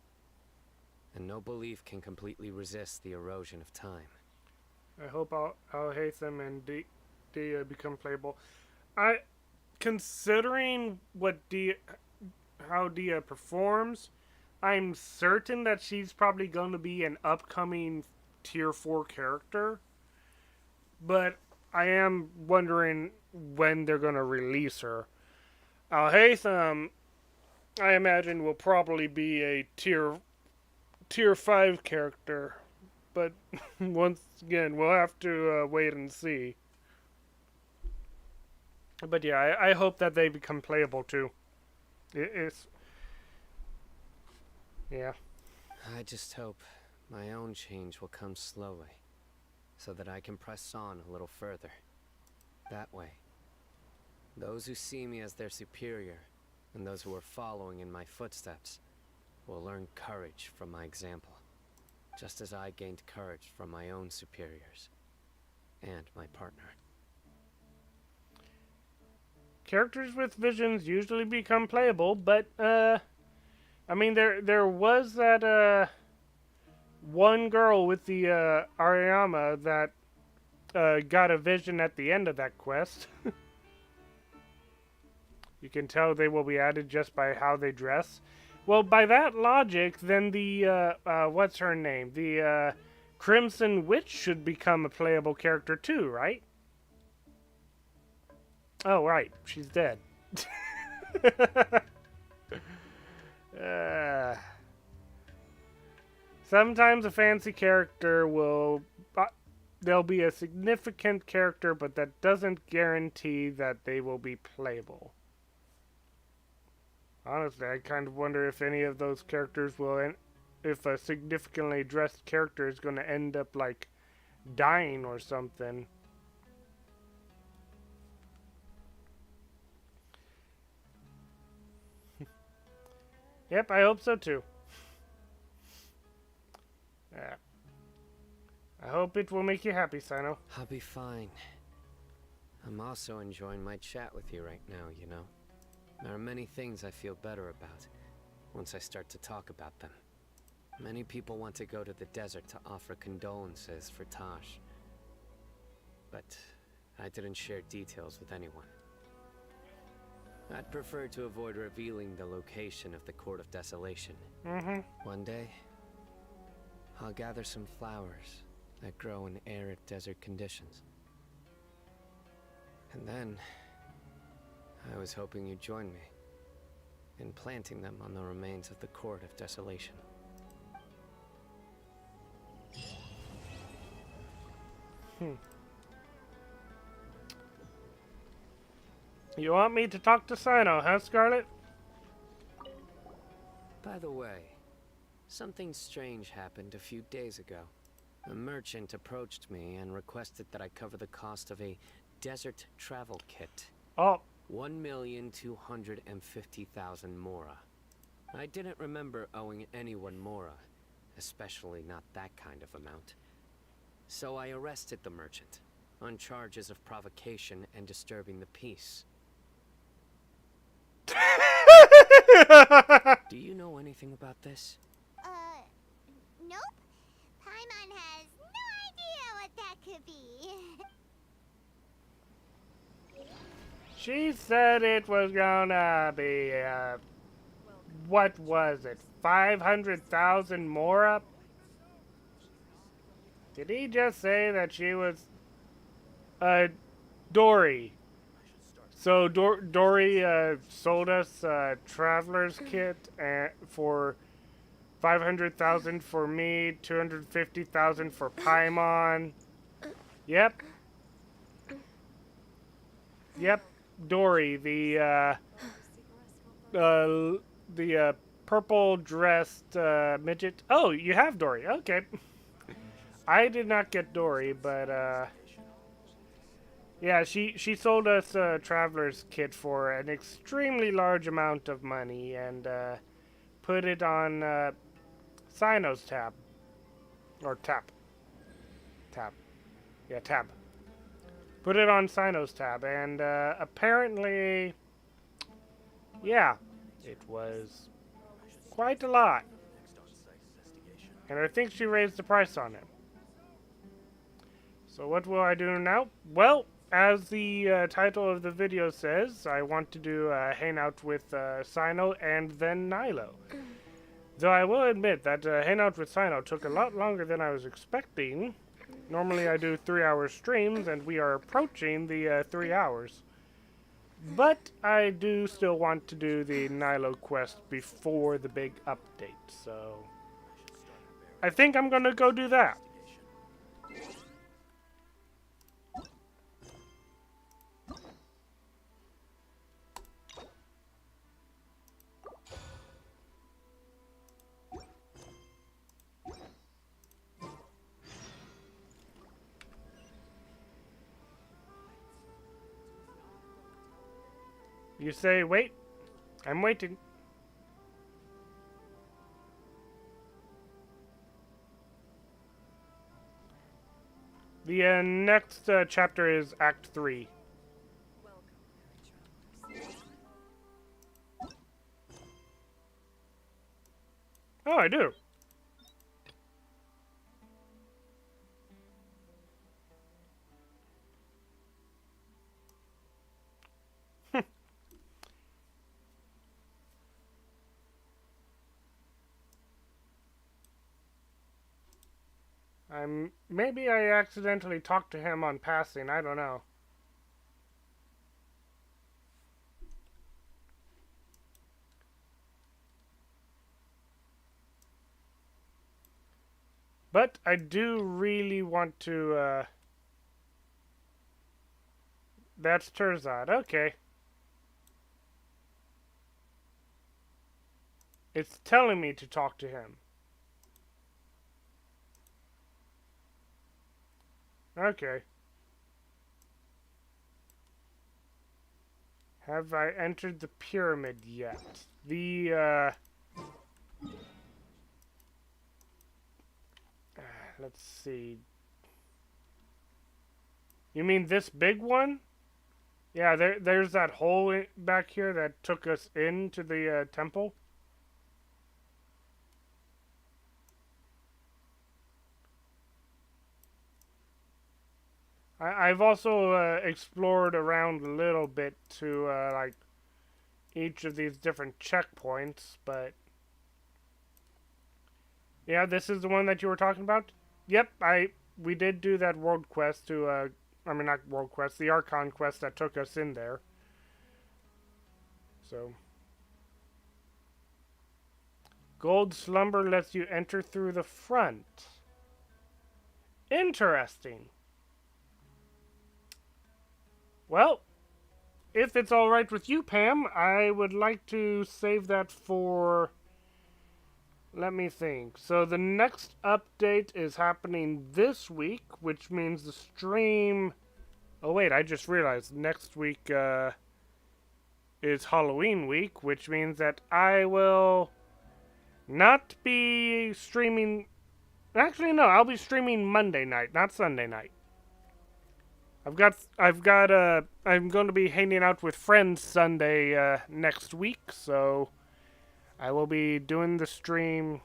and no belief can completely resist the erosion of time. I hope Al-Haytham and Dia become playable. Considering what how Dia performs, I'm certain that she's probably going to be an upcoming Tier 4 character. But I am wondering when they're going to release her. Al-Haytham, I imagine, will probably be a Tier 5 character. But once again, we'll have to wait and see. But yeah, I hope that they become playable too. Yeah. I just hope my own change will come slowly, so that I can press on a little further. That way, those who see me as their superior, and those who are following in my footsteps, will learn courage from my example, just as I gained courage from my own superiors, and my partner. Characters with visions usually become playable, but, I mean, there was that, one girl with the, Ariyama that, got a vision at the end of that quest. You can tell they will be added just by how they dress. Well, by that logic, then the, what's her name? The, Crimson Witch should become a playable character too, right? Oh, right. She's dead. Sometimes a fancy character will... there'll be a significant character, but that doesn't guarantee that they will be playable. Honestly, I kind of wonder if any of those characters will... if a significantly dressed character is going to end up, like, dying or something. Yep, I hope so too. Yeah. I hope it will make you happy, Cyno. I'll be fine. I'm also enjoying my chat with you right now, you know. There are many things I feel better about once I start to talk about them. Many people want to go to the desert to offer condolences for Taj. But I didn't share details with anyone. I'd prefer to avoid revealing the location of the Court of Desolation. One day, I'll gather some flowers that grow in arid desert conditions. And then, I was hoping you'd join me in planting them on the remains of the Court of Desolation. You want me to talk to Cyno, huh, Scarlet? By the way, something strange happened a few days ago. A merchant approached me and requested that I cover the cost of a desert travel kit. Oh. 1,250,000 mora. I didn't remember owing anyone mora, especially not that kind of amount. So I arrested the merchant on charges of provocation and disturbing the peace. Do you know anything about this? Nope. Paimon has no idea what that could be. She said it was gonna be, what was it? 500,000 mora? Did he just say that she was, Dory? So Dory sold us a traveler's kit for 500,000 for me, 250,000 for Paimon. Yep. Yep, Dory, the purple dressed midget. Oh, you have Dory. Okay. I did not get Dory, but yeah, she sold us a traveler's kit for an extremely large amount of money and put it on Cyno's tab. Or tap. Tab. Yeah, tab. Put it on Cyno's tab, and apparently, yeah, it was quite a lot. And I think she raised the price on it. So what will I do now? Well, as the title of the video says, I want to do a hangout with Cyno and then Nilou. Though I will admit that hangout with Cyno took a lot longer than I was expecting. Normally I do 3-hour streams, and we are approaching the 3 hours. But I do still want to do the Nilou quest before the big update, so I think I'm gonna go do that. You say, wait. I'm waiting. The next chapter is Act 3. Oh, I do. Maybe I accidentally talked to him on passing, I don't know. But I do really want to, that's Terzad, okay. It's telling me to talk to him. Okay. Have I entered the pyramid yet? Let's see. You mean this big one? Yeah, there's that hole back here that took us into the temple. I've also explored around a little bit to like each of these different checkpoints, but yeah, this is the one that you were talking about? Yep, we did do that world quest to I mean not world quest, the Archon quest that took us in there. So Gold Slumber lets you enter through the front. Interesting. Well, if it's all right with you, Pam, I would like to save that for... Let me think. So the next update is happening this week, which means the stream... Oh wait, I just realized next week is Halloween week, which means that I will not be streaming... Actually, no, I'll be streaming Monday night, not Sunday night. I'm going to be hanging out with friends Sunday next week, so I will be doing the stream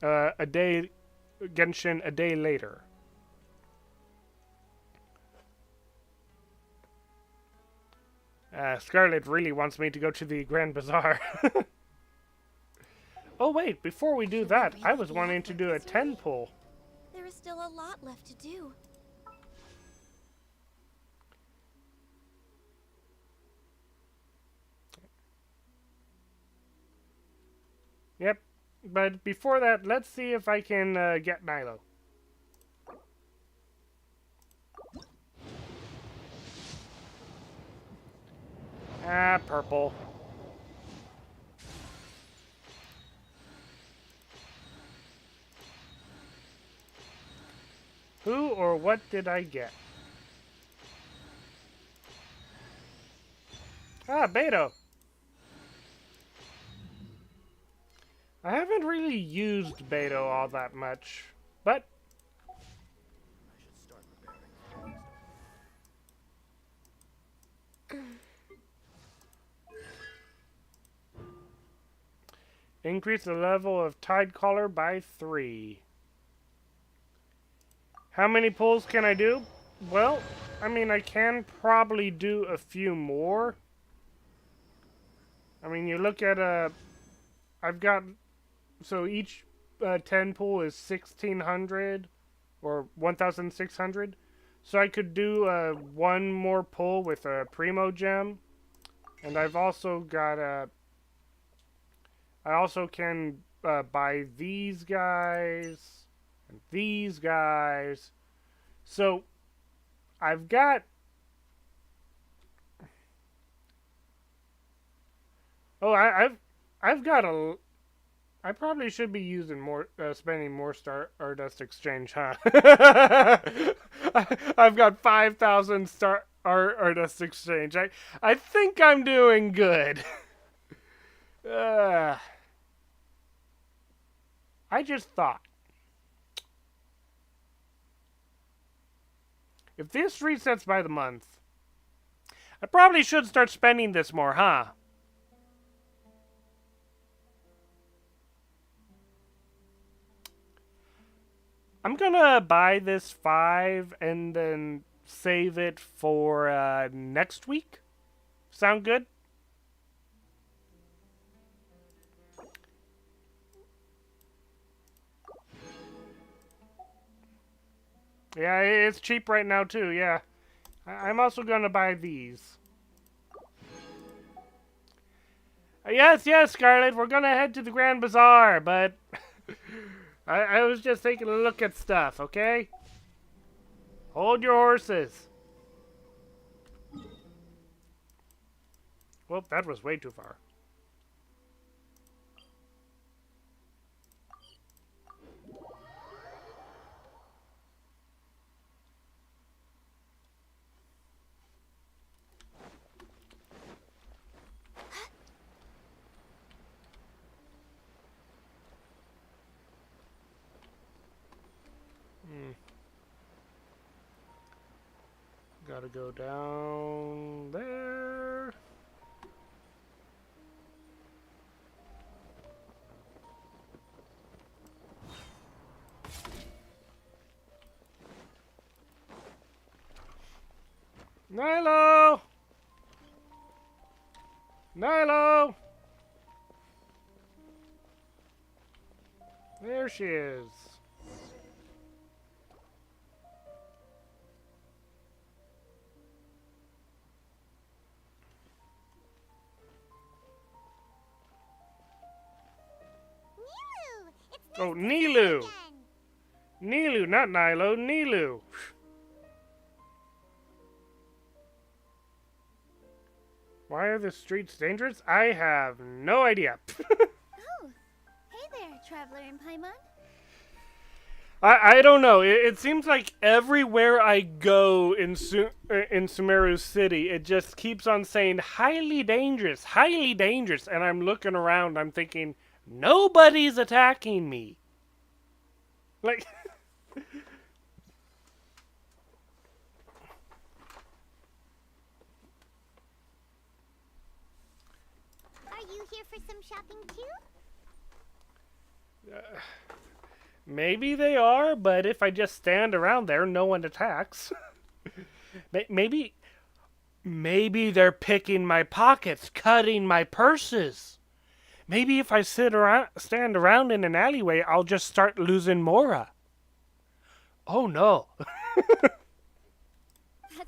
Genshin a day later. Scarlet really wants me to go to the Grand Bazaar. Oh wait, before we do that, I was wanting to do a 10 pull. There is still a lot left to do. Yep, but before that, let's see if I can get Nilou. Ah, purple. Who or what did I get? Ah, Beto. I haven't really used Beto all that much, but... Increase the level of Tide Collar by 3. How many pulls can I do? Well, I mean, I can probably do a few more. I mean, you look at I've got... So each 10 pull is 1,600 or 1,600. So I could do one more pull with a Primo Gem. And I've also got I also can buy these guys and these guys. So I've got... Oh, I've got a... I probably should be using more, spending more Stardust Exchange, huh? I've got 5,000 Stardust Exchange. I think I'm doing good. I just thought, if this resets by the month, I probably should start spending this more, huh? I'm gonna buy this 5 and then save it for next week. Sound good? Yeah, it's cheap right now too, yeah. I'm also gonna buy these. Yes, Scarlet, we're gonna head to the Grand Bazaar, but... I was just taking a look at stuff, okay? Hold your horses. Well, that was way too far. Gotta go down there. Nilou! Nilou! There she is. Oh, Nilou! Nilou, not Nilou, Nilou. Why are the streets dangerous? I have no idea. Oh, hey there, Traveler in Paimon. I don't know. It seems like everywhere I go in Sumeru City, it just keeps on saying highly dangerous, and I'm looking around, I'm thinking, nobody's attacking me. Like... Are you here for some shopping too? Maybe they are, but if I just stand around there, no one attacks. Maybe they're picking my pockets, cutting my purses. Maybe if I stand around in an alleyway, I'll just start losing Mora. Oh no. That's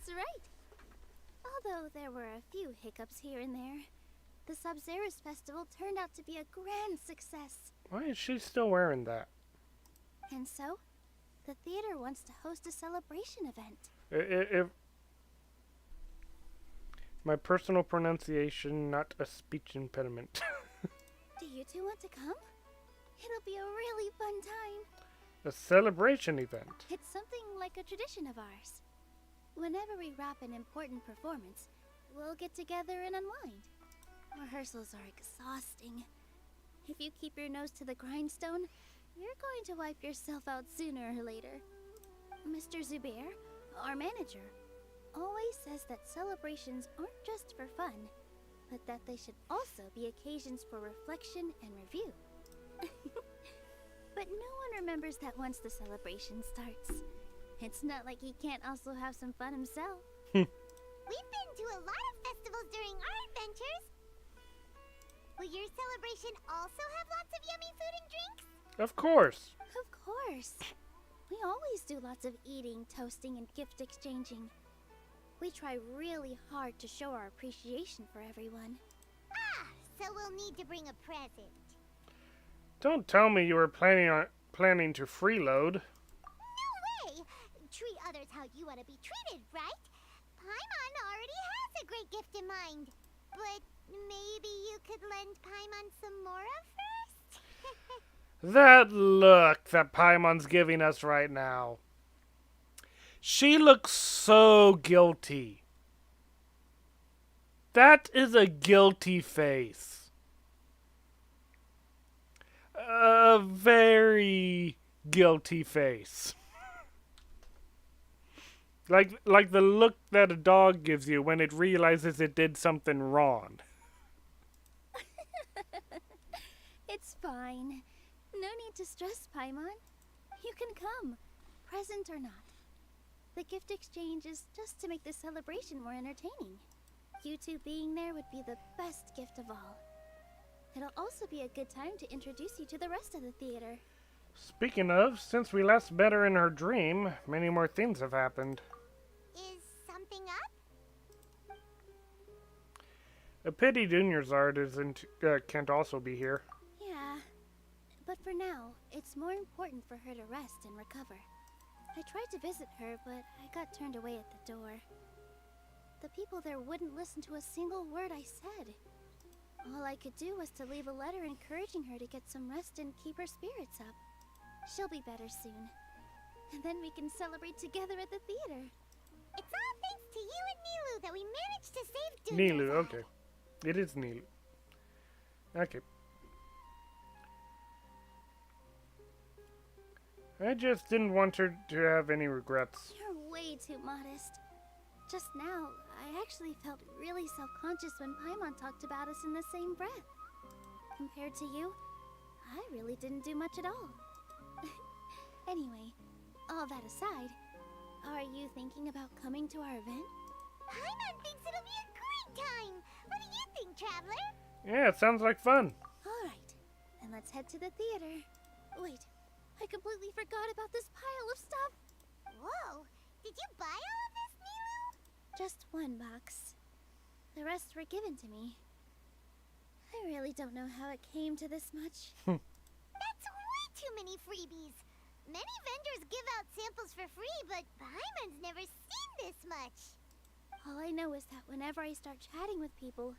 right. Although there were a few hiccups here and there, the Sub-Zerus Festival turned out to be a grand success. Why is she still wearing that? And so, the theater wants to host a celebration event. If my personal pronunciation, not a speech impediment. Do you two want to come? It'll be a really fun time. A celebration event. It's something like a tradition of ours. Whenever we wrap an important performance, we'll get together and unwind. Rehearsals are exhausting. If you keep your nose to the grindstone, you're going to wipe yourself out sooner or later. Mr. Zubair, our manager, always says that celebrations aren't just for fun, but that they should also be occasions for reflection and review. But no one remembers that once the celebration starts. It's not like he can't also have some fun himself. We've been to a lot of festivals during our adventures. Will your celebration also have lots of yummy food and drinks? Of course. Of course. We always do lots of eating, toasting, and gift exchanging. We try really hard to show our appreciation for everyone. Ah, so we'll need to bring a present. Don't tell me you were planning to freeload. No way! Treat others how you want to be treated, right? Paimon already has a great gift in mind. But maybe you could lend Paimon some Mora first? That look that Paimon's giving us right now. She looks so guilty. That is a guilty face. A very guilty face. Like the look that a dog gives you when it realizes it did something wrong. It's fine. No need to stress, Paimon. You can come, present or not. The gift exchange is just to make the celebration more entertaining. You two being there would be the best gift of all. It'll also be a good time to introduce you to the rest of the theater. Speaking of, since we last met her in her dream, many more things have happened. Is something up? A pity Dunyarzad can't also be here. Yeah, but for now, it's more important for her to rest and recover. I tried to visit her, but I got turned away at the door. The people there wouldn't listen to a single word I said. All I could do was to leave a letter encouraging her to get some rest and keep her spirits up. She'll be better soon. And then we can celebrate together at the theater. It's all thanks to you and Nilou that we managed to save Nilou, okay. It is Nilou. Okay. I just didn't want her to have any regrets. You're way too modest. Just now, I actually felt really self-conscious when Paimon talked about us in the same breath. Compared to you, I really didn't do much at all. Anyway, all that aside, are you thinking about coming to our event? Paimon thinks it'll be a great time! What do you think, Traveler? Yeah, it sounds like fun. Alright, then let's head to the theater. Wait, I completely forgot about this pile of stuff! Whoa! Did you buy all of this, Nilou? Just one box. The rest were given to me. I really don't know how it came to this much. That's way too many freebies! Many vendors give out samples for free, but Paimon's never seen this much. All I I know is that whenever I start chatting with people,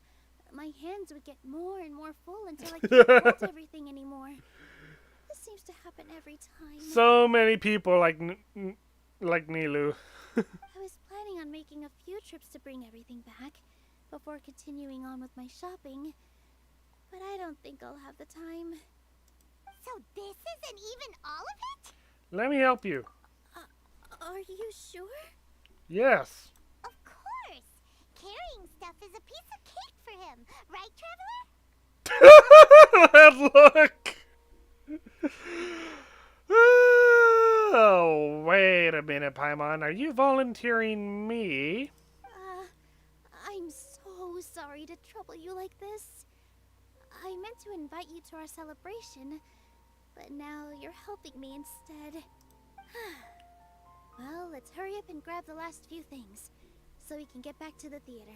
my hands would get more and more full until I can't hold everything anymore. This seems to happen every time. So many people like Nilou. I was planning on making a few trips to bring everything back before continuing on with my shopping, but I don't think I'll have the time. So this isn't even all of it? Let me help you. Are you sure? Yes. Of course. Carrying stuff is a piece of cake for him. Right, Traveler? Look. Oh, wait a minute, Paimon. Are you volunteering me? I'm so sorry to trouble you like this. I meant to invite you to our celebration, but now you're helping me instead. Well, let's hurry up and grab the last few things, so we can get back to the theater.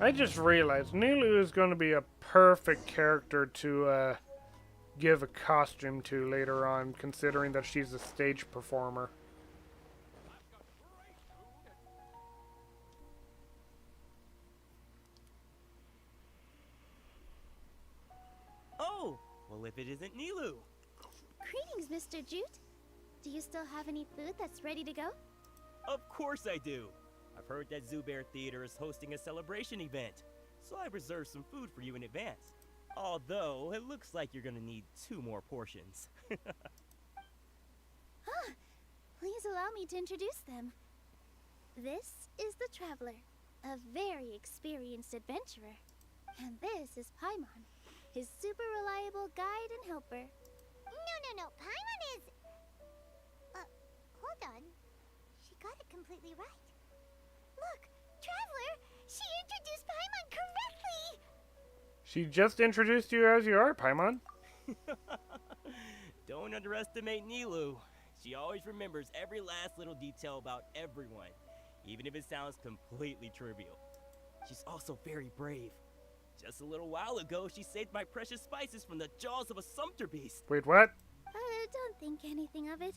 I just realized Nilou is going to be a perfect character to give a costume to later on, considering that she's a stage performer. Oh, well if it isn't Nilou. Greetings, Mr. Jute. Do you still have any food that's ready to go? Of course I do. I've heard that Zubair Theater is hosting a celebration event, so I reserved some food for you in advance. Although, it looks like you're gonna need 2 more portions. Please allow me to introduce them. This is the Traveler, a very experienced adventurer. And this is Paimon, his super reliable guide and helper. No. Paimon is... hold on. She got it completely right. Look, Traveler, she introduced Paimon correctly! She just introduced you as you are, Paimon. Don't underestimate Nilou. She always remembers every last little detail about everyone, even if it sounds completely trivial. She's also very brave. Just a little while ago, she saved my precious spices from the jaws of a sumpter beast. Wait, what? Don't think anything of it.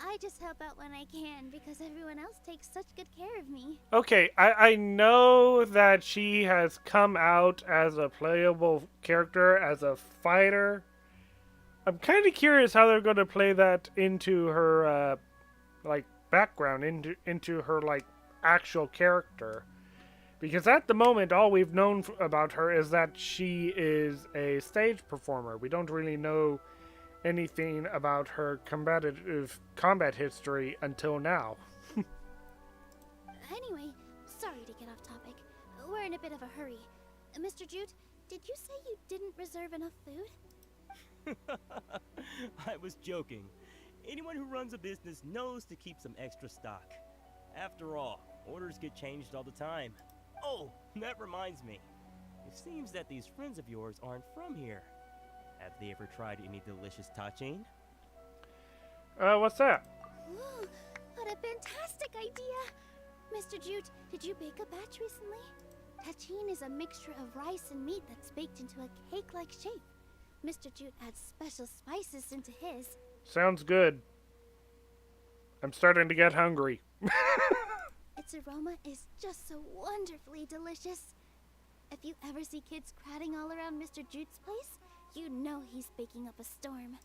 I just help out when I can because everyone else takes such good care of me. Okay, I know that she has come out as a playable character, as a fighter. I'm kind of curious how they're going to play that into her, background, into her, actual character. Because at the moment, all we've known about her is that she is a stage performer. We don't really know anything about her combat history until now. Anyway, sorry to get off topic. We're in a bit of a hurry. Mr. Jute, did you say you didn't reserve enough food? I was joking. Anyone who runs a business knows to keep some extra stock. After all, orders get changed all the time. Oh, that reminds me. It seems that these friends of yours aren't from here. Have they ever tried any delicious tachin? What's that? Ooh, what a fantastic idea! Mr. Jute, did you bake a batch recently? Tachin is a mixture of rice and meat that's baked into a cake-like shape. Mr. Jute adds special spices into his. Sounds good. I'm starting to get hungry. Its aroma is just so wonderfully delicious. If you ever see kids crowding all around Mr. Jute's place, you know he's baking up a storm.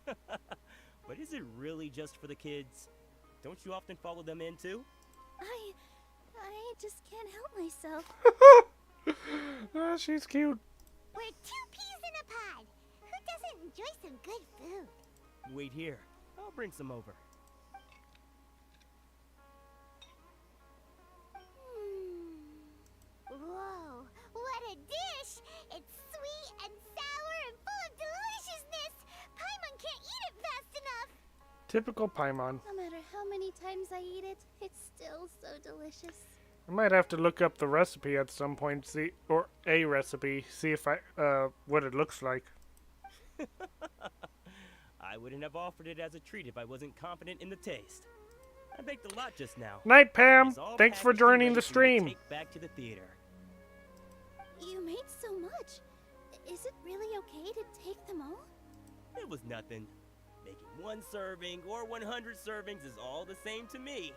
But is it really just for the kids? Don't you often follow them in too? I just can't help myself. Oh, she's cute. We're 2 peas in a pod. Who doesn't enjoy some good food? Wait here. I'll bring some over. Whoa, what a dish! It's sweet and sour and full of deliciousness! Paimon can't eat it fast enough! Typical Paimon. No matter how many times I eat it, it's still so delicious. I might have to look up the recipe at some point, see if what it looks like. I wouldn't have offered it as a treat if I wasn't confident in the taste. I baked a lot just now. Night, Pam. It's all Thanks for packaged and joining ready the for me to stream. Take back to the theater. You made so much. Is it really okay to take them all? It was nothing. Making 1 serving or 100 servings is all the same to me.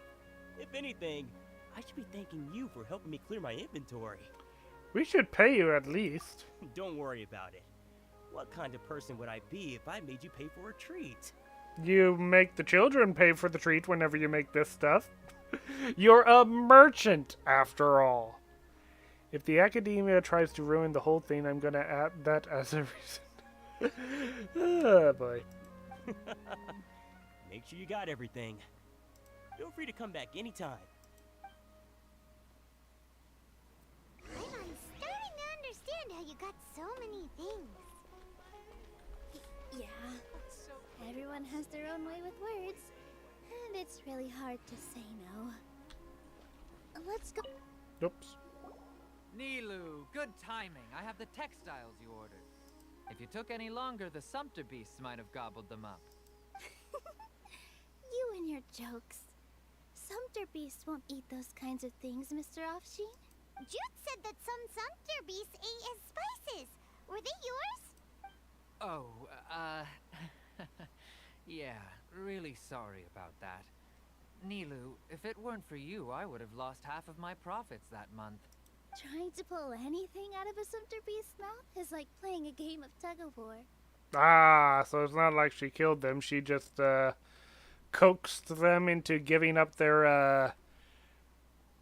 If anything, I should be thanking you for helping me clear my inventory. We should pay you at least. Don't worry about it. What kind of person would I be if I made you pay for a treat? You make the children pay for the treat whenever you make this stuff. You're a merchant, after all. If the academia tries to ruin the whole thing, I'm gonna add that as a reason. Oh, boy. Make sure you got everything. Feel free to come back anytime. I'm starting to understand how you got so many things. Yeah. Everyone has their own way with words, and it's really hard to say no. Let's go. Oops. Nilou, good timing. I have the textiles you ordered. If you took any longer, the sumpter beasts might have gobbled them up. You and your jokes. Sumpter beasts won't eat those kinds of things, Mr. Offsheen. Jude said that some sumpter beasts ate his spices. Were they yours? Oh, yeah, really sorry about that. Nilou, if it weren't for you, I would have lost half of my profits that month. Trying to pull anything out of a sumpter beast's mouth is like playing a game of tug-of-war. Ah, so it's not like she killed them. She just, coaxed them into giving up their,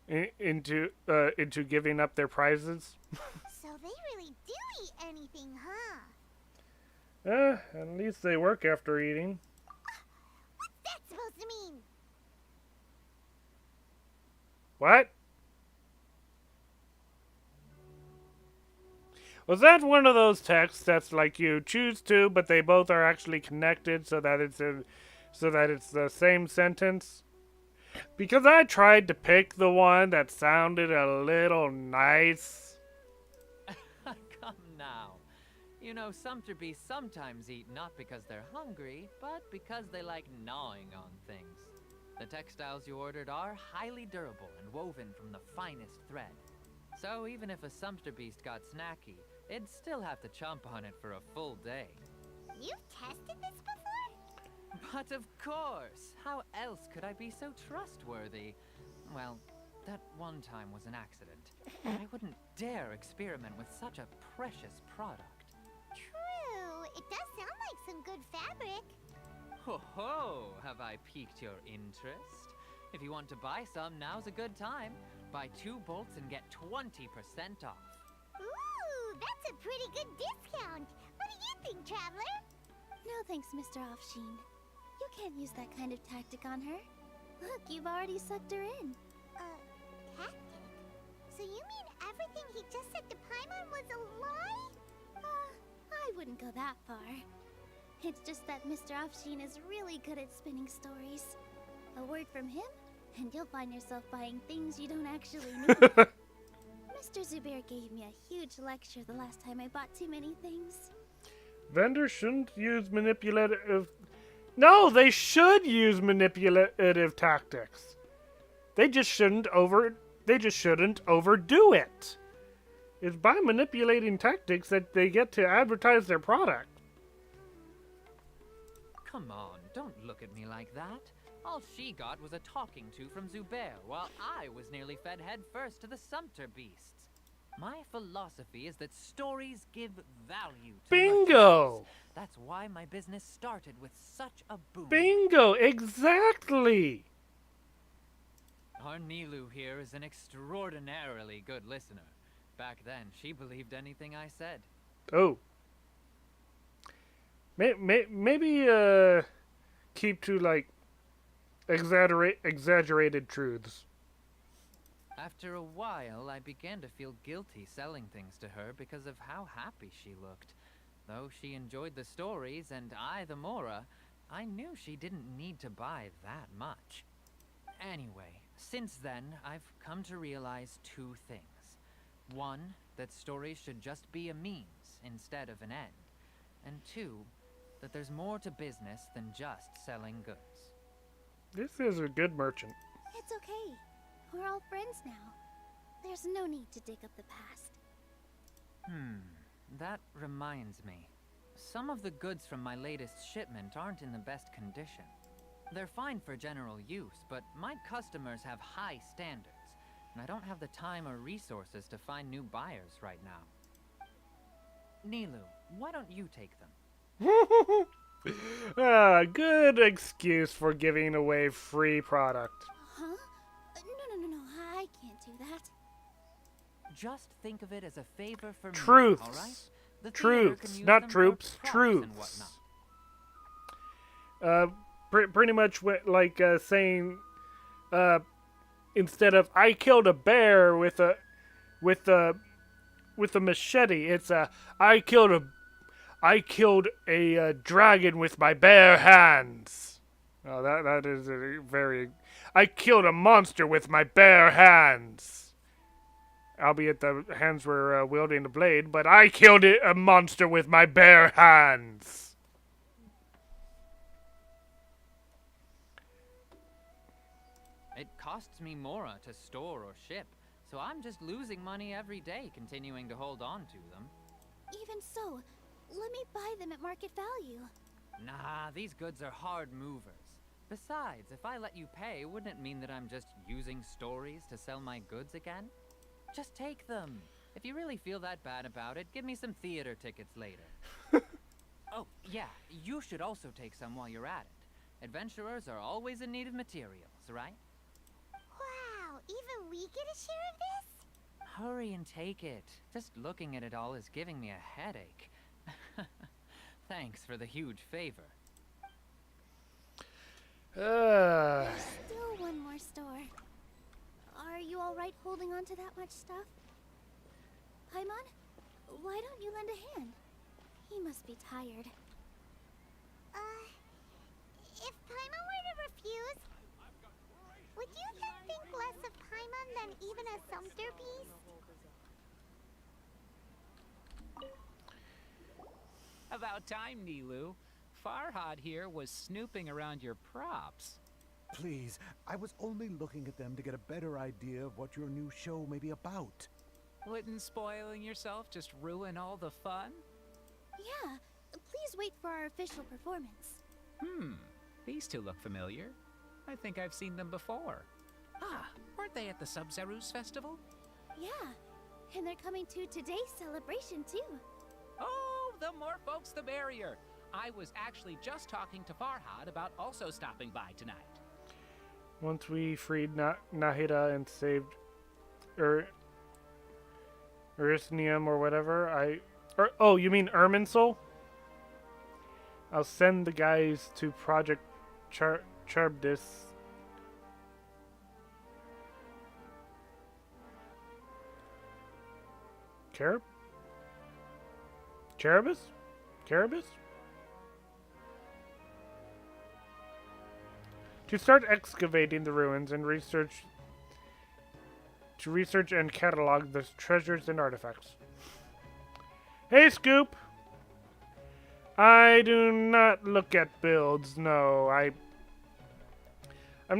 into giving up their prizes. So they really do eat anything, huh? At least they work after eating. What's that supposed to mean? What? Was that one of those texts that's like you choose to, but they both are actually connected so that it's the same sentence? Because I tried to pick the one that sounded a little nice. Come now. You know, sumpter beasts sometimes eat not because they're hungry, but because they like gnawing on things. The textiles you ordered are highly durable and woven from the finest thread. So even if a sumpter beast got snacky, it'd still have to chomp on it for a full day. You've tested this before? But of course! How else could I be so trustworthy? Well, that one time was an accident. I wouldn't dare experiment with such a precious product. True. It does sound like some good fabric. Ho ho! Have I piqued your interest? If you want to buy some, now's a good time. Buy 2 bolts and get 20% off. Ooh, that's a pretty good discount. What do you think, Traveler? No thanks, Mr. Offsheen. You can't use that kind of tactic on her. Look, you've already sucked her in. Tactic? So you mean everything he just said to Paimon was a lie? I wouldn't go that far. It's just that Mr. Offsheen is really good at spinning stories. A word from him, and you'll find yourself buying things you don't actually need. Mr. Zubair gave me a huge lecture the last time I bought too many things. Vendors shouldn't use manipulative... No, they should use manipulative tactics. They just shouldn't overdo it. It's by manipulating tactics that they get to advertise their product. Come on, don't look at me like that. All she got was a talking to from Zubair, while I was nearly fed head first to the sumpter beasts. My philosophy is that stories give value to Bingo! merchants. That's why my business started with such a boom. Bingo! Exactly! Our Nilou here is an extraordinarily good listener. Back then, she believed anything I said. Oh. Maybe, keep to, like, exaggerated truths. After a while, I began to feel guilty selling things to her because of how happy she looked. Though she enjoyed the stories, and I the Mora, I knew she didn't need to buy that much. Anyway, since then, I've come to realize 2 things. 1, that stories should just be a means instead of an end. And 2, that there's more to business than just selling goods. This is a good merchant. It's okay. We're all friends now. There's no need to dig up the past. That reminds me. some of the goods from my latest shipment aren't in the best condition. They're fine for general use, but my customers have high standards, and I don't have the time or resources to find new buyers right now. Nilou, why don't you take them? Good excuse for giving away free product. Huh? No, I can't do that. Just think of it as a favor for me, Truths. all right? The theater can Truths, use not them for troops. props and Truths. whatnot. Pretty much like saying, instead of "I killed a bear with a machete," it's "I killed a dragon with my bare hands." Oh, that is a very. I killed a monster with my bare hands. Albeit the hands were wielding the blade, but I killed a monster with my bare hands. It costs me Mora to store or ship, so I'm just losing money every day continuing to hold on to them. Even so, let me buy them at market value. Nah, these goods are hard movers. Besides, if I let you pay, wouldn't it mean that I'm just using stories to sell my goods again? Just take them. If you really feel that bad about it, give me some theater tickets later. Oh, yeah, you should also take some while you're at it. Adventurers are always in need of materials, right? Wow, even we get a share of this? Hurry and take it. Just looking at it all is giving me a headache. Thanks for the huge favor. There's still one more store. Are you alright holding on to that much stuff? Paimon, why don't you lend a hand? He must be tired. If Paimon were to refuse, would you then think less of Paimon than even a sumpter beast? About time, Nilou. Farhad here was snooping around your props. Please, I was only looking at them to get a better idea of what your new show may be about. Wouldn't spoiling yourself just ruin all the fun? Yeah, please wait for our official performance. These two look familiar. I think I've seen them before. Ah, weren't they at the Sub-Zerus festival? Yeah, and they're coming to today's celebration too. Oh, the more folks the merrier. I was actually just talking to Farhad about also stopping by tonight. Once we freed Nahida and saved Erisnium or whatever, oh, you mean Irminsul? I'll send the guys to Project Charbdis. Carabas? To start excavating the ruins and research and catalog the treasures and artifacts. Hey, Scoop! I do not look at builds, no. I'm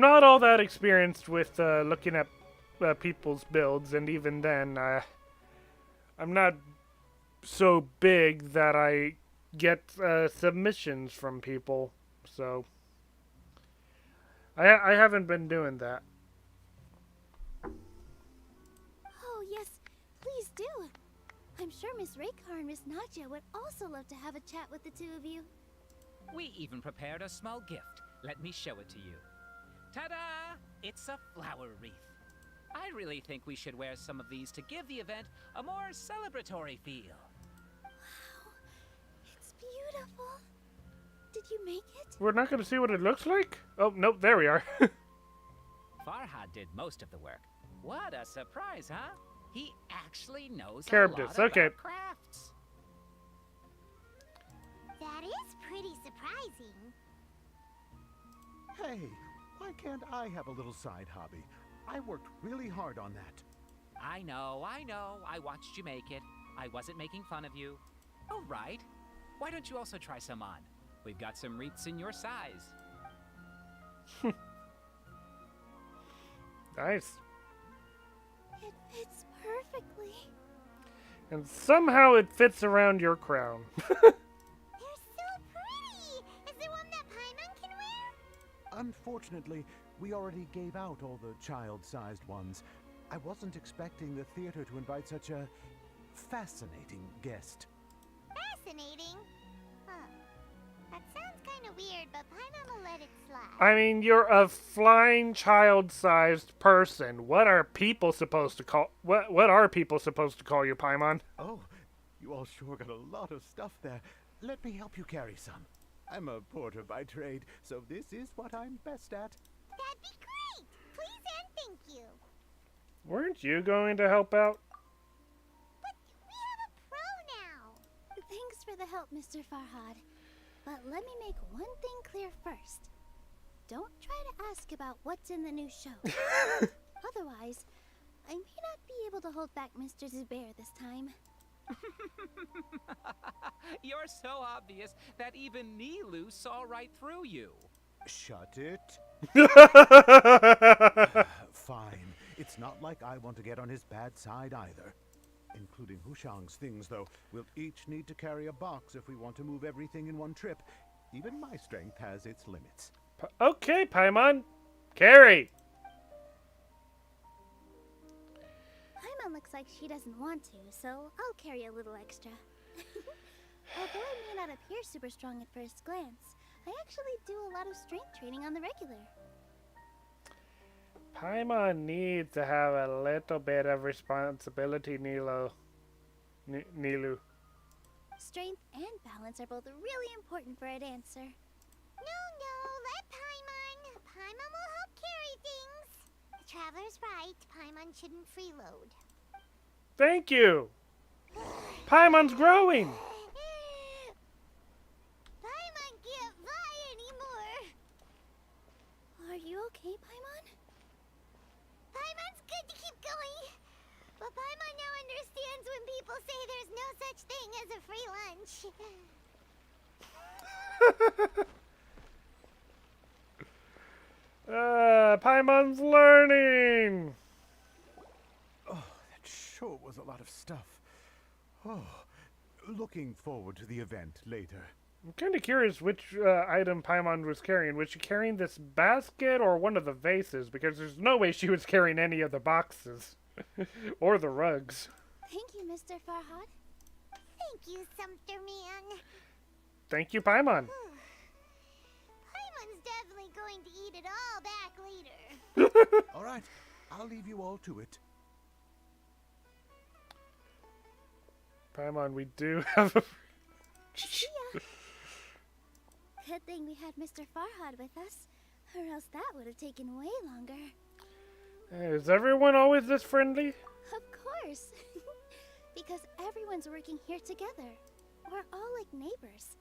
not all that experienced with looking at people's builds, and even then, I'm not so big that I get submissions from people, so I haven't been doing that. Oh yes, please do. I'm sure Miss Raykar and Miss Nadja would also love to have a chat with the two of you. We even prepared a small gift. Let me show it to you. Ta-da! It's a flower wreath. I really think we should wear some of these to give the event a more celebratory feel. Wow, it's beautiful. Did you make it? We're not going to see what it looks like? Oh, nope, there we are. Farhad did most of the work. What a surprise, huh? He actually knows Carabas, a lot okay. about crafts. That is pretty surprising. Hey, why can't I have a little side hobby? I worked really hard on that. I know. I watched you make it. I wasn't making fun of you. Oh, right. Why don't you also try some on? We've got some wreaths in your size. Nice. It fits perfectly. And somehow it fits around your crown. Unfortunately, we already gave out all the child-sized ones. I wasn't expecting the theater to invite such a fascinating guest. Fascinating? Huh. That sounds kind of weird, but Paimon will let it slide. I mean, you're a flying child-sized person. What are people supposed to call? What are people supposed to call you, Paimon? Oh, you all sure got a lot of stuff there. Let me help you carry some. I'm a porter by trade, so this is what I'm best at. That'd be great! Please and thank you. Weren't you going to help out? But we have a pro now. Thanks for the help, Mr. Farhad. But let me make one thing clear first. Don't try to ask about what's in the new show. Otherwise, I may not be able to hold back Mr. Zubair this time. You're so obvious that even Nilou saw right through you. Shut it. Fine. It's not like I want to get on his bad side either. Including Hushang's things, though. We'll each need to carry a box if we want to move everything in one trip. Even my strength has its limits. Okay, Paimon. Carry. Paimon looks like she doesn't want to, so I'll carry a little extra. Although I may not appear super strong at first glance, I actually do a lot of strength training on the regular. Paimon needs to have a little bit of responsibility, Nilou. Nilou. Strength and balance are both really important for a dancer. No, let Paimon. Paimon will help carry things. The Traveler's right. Paimon shouldn't freeload. Thank you. Paimon's growing. Paimon can't fly anymore. Are you okay, Paimon? Paimon's good to keep going. But Paimon now understands when people say there's no such thing as a free lunch. Paimon's learning. Oh, that sure was a lot of stuff. Oh, looking forward to the event later. I'm kind of curious which item Paimon was carrying. Was she carrying this basket or one of the vases? Because there's no way she was carrying any of the boxes. Or the rugs. Thank you, Mr. Farhad. Thank you, Sumpter Man. Thank you, Paimon. Paimon's definitely going to eat it all back later. All right, I'll leave you all to it. Paimon, we do have a... Yeah. Good thing we had Mr. Farhad with us, or else that would have taken way longer. Is everyone always this friendly? Of course. Because everyone's working here together. We're all like neighbors,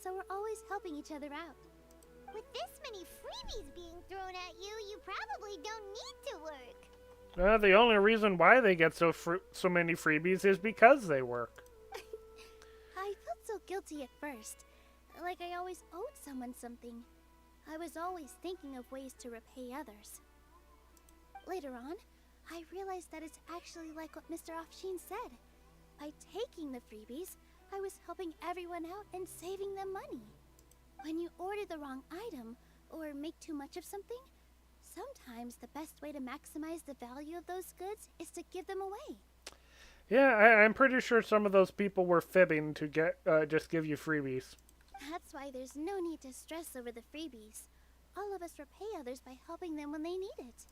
so we're always helping each other out. With this many freebies being thrown at you, you probably don't need to work. The only reason why they get so many freebies is because they work. I felt so guilty at first, like I always owed someone something. I was always thinking of ways to repay others. Later on, I realized that it's actually like what Mr. Afshin said. By taking the freebies, I was helping everyone out and saving them money. When you order the wrong item, or make too much of something, sometimes the best way to maximize the value of those goods is to give them away. Yeah, I'm pretty sure some of those people were fibbing to get just give you freebies. That's why there's no need to stress over the freebies. All of us repay others by helping them when they need it.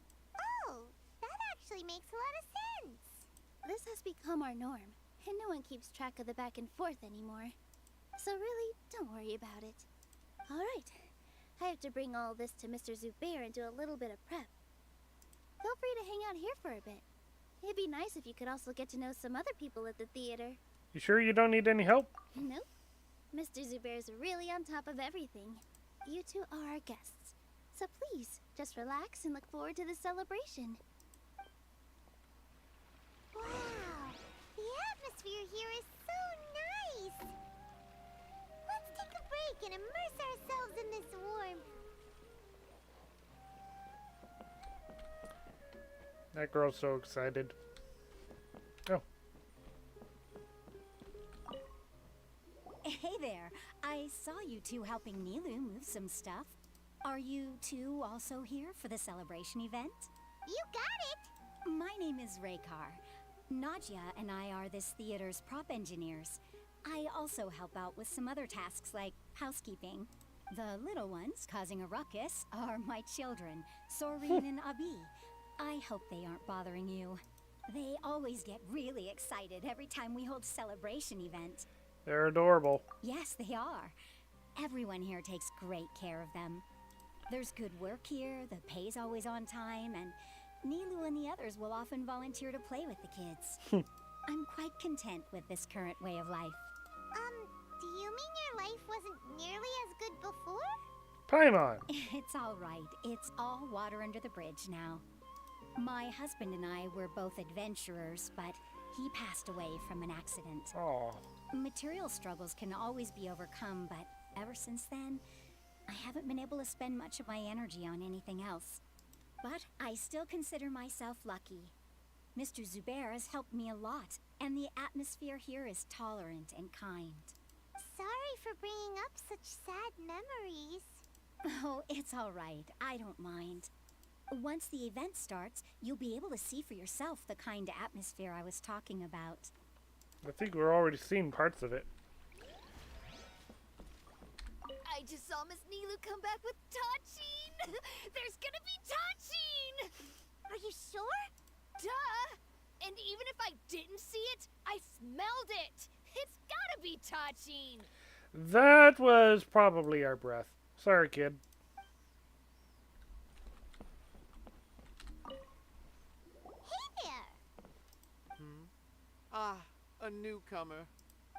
Oh, that actually makes a lot of sense. This has become our norm, and no one keeps track of the back and forth anymore. So really, don't worry about it. All right, I have to bring all this to Mr. Zubair and do a little bit of prep. Feel free to hang out here for a bit. It'd be nice if you could also get to know some other people at the theater. You sure you don't need any help? Nope. Mr. Zubair's really on top of everything. You two are our guests. So please, just relax and look forward to the celebration. Wow, the atmosphere here is so nice. Let's take a break and immerse ourselves in this warmth. That girl's so excited. Oh. Hey there. I saw you two helping Nilou move some stuff. Are you two also here for the celebration event? You got it! My name is Raykar. Nadia and I are this theater's prop engineers. I also help out with some other tasks like housekeeping. The little ones causing a ruckus are my children, Soreen and Abi. I hope they aren't bothering you. They always get really excited every time we hold a celebration event. They're adorable. Yes, they are. Everyone here takes great care of them. There's good work here, the pay's always on time, and Nilou and the others will often volunteer to play with the kids. I'm quite content with this current way of life. Do you mean your life wasn't nearly as good before? Paimon! It's all right. It's all water under the bridge now. My husband and I were both adventurers, but he passed away from an accident. Oh. Material struggles can always be overcome, but ever since then, I haven't been able to spend much of my energy on anything else. But I still consider myself lucky. Mr. Zubair has helped me a lot, and the atmosphere here is tolerant and kind. Sorry for bringing up such sad memories. Oh, it's all right. I don't mind. Once the event starts, you'll be able to see for yourself the kind of atmosphere I was talking about. I think we're already seeing parts of it. I just saw Miss Nilou come back with Tachin! There's gonna be Tachin! Are you sure? Duh! And even if I didn't see it, I smelled it! It's gotta be Tachin! That was probably our breath. Sorry, kid. Hey there! Ah, a newcomer.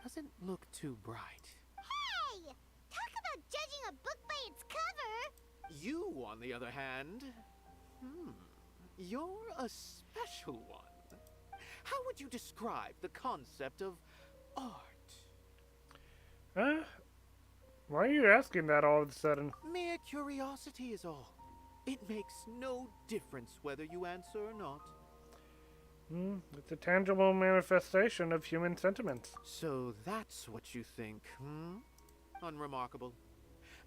Doesn't look too bright. Hey! Talk about judging a book by its cover! You, on the other hand, you're a special one. How would you describe the concept of art? Huh? Why are you asking that all of a sudden? Mere curiosity is all. It makes no difference whether you answer or not. It's a tangible manifestation of human sentiments. So that's what you think, Unremarkable.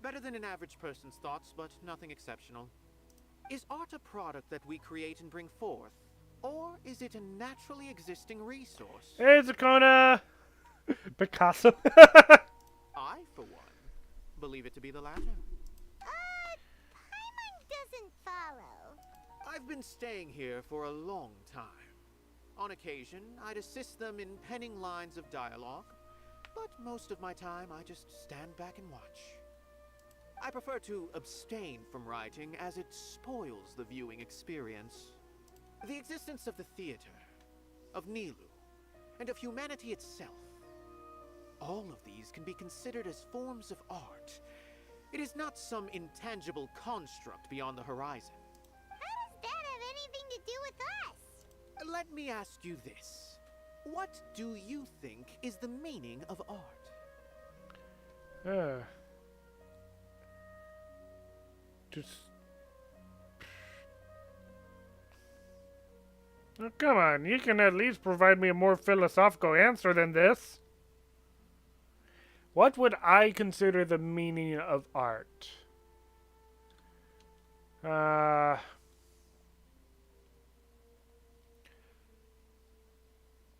Better than an average person's thoughts, but nothing exceptional. Is art a product that we create and bring forth? Or is it a naturally existing resource? Hey, Zakona! Picasso. I, for one, believe it to be the latter. Paimon doesn't follow. I've been staying here for a long time. On occasion, I'd assist them in penning lines of dialogue, but most of my time I just stand back and watch. I prefer to abstain from writing as it spoils the viewing experience. The existence of the theater, of Nilou, and of humanity itself. All of these can be considered as forms of art. It is not some intangible construct beyond the horizon. How does that have anything to do with us? Let me ask you this. What do you think is the meaning of art? Just... Oh, come on, you can at least provide me a more philosophical answer than this. What would I consider the meaning of art?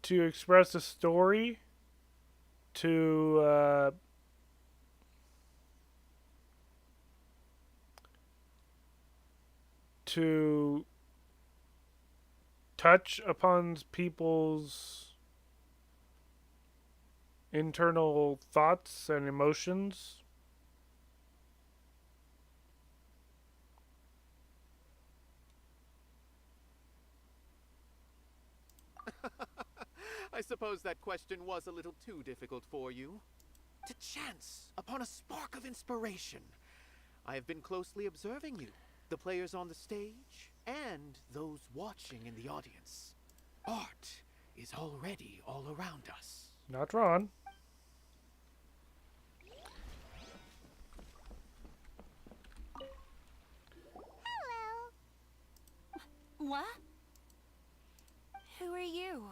To express a story, to touch upon people's internal thoughts and emotions. I suppose that question was a little too difficult for you. To chance upon a spark of inspiration. I have been closely observing you, the players on the stage, and those watching in the audience. Art is already all around us. Not wrong. Hello. What? Who are you?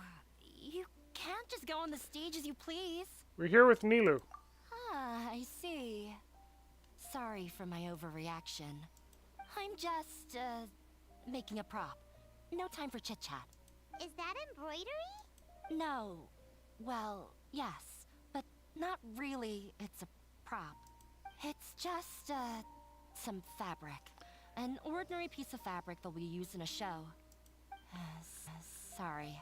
You can't just go on the stage as you please. We're here with Nilou. Ah, I see. Sorry for my overreaction. I'm just, making a prop. No time for chit-chat. Is that embroidery? No. Well, yes. But not really. It's a prop. It's just, some fabric. An ordinary piece of fabric that we use in a show. Sorry.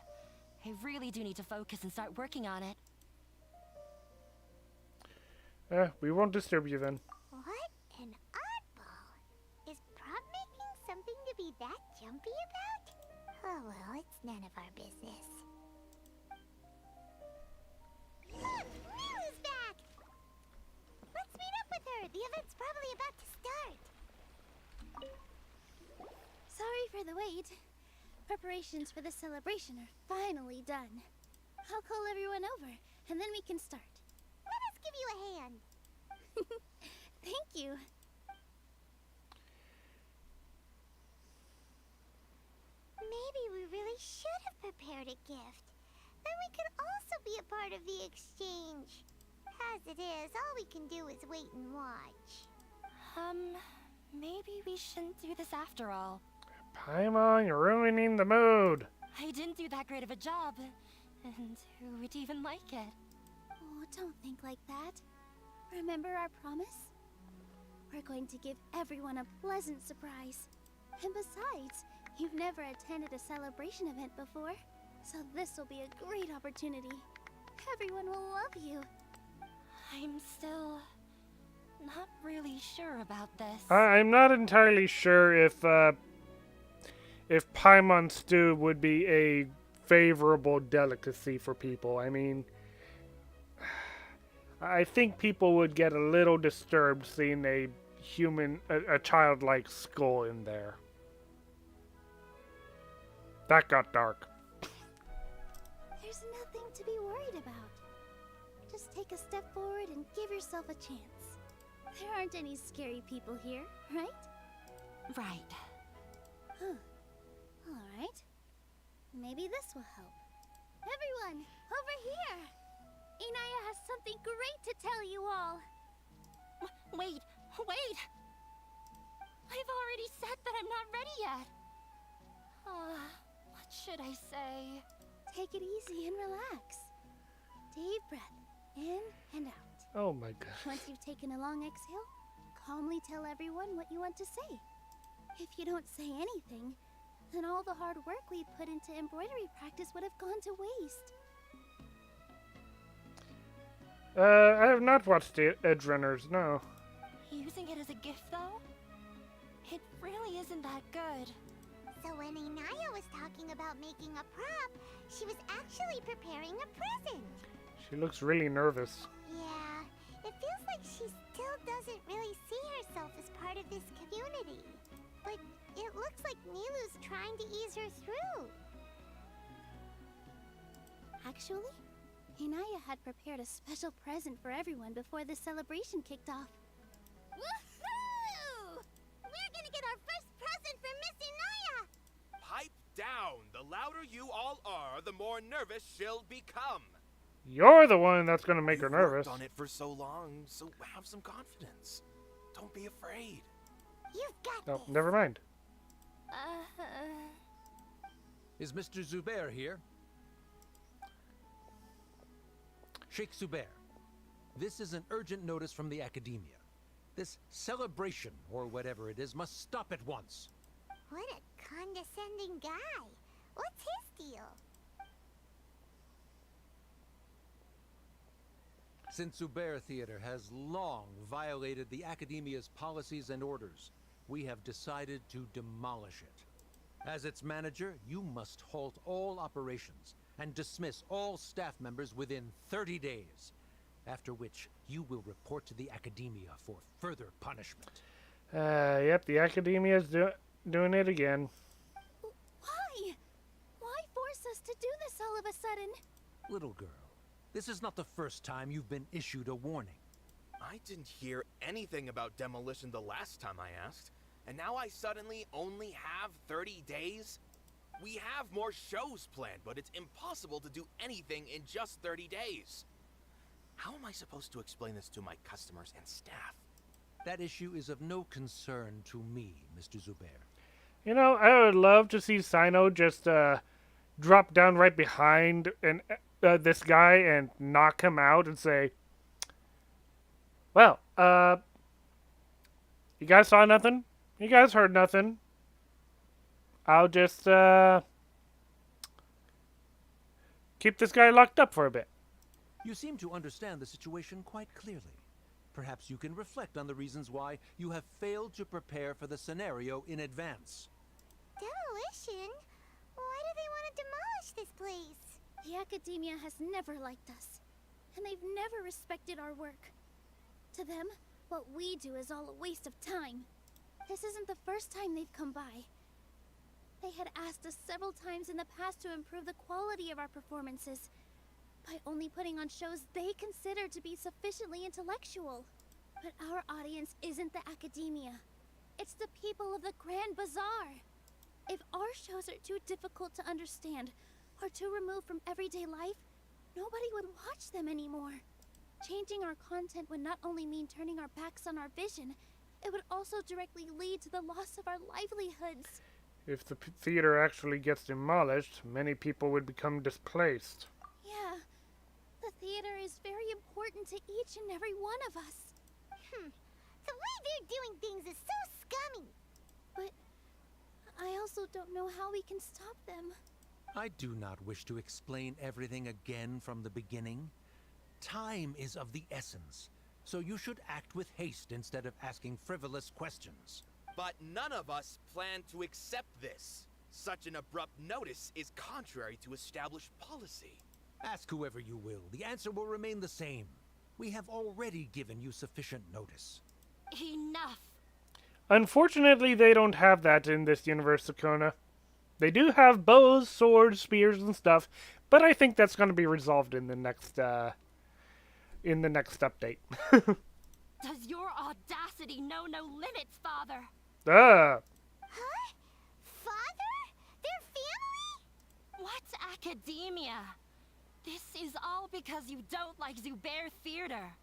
I really do need to focus and start working on it. We won't disturb you then. What an oddball. Is prop making something to be that jumpy about? Oh well, it's none of our business. Look! Nilou's back! Let's meet up with her. The event's probably about to start. Sorry for the wait. Preparations for the celebration are finally done. I'll call everyone over, and then we can start. Let us give you a hand. Thank you. Maybe we really should have prepared a gift. Then we could also be a part of the exchange. As it is, all we can do is wait and watch. Maybe we shouldn't do this after all. Paimon, you're ruining the mood. I didn't do that great of a job. And who would even like it? Oh, don't think like that. Remember our promise? We're going to give everyone a pleasant surprise. And besides, you've never attended a celebration event before, so this will be a great opportunity. Everyone will love you. I'm still not really sure about this. I'm not entirely sure if Paimon stew would be a favorable delicacy for people. I mean, I think people would get a little disturbed seeing a childlike skull in there. That got dark. There's nothing to be worried about. Just take a step forward and give yourself a chance. There aren't any scary people here, right? Right. Huh. Alright. Maybe this will help. Everyone, over here! Inaya has something great to tell you all. Wait! I've already said that I'm not ready yet. What should I say? Take it easy and relax. Deep breath, in and out. Oh my god. Once you've taken a long exhale, calmly tell everyone what you want to say. If you don't say anything, then all the hard work we put into embroidery practice would have gone to waste. I have not watched Edge Runners, no. Using it as a gift, though? It really isn't that good. So when Inaya was talking about making a prop, she was actually preparing a present. She looks really nervous. Yeah, it feels like she still doesn't really see herself as part of this community. But it looks like Nilou's trying to ease her through. Actually, Inaya had prepared a special present for everyone before the celebration kicked off. Woohoo! We're gonna get our first present for Miss Inaya! Pipe down! The louder you all are, the more nervous she'll become. You're the one that's gonna make her nervous. You've worked on it for so long, so have some confidence. Don't be afraid. You've got No, this. never mind. Is Mr. Zubair here? Sheikh Zubair, this is an urgent notice from the Academia. This celebration, or whatever it is, must stop at once. What a condescending guy. What's his deal? Since Zubair Theater has long violated the Academia's policies and orders, we have decided to demolish it. As its manager, you must halt all operations and dismiss all staff members within 30 days, after which you will report to the Academia for further punishment. Yep, the Academia's doing it again. Why? Why force us to do this all of a sudden? Little girl, this is not the first time you've been issued a warning. I didn't hear anything about demolition the last time I asked, and now I suddenly only have 30 days? We have more shows planned, but it's impossible to do anything in just 30 days. How am I supposed to explain this to my customers and staff? That issue is of no concern to me, Mr. Zubair. You know, I would love to see Cyno just drop down right behind this guy and knock him out and say, well, you guys saw nothing? You guys heard nothing? I'll just keep this guy locked up for a bit. You seem to understand the situation quite clearly. Perhaps you can reflect on the reasons why you have failed to prepare for the scenario in advance. Demolition? Why do they want to demolish this place? The Academia has never liked us, and they've never respected our work. To them, what we do is all a waste of time. This isn't the first time they've come by. They had asked us several times in the past to improve the quality of our performances by only putting on shows they consider to be sufficiently intellectual. But our audience isn't the Academia. It's the people of the Grand Bazaar. If our shows are too difficult to understand or too removed from everyday life, nobody would watch them anymore. Changing our content would not only mean turning our backs on our vision, it would also directly lead to the loss of our livelihoods. If the theater actually gets demolished, many people would become displaced. Yeah, the theater is very important to each and every one of us. The way they're doing things is so scummy. But I also don't know how we can stop them. I do not wish to explain everything again from the beginning. Time is of the essence, so you should act with haste instead of asking frivolous questions. But none of us plan to accept this. Such an abrupt notice is contrary to established policy. Ask whoever you will. The answer will remain the same. We have already given you sufficient notice. Enough. Unfortunately, they don't have that in this universe, Sakona. They do have bows, swords, spears, and stuff, but I think that's going to be resolved in the next update. Does your audacity know no limits, Father? Huh? Father? Their family? What Academia? This is all because you don't like Zubair Theater.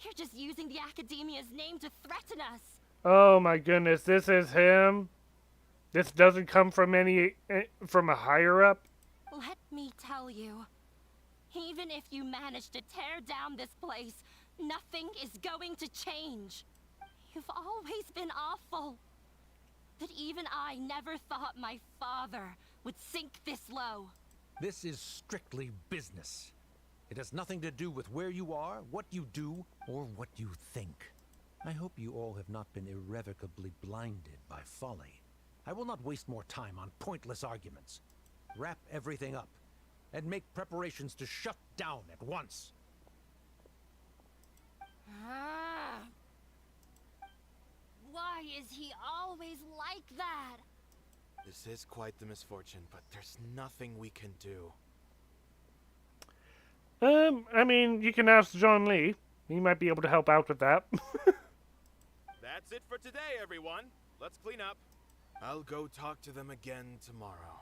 You're just using the Academia's name to threaten us. Oh my goodness, this is him? This doesn't come from from a higher up? Let me tell you, even if you manage to tear down this place, nothing is going to change. You've always been awful. But even I never thought my father would sink this low. This is strictly business. It has nothing to do with where you are, what you do, or what you think. I hope you all have not been irrevocably blinded by folly. I will not waste more time on pointless arguments. Wrap everything up, and make preparations to shut down at once. Why is he always like that? This is quite the misfortune, but there's nothing we can do. I mean, you can ask John Lee. He might be able to help out with that. That's it for today, everyone. Let's clean up. I'll go talk to them again tomorrow.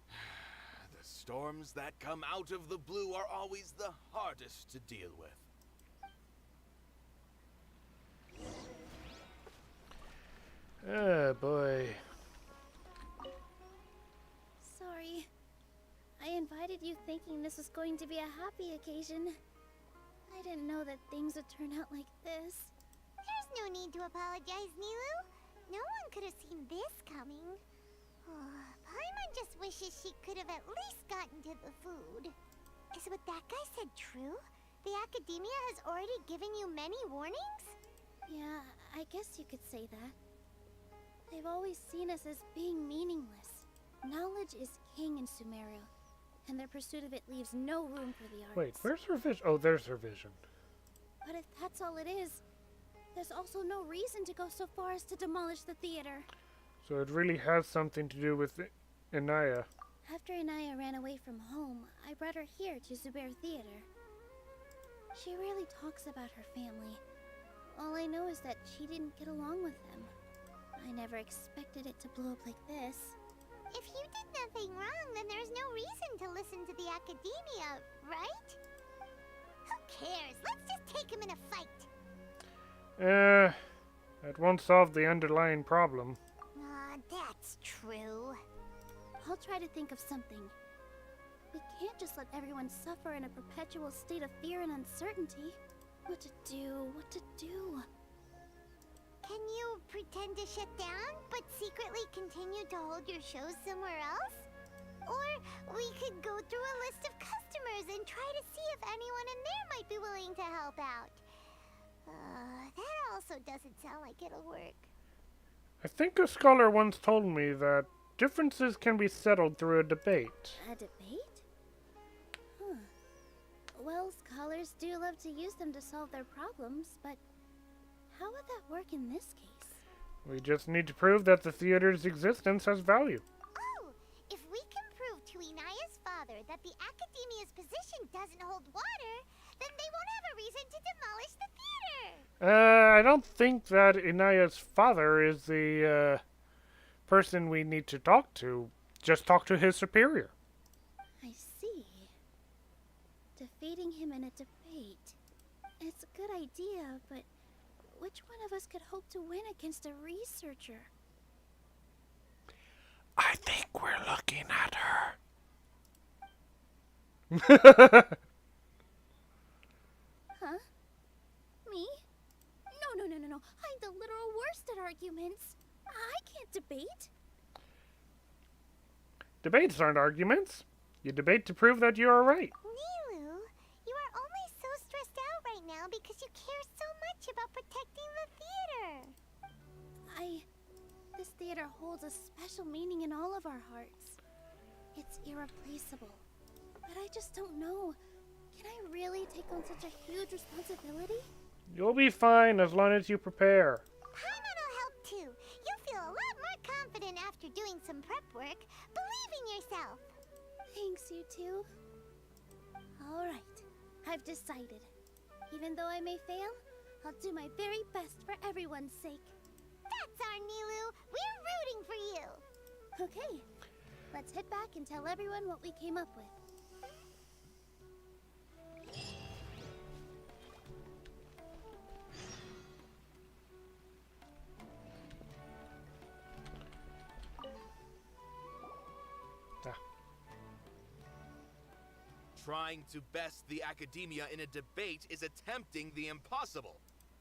The storms that come out of the blue are always the hardest to deal with. Oh boy. Sorry. I invited you thinking this was going to be a happy occasion. I didn't know that things would turn out like this. There's no need to apologize, Nilou. No one could have seen this coming. Paimon just wishes she could have at least gotten to the food. Is what that guy said true? The Academia has already given you many warnings? Yeah, I guess you could say that. They've always seen us as being meaningless. Knowledge is king in Sumeria, and their pursuit of it leaves no room for the arts. Wait, where's her vision? Oh, there's her vision. But if that's all it is, there's also no reason to go so far as to demolish the theater. So it really has something to do with Inaya. After Inaya ran away from home, I brought her here to Zubair Theater. She rarely talks about her family. All I know is that she didn't get along with them. I never expected it to blow up like this. If you did nothing wrong, then there's no reason to listen to the Academia, right? Who cares? Let's just take him in a fight. That won't solve the underlying problem. That's true. I'll try to think of something. We can't just let everyone suffer in a perpetual state of fear and uncertainty. What to do? What to do? Can you pretend to shut down, but secretly continue to hold your shows somewhere else? Or we could go through a list of customers and try to see if anyone in there might be willing to help out. That also doesn't sound like it'll work. I think a scholar once told me that differences can be settled through a debate. A debate? Huh. Well, scholars do love to use them to solve their problems, but how would that work in this case? We just need to prove that the theater's existence has value. Oh, if we can prove to Inaya's father that the Academia's position doesn't hold water, then they won't have a reason to demolish the theater. I don't think that Inaya's father is the person we need to talk to. Just talk to his superior. I see. Defeating him in a debate. It's a good idea, but which one of us could hope to win against a researcher? I think we're looking at her. Huh? Me? No. I'm the literal worst at arguments. I can't debate. Debates aren't arguments. You debate to prove that you are right. Nilou, you are only so stressed out right now because you care so much about protecting the theater. This theater holds a special meaning in all of our hearts. It's irreplaceable. But I just don't know. Can I really take on such a huge responsibility? You'll be fine as long as you prepare. Paimon'll help too. You'll feel a lot more confident after doing some prep work. Believe in yourself. Thanks, you two. Alright, I've decided. Even though I may fail, I'll do my very best for everyone's sake. That's our Nilou. We're rooting for you. Okay, let's head back and tell everyone what we came up with. Trying to best the Academia in a debate is attempting the impossible.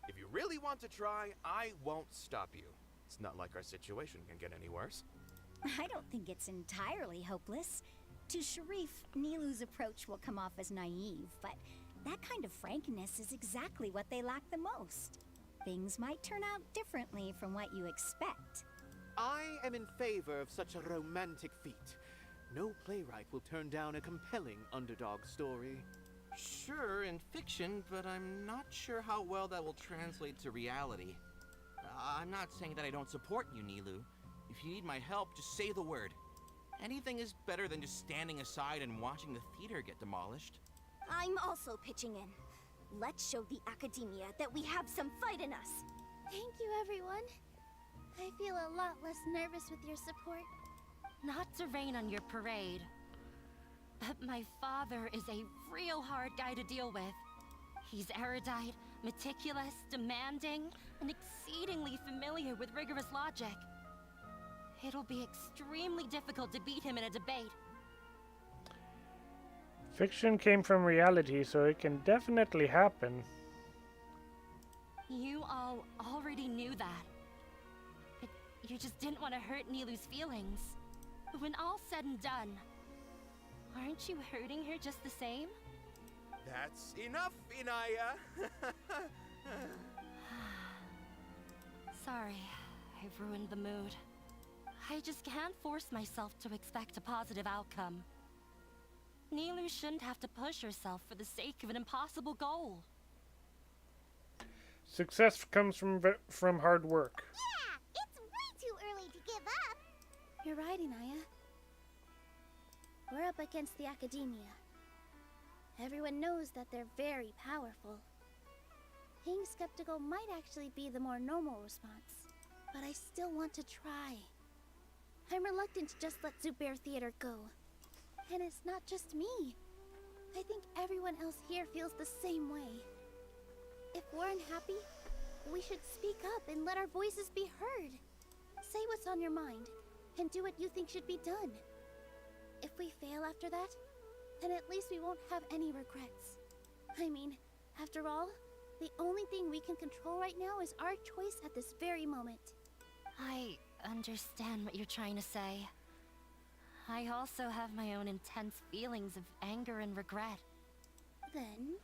If you really want to try, I won't stop you. It's not like our situation can get any worse. I don't think it's entirely hopeless. To Sharif, Nilou's approach will come off as naive, but that kind of frankness is exactly what they lack the most. Things might turn out differently from what you expect. I am in favor of such a romantic feat. No playwright will turn down a compelling underdog story. Sure, in fiction, but I'm not sure how well that will translate to reality. I'm not saying that I don't support you, Nilou. If you need my help, just say the word. Anything is better than just standing aside and watching the theater get demolished. I'm also pitching in. Let's show the Academia that we have some fight in us. Thank you, everyone. I feel a lot less nervous with your support. Not to rain on your parade, but my father is a real hard guy to deal with. He's erudite, meticulous, demanding, and exceedingly familiar with rigorous logic. It'll be extremely difficult to beat him in a debate. Fiction came from reality, so it can definitely happen. You all already knew that. But you just didn't want to hurt Nilou's feelings. When all's said and done, aren't you hurting her just the same? That's enough, Inaya! Sorry, I've ruined the mood. I just can't force myself to expect a positive outcome. Nilou shouldn't have to push herself for the sake of an impossible goal. Success comes from hard work. Yeah, it's way too early to give up. You're right, Inaya. We're up against the Academia. Everyone knows that they're very powerful. Being skeptical might actually be the more normal response, but I still want to try. I'm reluctant to just let Zubair Theater go. And it's not just me. I think everyone else here feels the same way. If we're unhappy, We should speak up and let our voices be heard. Say what's on your mind, and do what you think should be done. If we fail after that, then at least we won't have any regrets. I mean, after all, the only thing we can control right now is our choice at this very moment. I understand what you're trying to say. I also have my own intense feelings of anger and regret. Then,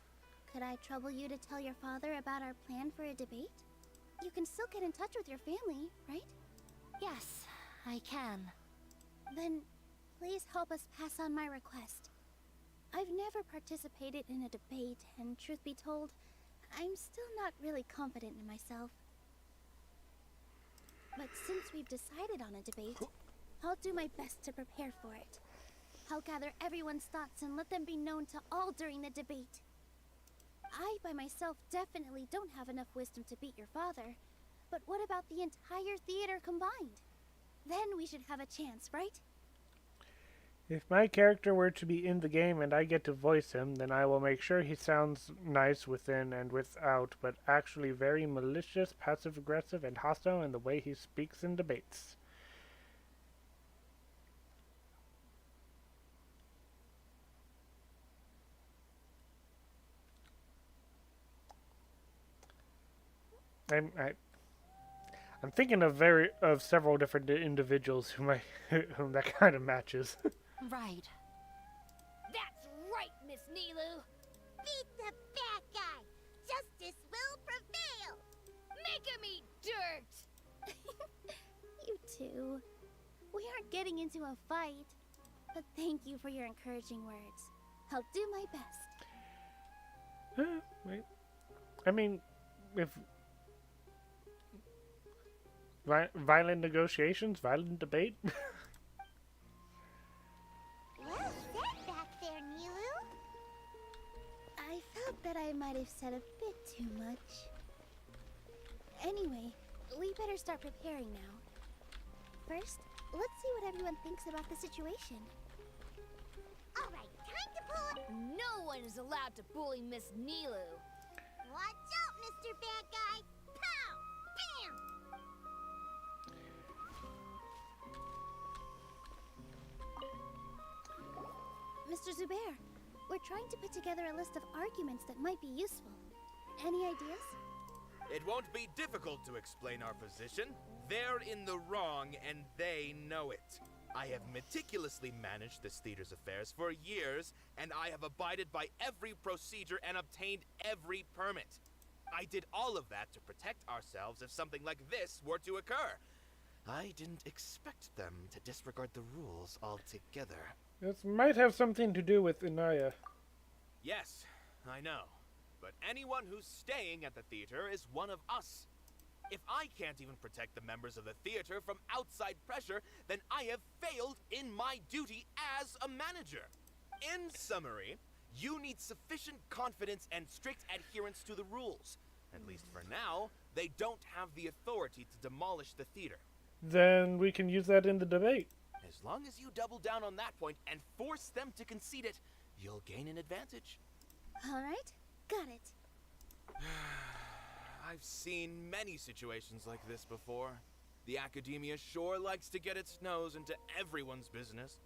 could I trouble you to tell your father about our plan for a debate? You can still get in touch with your family, right? Yes, I can. Then, please help us pass on my request. I've never participated in a debate, and truth be told, I'm still not really confident in myself. But since we've decided on a debate, I'll do my best to prepare for it. I'll gather everyone's thoughts and let them be known to all during the debate. I, by myself, definitely don't have enough wisdom to beat your father. But what about the entire theater combined? Then we should have a chance, right? If my character were to be in the game and I get to voice him, then I will make sure he sounds nice within and without, but actually very malicious, passive-aggressive, and hostile in the way he speaks in debates. I'm thinking of several different individuals whom that kind of matches. Right. That's right, Miss Nilou. Beat the bad guy. Justice will prevail. Make him eat dirt. You two. We aren't getting into a fight. But thank you for your encouraging words. I'll do my best. I mean, if violent negotiations, violent debate. Well said back there, Nilou. I felt that I might have said a bit too much. Anyway, we better start preparing now. First, let's see what everyone thinks about the situation. All right, time to pull. No one is allowed to bully Miss Nilou. Watch out, Mr. Bad Guy. Pow! Bam! Mr. Zubair, we're trying to put together a list of arguments that might be useful. Any ideas? It won't be difficult to explain our position. They're in the wrong, and they know it. I have meticulously managed this theater's affairs for years, and I have abided by every procedure and obtained every permit. I did all of that to protect ourselves if something like this were to occur. I didn't expect them to disregard the rules altogether. This might have something to do with Inaya. Yes, I know. But anyone who's staying at the theater is one of us. If I can't even protect the members of the theater from outside pressure, then I have failed in my duty as a manager. In summary, you need sufficient confidence and strict adherence to the rules. At least for now, they don't have the authority to demolish the theater. Then we can use that in the debate. As long as you double down on that point and force them to concede it, you'll gain an advantage. All right, got it. I've seen many situations like this before. The academia sure likes to get its nose into everyone's business.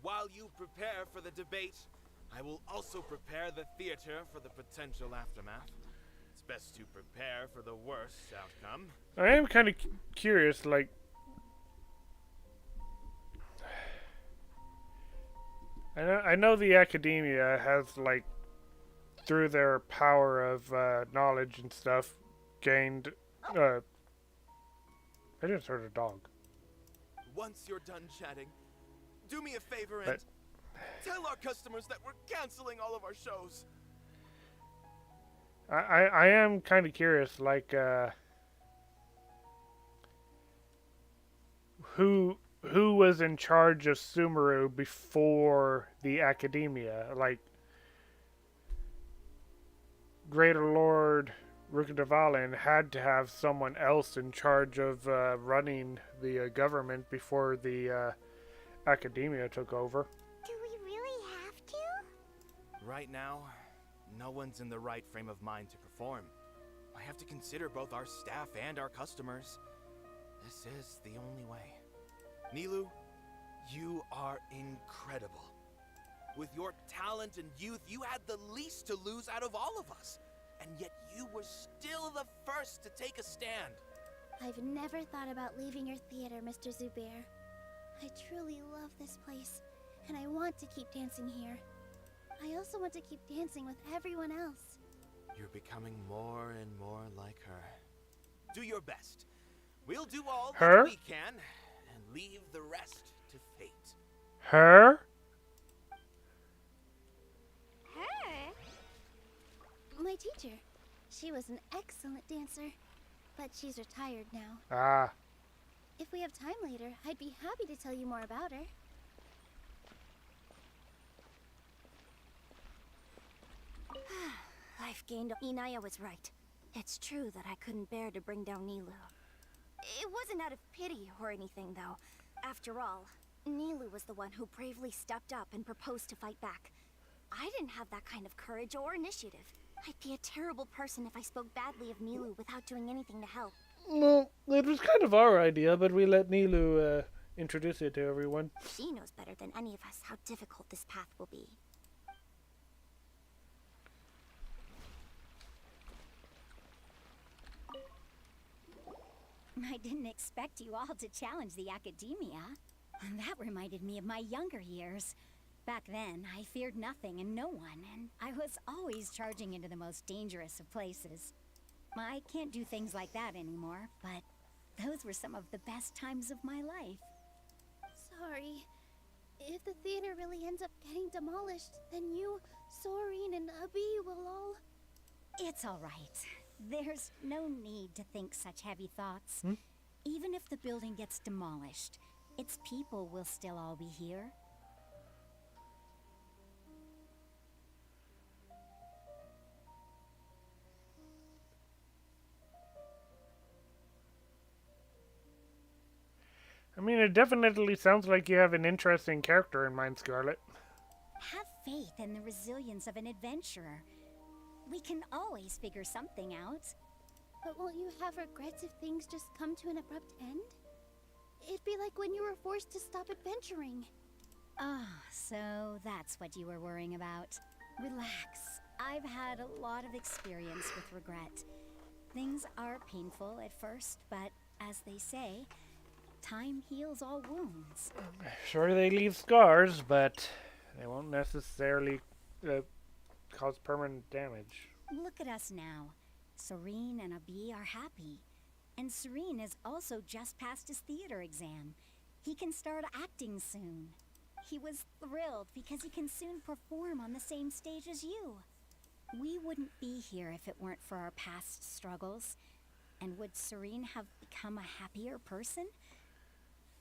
While you prepare for the debate, I will also prepare the theater for the potential aftermath. It's best to prepare for the worst outcome. I am kind of curious, like, I know the academia has, like, through their power of knowledge and stuff, gained. I just heard a dog. Once you're done chatting, do me a favor and tell our customers that we're canceling all of our shows. I am kind of curious, like, who was in charge of Sumeru before the academia? Like, Greater Lord Rukadavalen had to have someone else in charge of running the government before the academia took over. Do we really have to? Right now, no one's in the right frame of mind to perform. I have to consider both our staff and our customers. This is the only way. Nilou, you are incredible. With your talent and youth, you had the least to lose out of all of us. And yet you were still the first to take a stand. I've never thought about leaving your theater, Mr. Zubair. I truly love this place, and I want to keep dancing here. I also want to keep dancing with everyone else. You're becoming more and more like her. Do your best. We'll do all that we can, and leave the rest to fate. Her? Her? My teacher. She was an excellent dancer, but she's retired now. Ah. If we have time later, I'd be happy to tell you more about her. Life gained. Inaya was right. It's true that I couldn't bear to bring down Nilou. It wasn't out of pity or anything, though. After all, Nilou was the one who bravely stepped up and proposed to fight back. I didn't have that kind of courage or initiative. I'd be a terrible person if I spoke badly of Nilou without doing anything to help. Well, it was kind of our idea, but we let Nilou introduce it to everyone. She knows better than any of us how difficult this path will be. I didn't expect you all to challenge the academia. That reminded me of my younger years. Back then, I feared nothing and no one, and I was always charging into the most dangerous of places. I can't do things like that anymore, but those were some of the best times of my life. Sorry. If the theater really ends up getting demolished, then you, Soren, and Abi will all... It's all right. There's no need to think such heavy thoughts. Even if the building gets demolished, its people will still all be here. I mean, it definitely sounds like you have an interesting character in mind, Scarlet. Have faith in the resilience of an adventurer. We can always figure something out. But won't you have regrets if things just come to an abrupt end? It'd be like when you were forced to stop adventuring. Ah, so that's what you were worrying about. Relax. I've had a lot of experience with regret. Things are painful at first, but as they say, time heals all wounds. Sure, they leave scars, but they won't necessarily cause permanent damage. Look at us now. Serene and Abi are happy. And Serene has also just passed his theater exam. He can start acting soon. He was thrilled because he can soon perform on the same stage as you. We wouldn't be here if it weren't for our past struggles. And would Serene have become a happier person?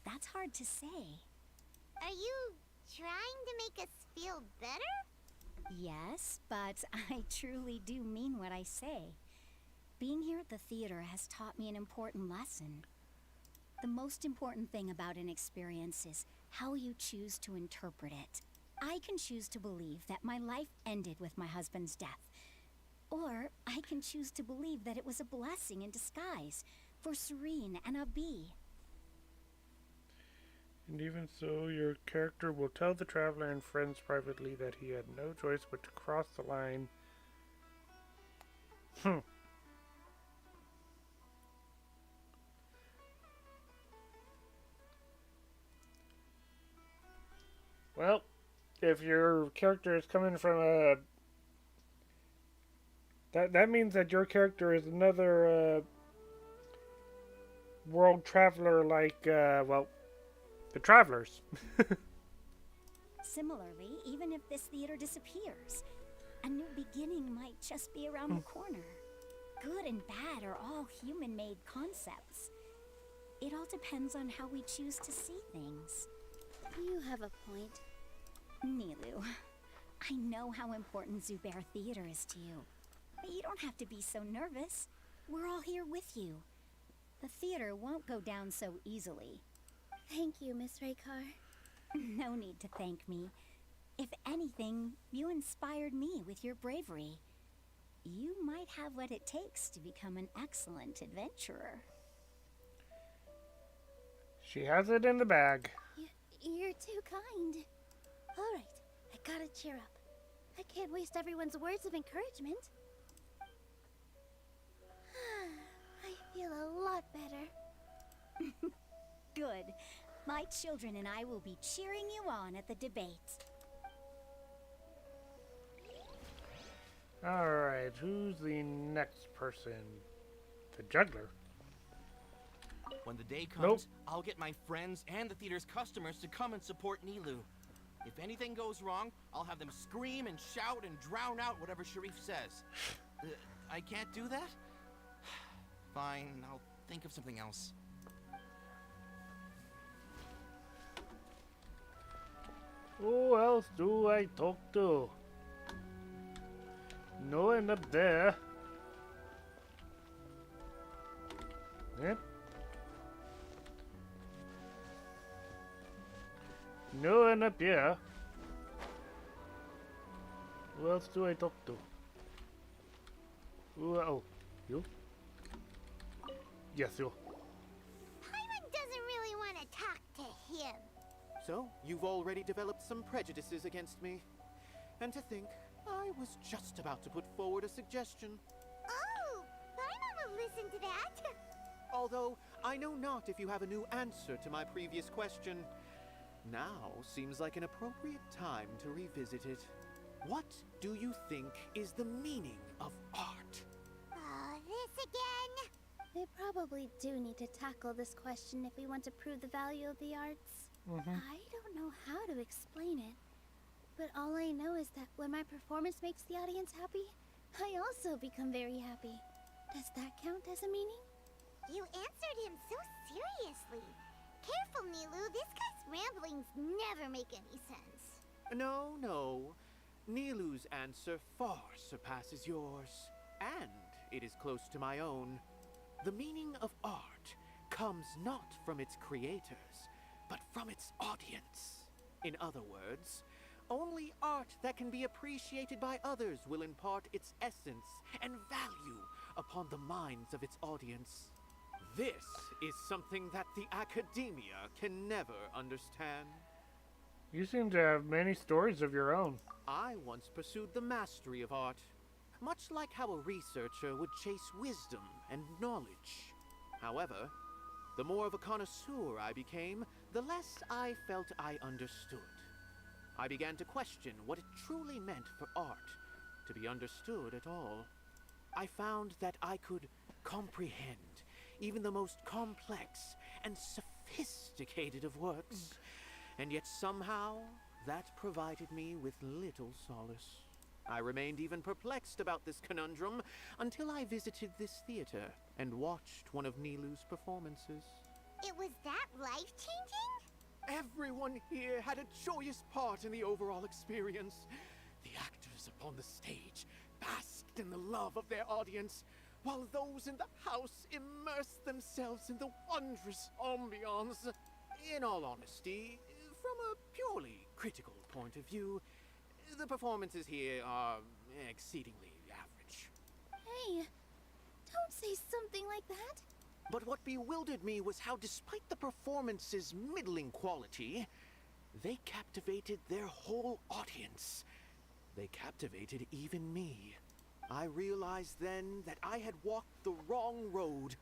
That's hard to say. Are you trying to make us feel better? Yes, but I truly do mean what I say. Being here at the theater has taught me an important lesson. The most important thing about an experience is how you choose to interpret it. I can choose to believe that my life ended with my husband's death. Or I can choose to believe that it was a blessing in disguise for Serene and Abi. And even so, your character will tell the traveler and friends privately that he had no choice but to cross the line. Well, if your character is coming from a... That means that your character is another world traveler like, well, the Travelers. Similarly, even if this theater disappears, a new beginning might just be around the corner. Good and bad are all human-made concepts. It all depends on how we choose to see things. You have a point. Nilou, I know how important Zubair Theater is to you. But you don't have to be so nervous. We're all here with you. The theater won't go down so easily. Thank you, Miss Raykar. No need to thank me. If anything, you inspired me with your bravery. you might have what it takes to become an excellent adventurer. She has it in the bag. You're too kind. All right, I gotta cheer up. I can't waste everyone's words of encouragement. I feel a lot better. Good. My children and I will be cheering you on at the debate. Alright, who's the next person? The juggler. When the day comes, Nope. I'll get my friends and the theater's customers to come and support Nilou. If anything goes wrong, I'll have them scream and shout and drown out whatever Sharif says. I can't do that? Fine, I'll think of something else. Who else do I talk to? No one up there. Yep. No one up here. Who else do I talk to? Who? Oh, you? Yes, you. Paimon doesn't really want to talk to him. So, you've already developed some prejudices against me. And to think, I was just about to put forward a suggestion. Oh, Paimon will listen to that. Although, I know not if you have a new answer to my previous question. Now seems like an appropriate time to revisit it. What do you think is the meaning of art? Oh, this again? We probably do need to tackle this question if we want to prove the value of the arts. I don't know how to explain it, but all I know is that when my performance makes the audience happy, I also become very happy. Does that count as a meaning? You answered him so seriously. Careful, Nilou. This guy's ramblings never make any sense. No. Nilou's answer far surpasses yours. And it is close to my own. The meaning of art comes not from its creators, but from its audience. In other words, only art that can be appreciated by others will impart its essence and value upon the minds of its audience. This is something that the academia can never understand. You seem to have many stories of your own. I once pursued the mastery of art, much like how a researcher would chase wisdom and knowledge. However, the more of a connoisseur I became, the less I felt I understood. I began to question what it truly meant for art to be understood at all. I found that I could comprehend even the most complex and sophisticated of works, and yet somehow that provided me with little solace. I remained even perplexed about this conundrum until I visited this theater and watched one of Nilou's performances. It was that life-changing? Everyone here had a joyous part in the overall experience. The actors upon the stage basked in the love of their audience, while those in the house immersed themselves in the wondrous ambiance. In all honesty, from a purely critical point of view, the performances here are exceedingly average. Hey, don't say something like that. But what bewildered me was how, despite the performance's middling quality, they captivated their whole audience. They captivated even me. I realized then that I had walked the wrong road.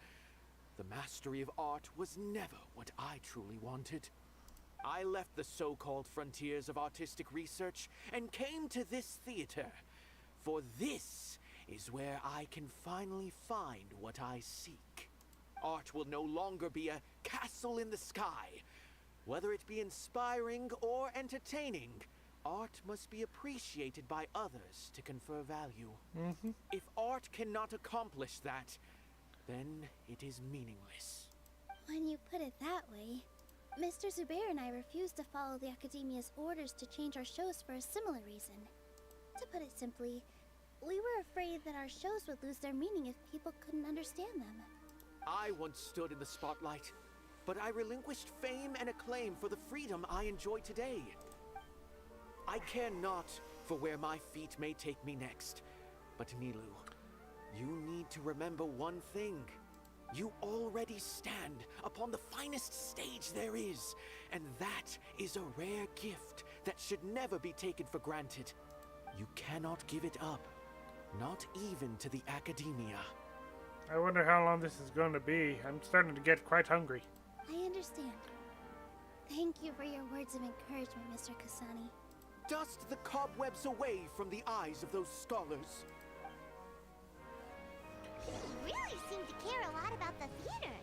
The mastery of art was never what I truly wanted. I left the so-called frontiers of artistic research and came to this theater, for this is where I can finally find what I seek. Art will no longer be a castle in the sky. Whether it be inspiring or entertaining, art must be appreciated by others to confer value. If art cannot accomplish that, then it is meaningless. When you put it that way, Mr. Zubair and I refused to follow the Academia's orders to change our shows for a similar reason. To put it simply, we were afraid that our shows would lose their meaning if people couldn't understand them. I once stood in the spotlight, but I relinquished fame and acclaim for the freedom I enjoy today. I care not for where my feet may take me next, but Nilou, You need to remember one thing. You already stand upon the finest stage there is, and that is a rare gift that should never be taken for granted. You cannot give it up, not even to the Academia. I wonder how long this is going to be. I'm starting to get quite hungry. I understand. Thank you for your words of encouragement, Mr. Kasani. Dust the cobwebs away from the eyes of those scholars. He really seemed to care a lot about the theater.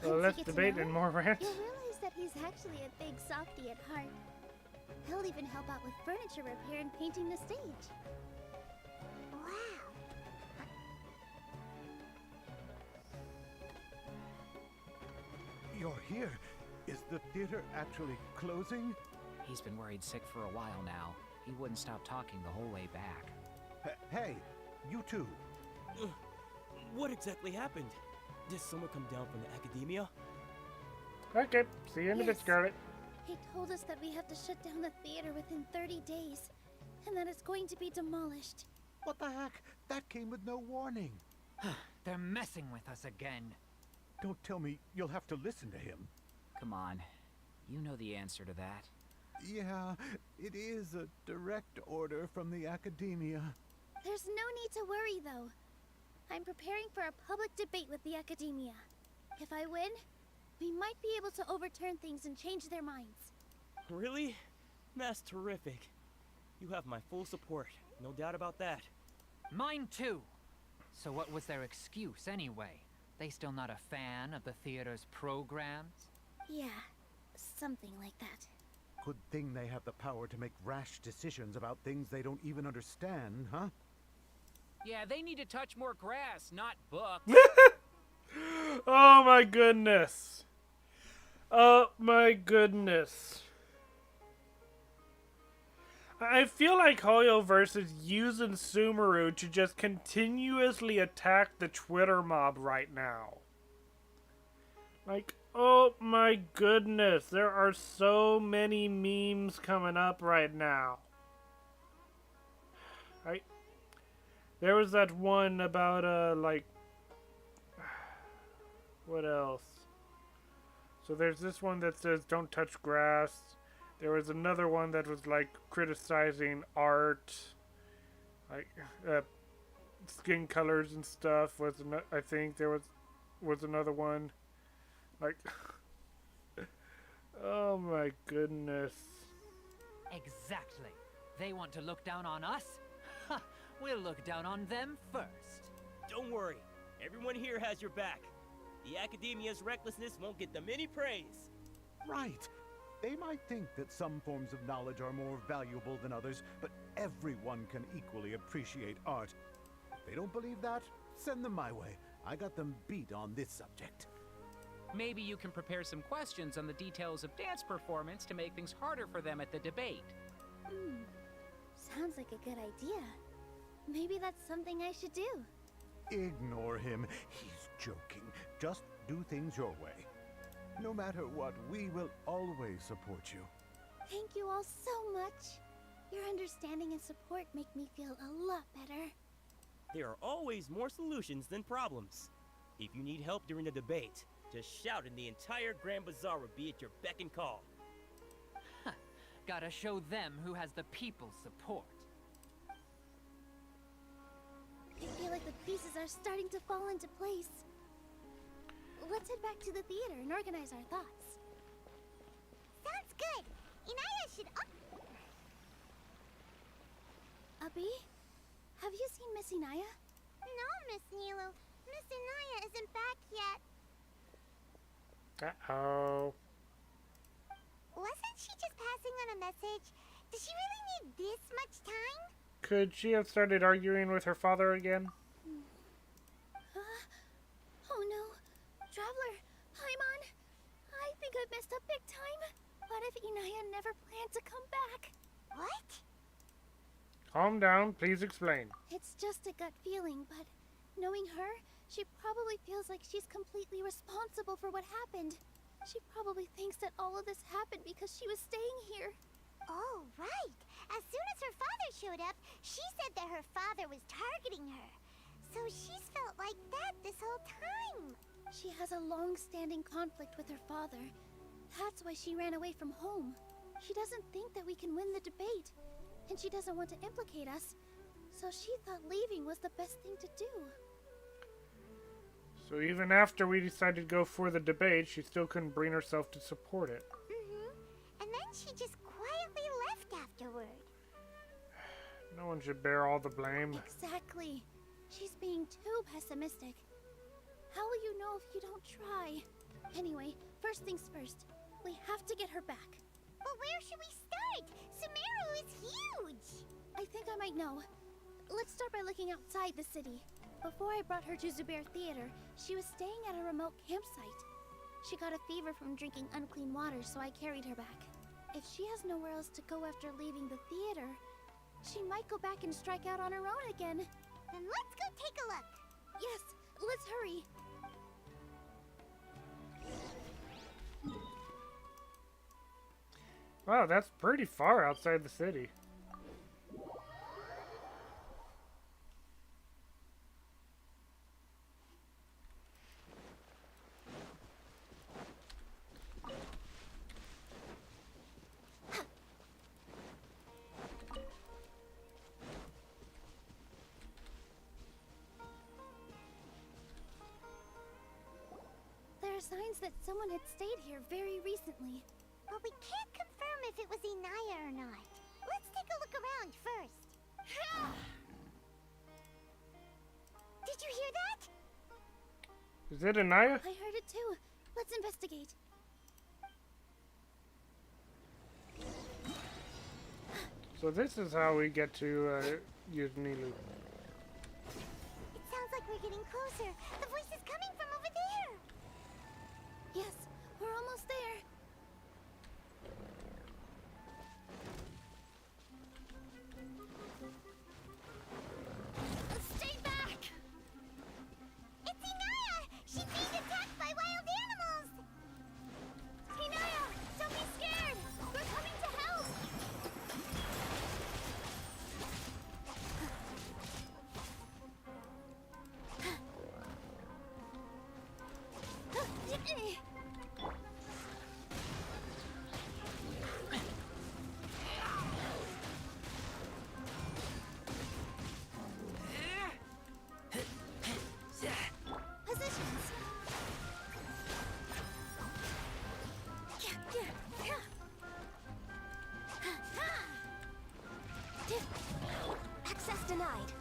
Well, let's debate and more rants. You'll realize that he's actually a big softie at heart. He'll even help out with furniture repair and painting the stage. Wow. You're here. Is the theater actually closing? He's been worried sick for a while now. He wouldn't stop talking the whole way back. Hey, you two. What exactly happened? Did someone come down from the Academia? Okay, see you in a bit, Scarlet. He told us that we have to shut down the theater within 30 days, and that it's going to be demolished. What the heck? That came with no warning. They're messing with us again. Don't tell me you'll have to listen to him. Come on. You know the answer to that. Yeah, it is a direct order from the Academia. There's no need to worry, though. I'm preparing for a public debate with the Academia. If I win, we might be able to overturn things and change their minds. Really? That's terrific. You have my full support, no doubt about that. Mine too. So what was their excuse anyway? They still not a fan of the theater's programs? Yeah, something like that. Good thing they have the power to make rash decisions about things they don't even understand, huh? Yeah, they need to touch more grass, not books. Oh my goodness. Oh my goodness. I feel like Hoyoverse is using Sumeru to just continuously attack the Twitter mob right now. Like, oh my goodness, there are so many memes coming up right now. There was that one about, like, what else? So there's this one that says don't touch grass. There was another one that was like criticizing art, like skin colors and stuff. I think there was another one, like, oh my goodness. Exactly. They want to look down on us? Ha! We'll look down on them first. Don't worry. Everyone here has your back. The Academia's recklessness won't get them any praise. Right. They might think that some forms of knowledge are more valuable than others, but everyone can equally appreciate art. If they don't believe that, send them my way. I got them beat on this subject. Maybe you can prepare some questions on the details of dance performance to make things harder for them at the debate. Sounds like a good idea. Maybe that's something I should do. Ignore him. He's joking. Just do things your way. No matter what, we will always support you. Thank you all so much. Your understanding and support make me feel a lot better. There are always more solutions than problems. If you need help during the debate, just shout and the entire Grand Bazaar will be at your beck and call. Huh. Gotta show them who has the people's support. I feel like the pieces are starting to fall into place. Let's head back to the theater and organize our thoughts. Sounds good. Inaya should Abi, have you seen Miss Inaya? No, Miss Nilou. Miss Inaya isn't back yet. Uh-oh. Wasn't she just passing on a message? Does she really need this much time? Could she have started arguing with her father again? Oh no. Traveler, Paimon, I think I messed up big time. What if Inaya never planned to come back? What? Calm down, please explain. It's just a gut feeling, but knowing her, she probably feels like she's completely responsible for what happened. She probably thinks that all of this happened because she was staying here. Oh, right. As soon as her father showed up, she said that her father was targeting her. So she's felt like that this whole time. She has a long-standing conflict with her father. That's why she ran away from home. She doesn't think that we can win the debate, and she doesn't want to implicate us. So she thought leaving was the best thing to do. So even after we decided to go for the debate, she still couldn't bring herself to support it. And then she just quietly left afterward. No one should bear all the blame. Exactly. She's being too pessimistic. How will you know if you don't try? Anyway, first things first. We have to get her back. But where should we start? Sumeru is huge! I think I might know. Let's start by looking outside the city. Before I brought her to Zubair Theater, she was staying at a remote campsite. She got a fever from drinking unclean water, so I carried her back. If she has nowhere else to go after leaving the theater, she might go back and strike out on her own again. Then let's go take a look. Yes, let's hurry. Wow, that's pretty far outside the city. There are signs that someone had stayed here very recently. But we can't confirm if it was Inaya or not. Let's take a look around first. Did you hear that? Is it Anaya? I heard it too. Let's investigate. So this is how we get to use Nilou. It sounds like we're getting closer. The voice is coming from over there. Yes, we're almost there. Stay back! It's Inaya! She's being attacked by wild animals! Inaya, don't be scared! We're coming to help! Positions. Access denied.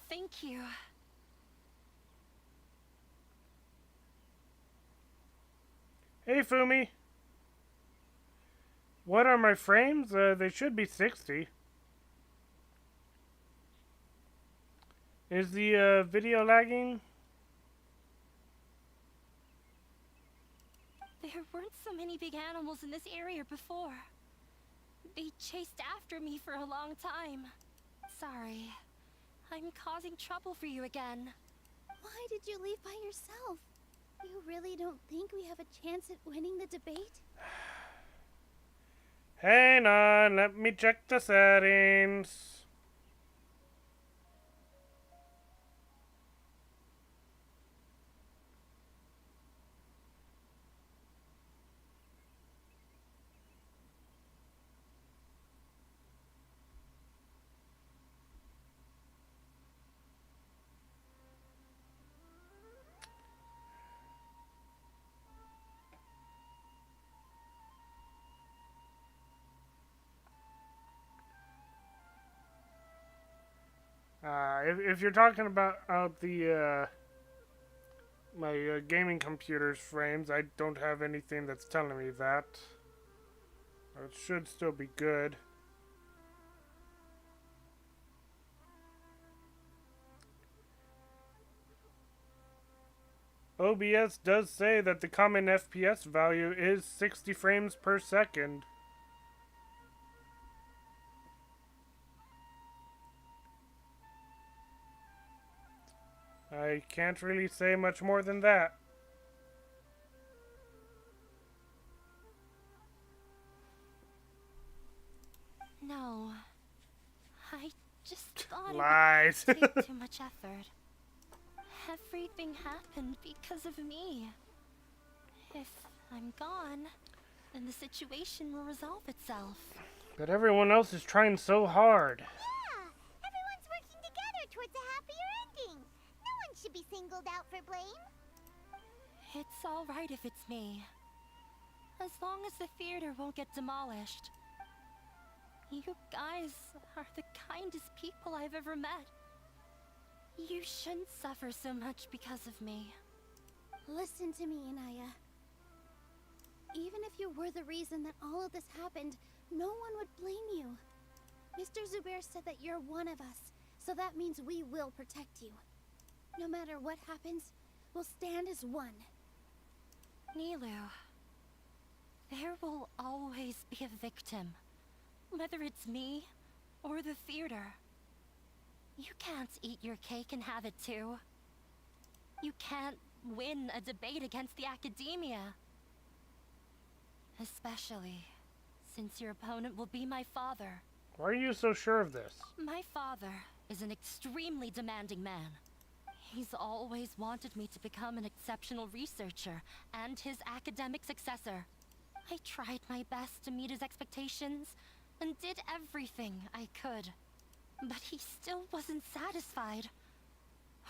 Thank you. Hey Fumi. What are my frames? They should be 60. Is the video lagging? There weren't so many big animals in this area before. They chased after me for a long time. Sorry. I'm causing trouble for you again. Why did you leave by yourself? You really don't think we have a chance at winning the debate? Hang on, let me check the settings. If you're talking about the my gaming computer's frames, I don't have anything that's telling me that. It should still be good. OBS does say that the common FPS value is 60 frames per second. I can't really say much more than that. thought Lies. it would take too much effort. Everything happened because of me. If I'm gone, then the situation will resolve itself. But everyone else is trying so hard. Yeah, everyone's working together towards a happier ending. No one should be singled out for blame. It's all right if it's me. As long as the theater won't get demolished. You guys are the kindest people I've ever met. You shouldn't suffer so much because of me. Listen to me, Inaya. Even if you were the reason that all of this happened, no one would blame you. Mr. Zubair said that you're one of us, so that means we will protect you. No matter what happens, we'll stand as one. Nilou, there will always be a victim. Whether it's me or the theater. You can't eat your cake and have it too. You can't win a debate against the academia. Especially since your opponent will be my father. Why are you so sure of this? My father is an extremely demanding man. He's always wanted me to become an exceptional researcher and his academic successor. I tried my best to meet his expectations and did everything I could. But he still wasn't satisfied.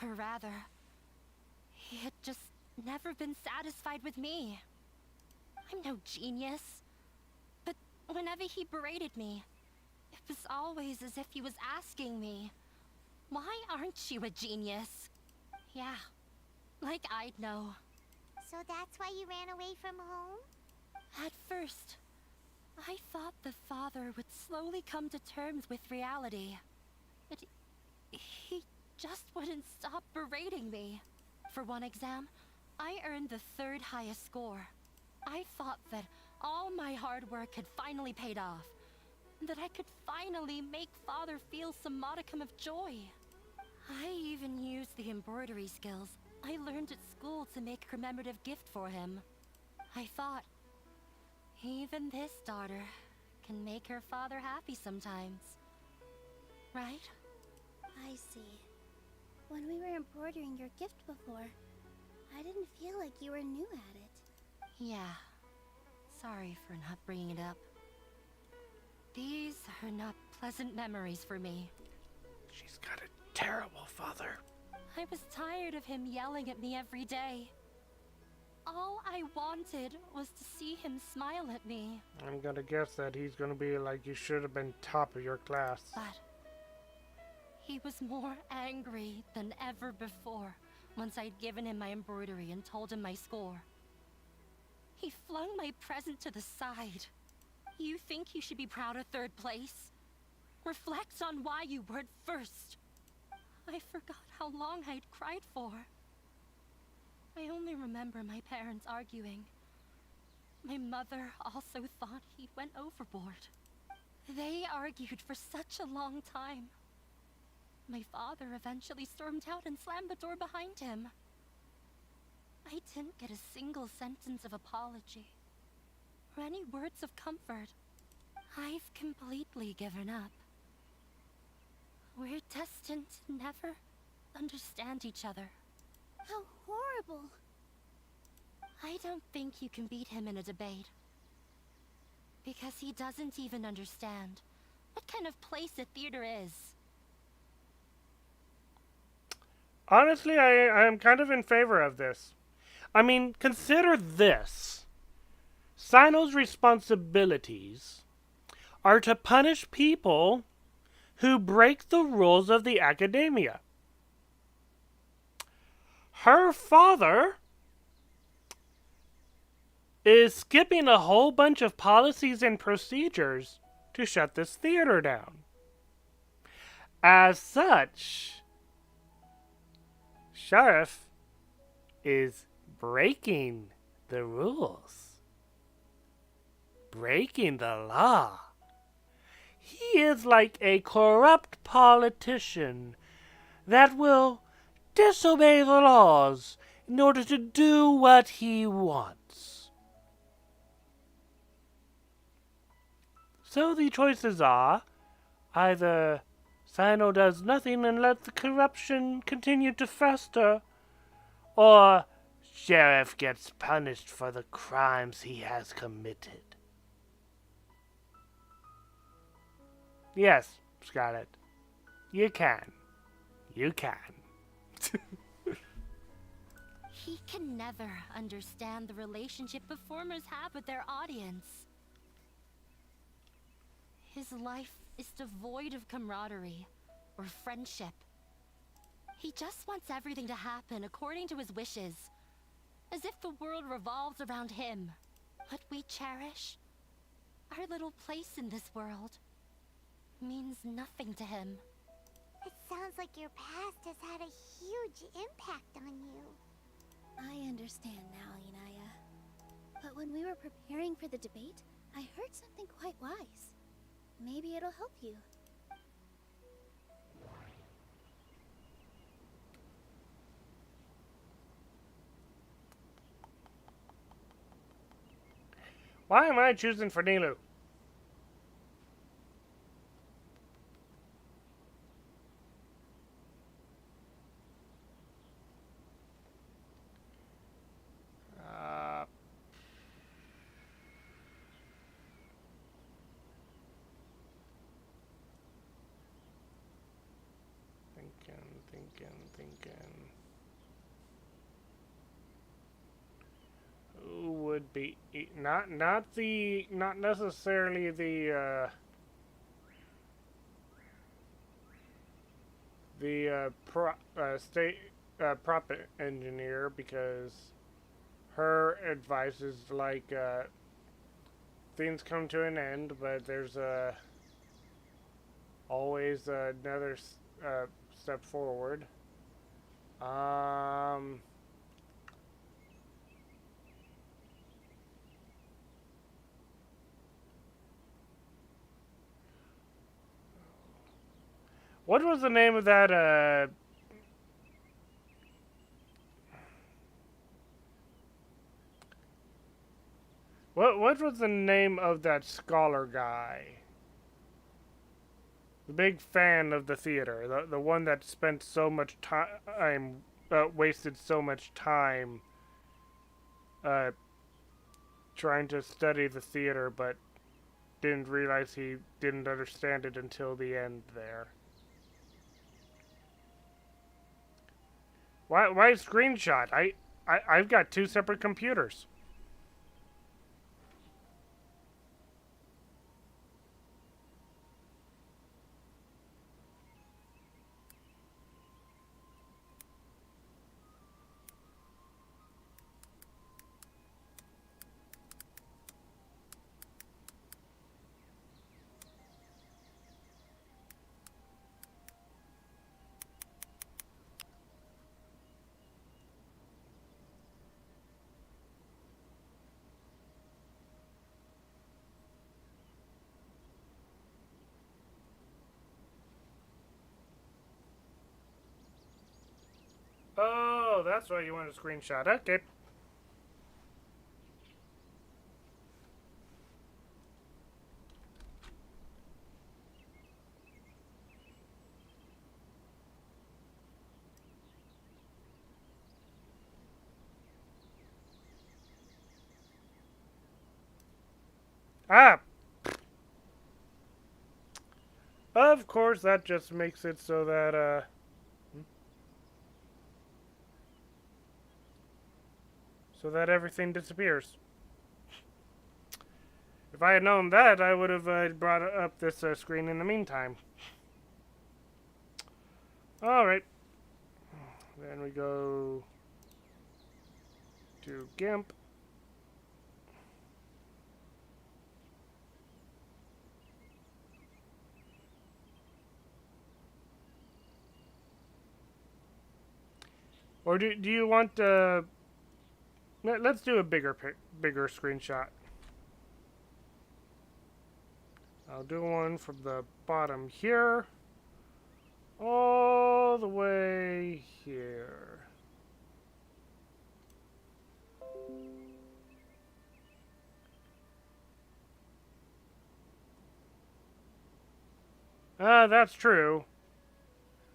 Or rather, he had just never been satisfied with me. I'm no genius. But whenever he berated me, it was always as if he was asking me, "Why aren't you a genius?" Yeah, like I'd know. So that's why you ran away from home? At first, I thought the father would slowly come to terms with reality. But he just wouldn't stop berating me. For one exam, I earned the 3rd highest score. I thought that all my hard work had finally paid off. That I could finally make father feel some modicum of joy. I even used the embroidery skills I learned at school to make a commemorative gift for him. I thought, even this daughter can make her father happy sometimes. Right? I see. When we were embroidering your gift before, I didn't feel like you were new at it. Yeah. Sorry for not bringing it up. These are not pleasant memories for me. She's got a terrible father. I was tired of him yelling at me every day. All I wanted was to see him smile at me. I'm gonna guess that he's gonna be like, you should have been top of your class. But he was more angry than ever before once I'd given him my embroidery and told him my score. He flung my present to the side. You think you should be proud of 3rd place? Reflect on why you weren't 1st. I forgot how long I'd cried for. I only remember my parents arguing. My mother also thought he went overboard. They argued for such a long time. My father eventually stormed out and slammed the door behind him. I didn't get a single sentence of apology or any words of comfort. I've completely given up. We're destined to never understand each other. How horrible! I don't think you can beat him in a debate. Because he doesn't even understand what kind of place a theater is. Honestly, I'm kind of in favor of this. I mean, consider this. Cyno's responsibilities are to punish people who break the rules of the academia. Her father is skipping a whole bunch of policies and procedures to shut this theater down. As such, Sheriff is breaking the rules. Breaking the law. He is like a corrupt politician that will disobey the laws in order to do what he wants. So the choices are either Cyno does nothing and lets the corruption continue to fester. Or Sheriff gets punished for the crimes he has committed. Yes, Scarlet. You can. You can. He can never understand the relationship performers have with their audience. His life is devoid of camaraderie or friendship. He just wants everything to happen according to his wishes, as if the world revolves around him. What we cherish, our little place in this world, means nothing to him. It sounds like your past has had a huge impact on you. I understand now, Inaya. But when we were preparing for the debate, I heard something quite wise. Maybe it'll help you. Why am I choosing for Nilou? Thinking. Who would be not necessarily the prop engineer, because her advice is like things come to an end, but there's always another step forward. What was the name of that what was the name of that scholar guy? The big fan of the theater, the one that spent so much time, wasted so much time trying to study the theater, but didn't realize he didn't understand it until the end there. Why screenshot? I've got two separate computers. Oh, that's why you want a screenshot. Okay. Ah! Of course, that just makes it so that, so that everything disappears. If I had known that, I would have brought up this screen in the meantime. Alright. Then we go to GIMP. Or do you want let's do a bigger screenshot. I'll do one from the bottom here all the way here. That's true.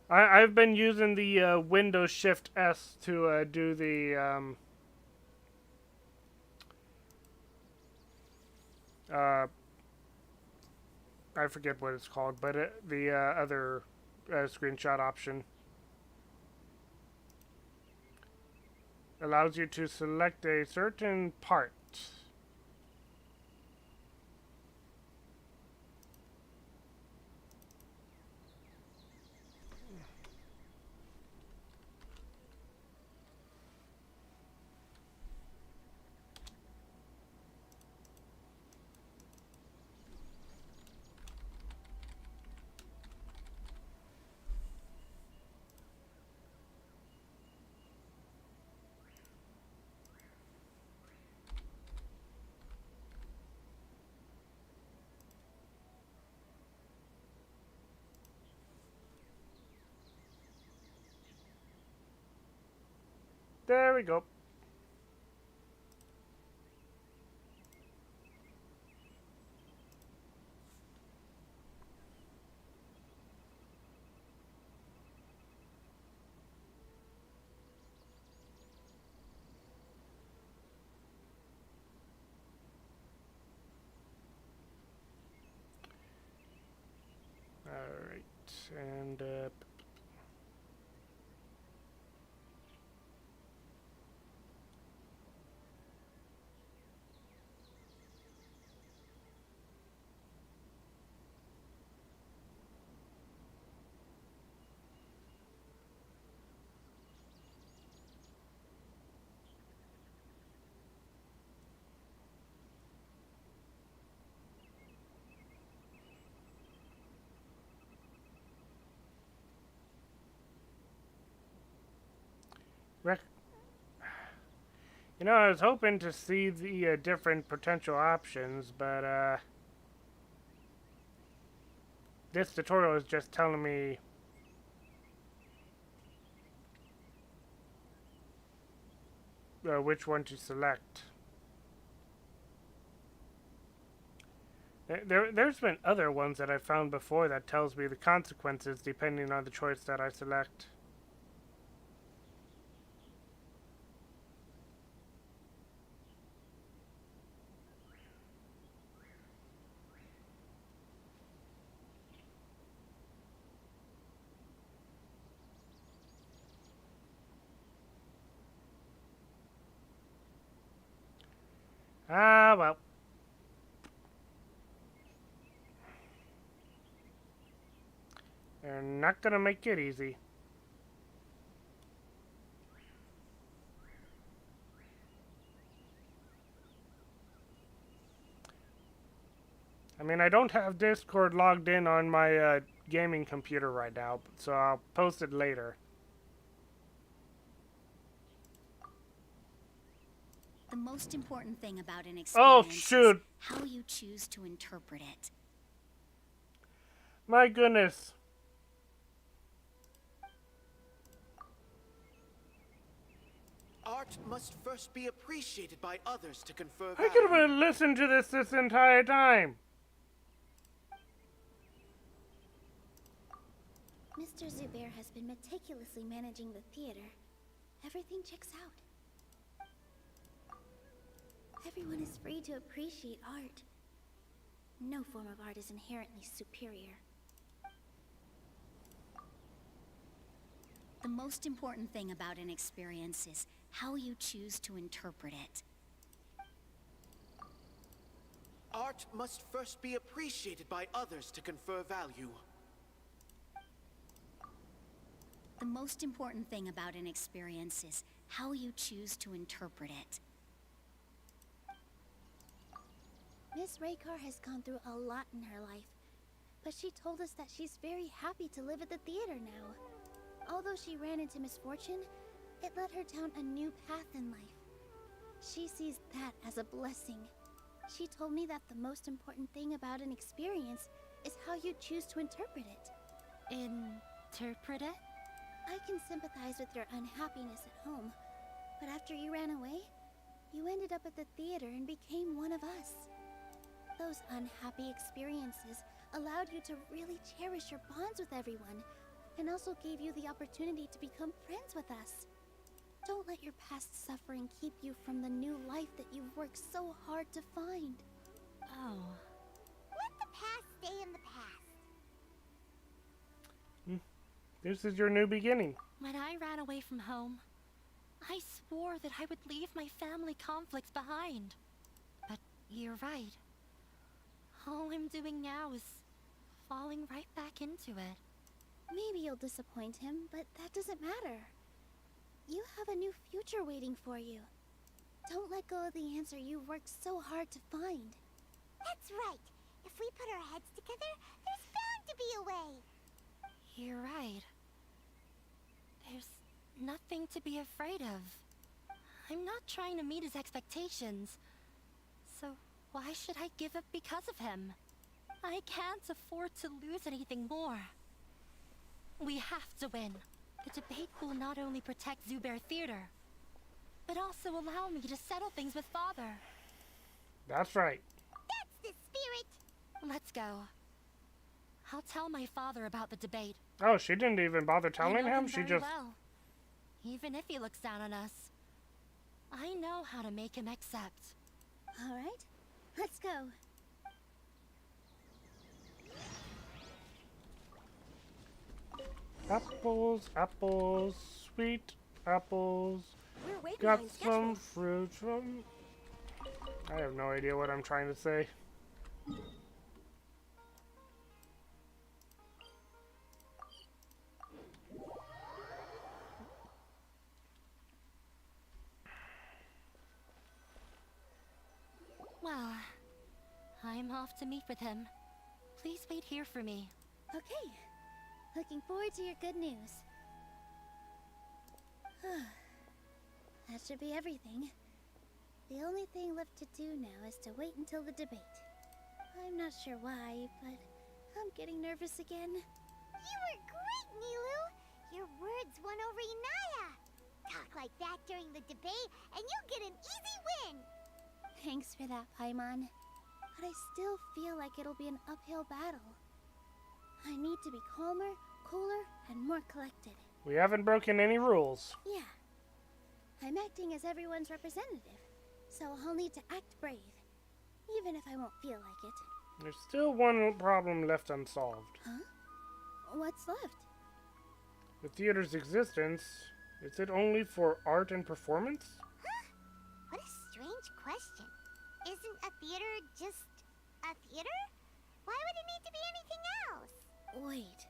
I've been using the Windows Shift S to do the I forget what it's called, but the other screenshot option allows you to select a certain part. There we go. Alright, and you know, I was hoping to see the different potential options, but this tutorial is just telling me which one to select. There's been other ones that I've found before that tells me the consequences depending on the choice that I select. Ah, well. They're not gonna make it easy. I mean, I don't have Discord logged in on my gaming computer right now, so I'll post it later. The most important thing about an experience is how you choose to interpret it. My goodness. Art must first be appreciated by others to confer I could have listened to this entire time. Mr. Zubair has been meticulously managing the theater. Everything checks out. Everyone is free to appreciate art. No form of art is inherently superior. The most important thing about an experience is how you choose to interpret it. Art must first be appreciated by others to confer value. The most important thing about an experience is how you choose to interpret it. Miss Raykar has gone through a lot in her life, but she told us that she's very happy to live at the theater now. Although she ran into misfortune, it led her down a new path in life. She sees that as a blessing. She told me that the most important thing about an experience is how you choose to interpret it. Interpret it? I can sympathize with your unhappiness at home, but after you ran away, you ended up at the theater and became one of us. Those unhappy experiences allowed you to really cherish your bonds with everyone, and also gave you the opportunity to become friends with us. Don't let your past suffering keep you from the new life that you've worked so hard to find. Oh. Let the past stay in the past. This is your new beginning. When I ran away from home, I swore that I would leave my family conflicts behind. But you're right. All I'm doing now is falling right back into it. Maybe you'll disappoint him, but that doesn't matter. You have a new future waiting for you. Don't let go of the answer you've worked so hard to find. That's right. If we put our heads together, there's bound to be a way. You're right. There's nothing to be afraid of. I'm not trying to meet his expectations. So why should I give up because of him? I can't afford to lose anything more. We have to win. The debate will not only protect Zubair Theater, but also allow me to settle things with Father. That's right. That's the spirit. Let's go. I'll tell my father about the debate. Oh, she didn't even bother telling I know him? She very just... well. Even if he looks down on us, I know how to make him accept. All right, let's go. Apples, apples, sweet apples. We're way Got behind some schedule. fruit from... I have no idea what I'm trying to say. Well, I'm off to meet with him. Please wait here for me. Okay. Looking forward to your good news. That should be everything. The only thing left to do now is to wait until the debate. I'm not sure why, but I'm getting nervous again. You were great, Nilou. Your words won over Inaya. Talk like that during the debate, and you'll get an easy win. Thanks for that, Paimon. But I still feel like it'll be an uphill battle. I need to be calmer, cooler, and more collected. We haven't broken any rules. Yeah. I'm acting as everyone's representative, so I'll need to act brave, even if I won't feel like it. There's still one problem left unsolved. Huh? What's left? The theater's existence. Is it only for art and performance? Huh? What a strange question. Isn't a theater just a theater? Why would it need to be anything else? Wait.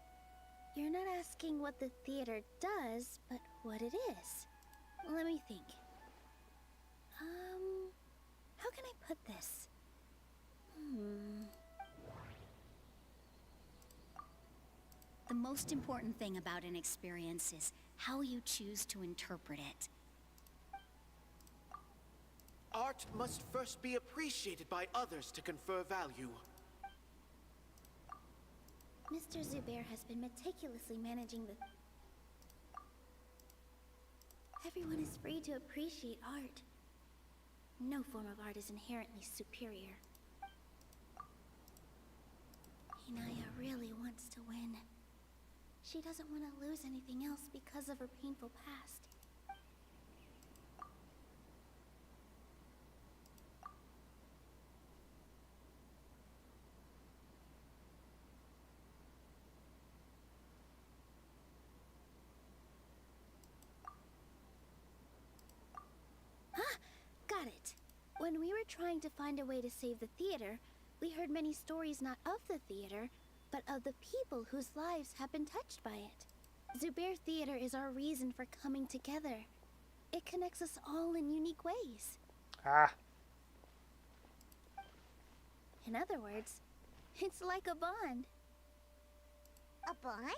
You're not asking what the theater does, but what it is. Let me think. How can I put this? The most important thing about an experience is how you choose to interpret it. Art must first be appreciated by others to confer value. Mr. Zubair has been meticulously managing the... Everyone is free to appreciate art. No form of art is inherently superior. Inaya really wants to win. She doesn't want to lose anything else because of her painful past. Got it. When we were trying to find a way to save the theater, we heard many stories not of the theater, but of the people whose lives have been touched by it. Zubair Theater is our reason for coming together. It connects us all in unique ways. In other words, it's like a bond. A bond?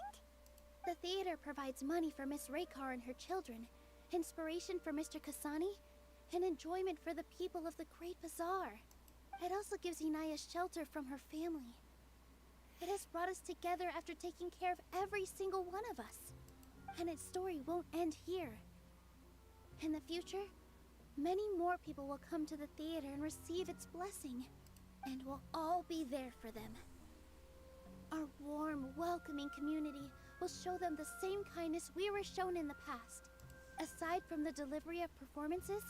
The theater provides money for Miss Raykar and her children, inspiration for Mr. Kasani, and enjoyment for the people of the Great Bazaar. It also gives Inaya shelter from her family. It has brought us together after taking care of every single one of us. And its story won't end here. In the future, many more people will come to the theater and receive its blessing. And we'll all be there for them. Our warm, welcoming community will show them the same kindness we were shown in the past. Aside from the delivery of performances,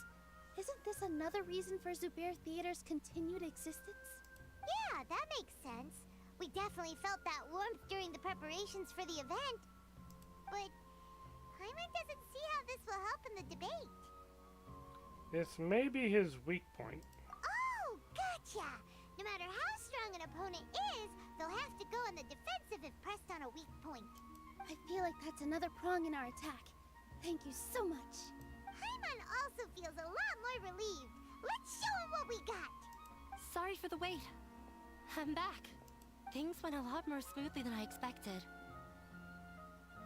isn't this another reason for Zubair Theater's continued existence? Yeah, that makes sense. We definitely felt that warmth during the preparations for the event. But Paimon doesn't see how this will help in the debate. This may be his weak point. Oh, gotcha! No matter how strong an opponent is, they'll have to go on the defensive if pressed on a weak point. I feel like that's another prong in our attack. Thank you so much. Paimon also feels a lot more relieved. Let's show him what we got! Sorry for the wait. I'm back. Things went a lot more smoothly than I expected.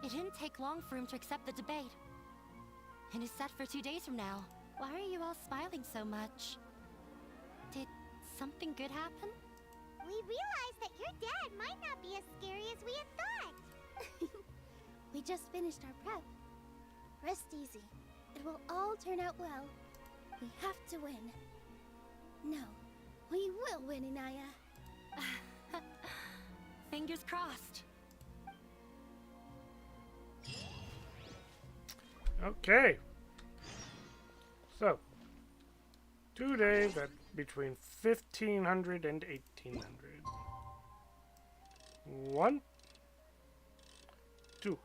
It didn't take long for him to accept the debate. And it's set for 2 days from now. Why are you all smiling so much? Did something good happen? We realized that your dad might not be as scary as we had thought. We just finished our prep. Rest easy. It will all turn out well. We have to win. No, we will win, Inaya. Fingers crossed. Okay. So, 2 days at between 1500 and 1800. 1, 2.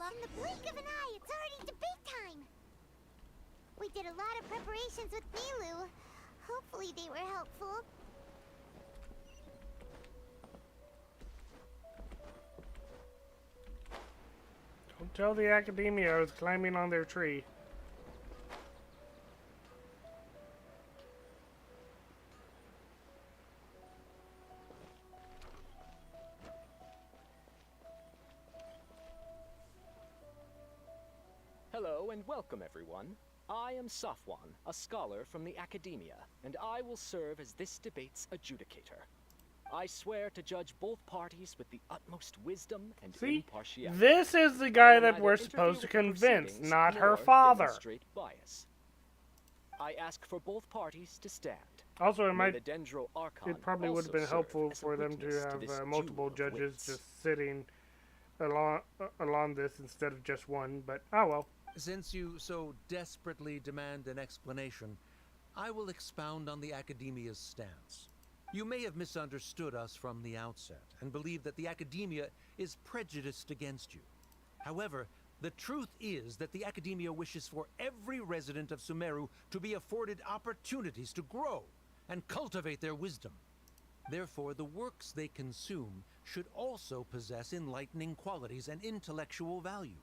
In the blink of an eye, it's already debate time! We did a lot of preparations with Nilou. Hopefully they were helpful. Don't tell the academia I was climbing on their tree. Hello and welcome everyone. I am Safwan, a scholar from the academia, and I will serve as this debate's adjudicator. I swear to judge both parties with the utmost wisdom and impartiality. This is the guy that we're supposed to convince, not her father. Demonstrate bias. I ask for both parties to stand. Also, it It probably would have been helpful for them to have multiple judges just sitting along this instead of just one, but oh well. Since you so desperately demand an explanation, I will expound on the academia's stance. You may have misunderstood us from the outset and believe that the academia is prejudiced against you. However, the truth is that the academia wishes for every resident of Sumeru to be afforded opportunities to grow and cultivate their wisdom. Therefore, the works they consume should also possess enlightening qualities and intellectual value.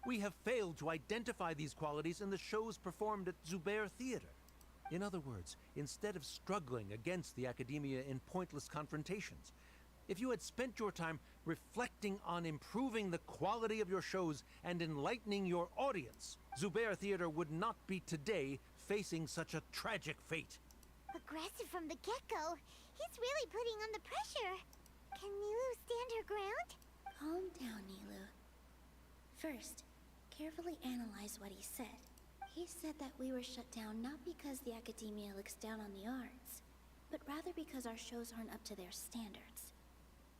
We have failed to identify these qualities in the shows performed at Zubair Theater. In other words, instead of struggling against the academia in pointless confrontations, if you had spent your time reflecting on improving the quality of your shows and enlightening your audience, Zubair Theater would not be today facing such a tragic fate. Aggressive from the get-go. He's really putting on the pressure. Can Nilou stand her ground? Calm down, Nilou. First, carefully analyze what he said. He said that we were shut down not because the academia looks down on the arts, but rather because our shows aren't up to their standards.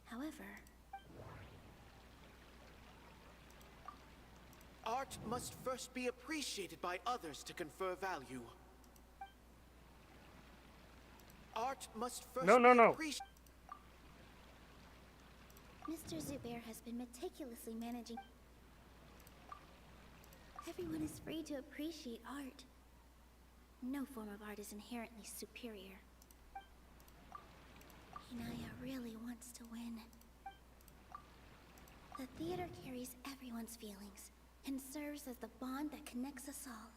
However... Art must first be appreciated by others to confer value. Art must first No. Mr. Zubair has been meticulously managing... Everyone is free to appreciate art. No form of art is inherently superior. Inaya really wants to win. The theater carries everyone's feelings and serves as the bond that connects us all.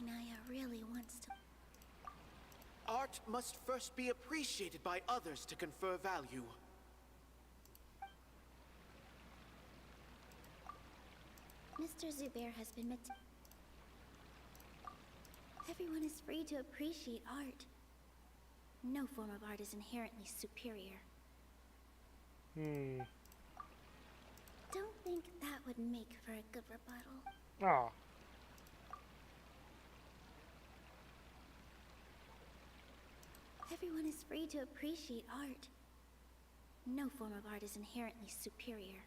Inaya really wants to... Art must first be appreciated by others to confer value. Mr. Zubair has been Everyone is free to appreciate art. No form of art is inherently superior. Don't think that would make for a good rebuttal. Ah. Everyone is free to appreciate art. No form of art is inherently superior.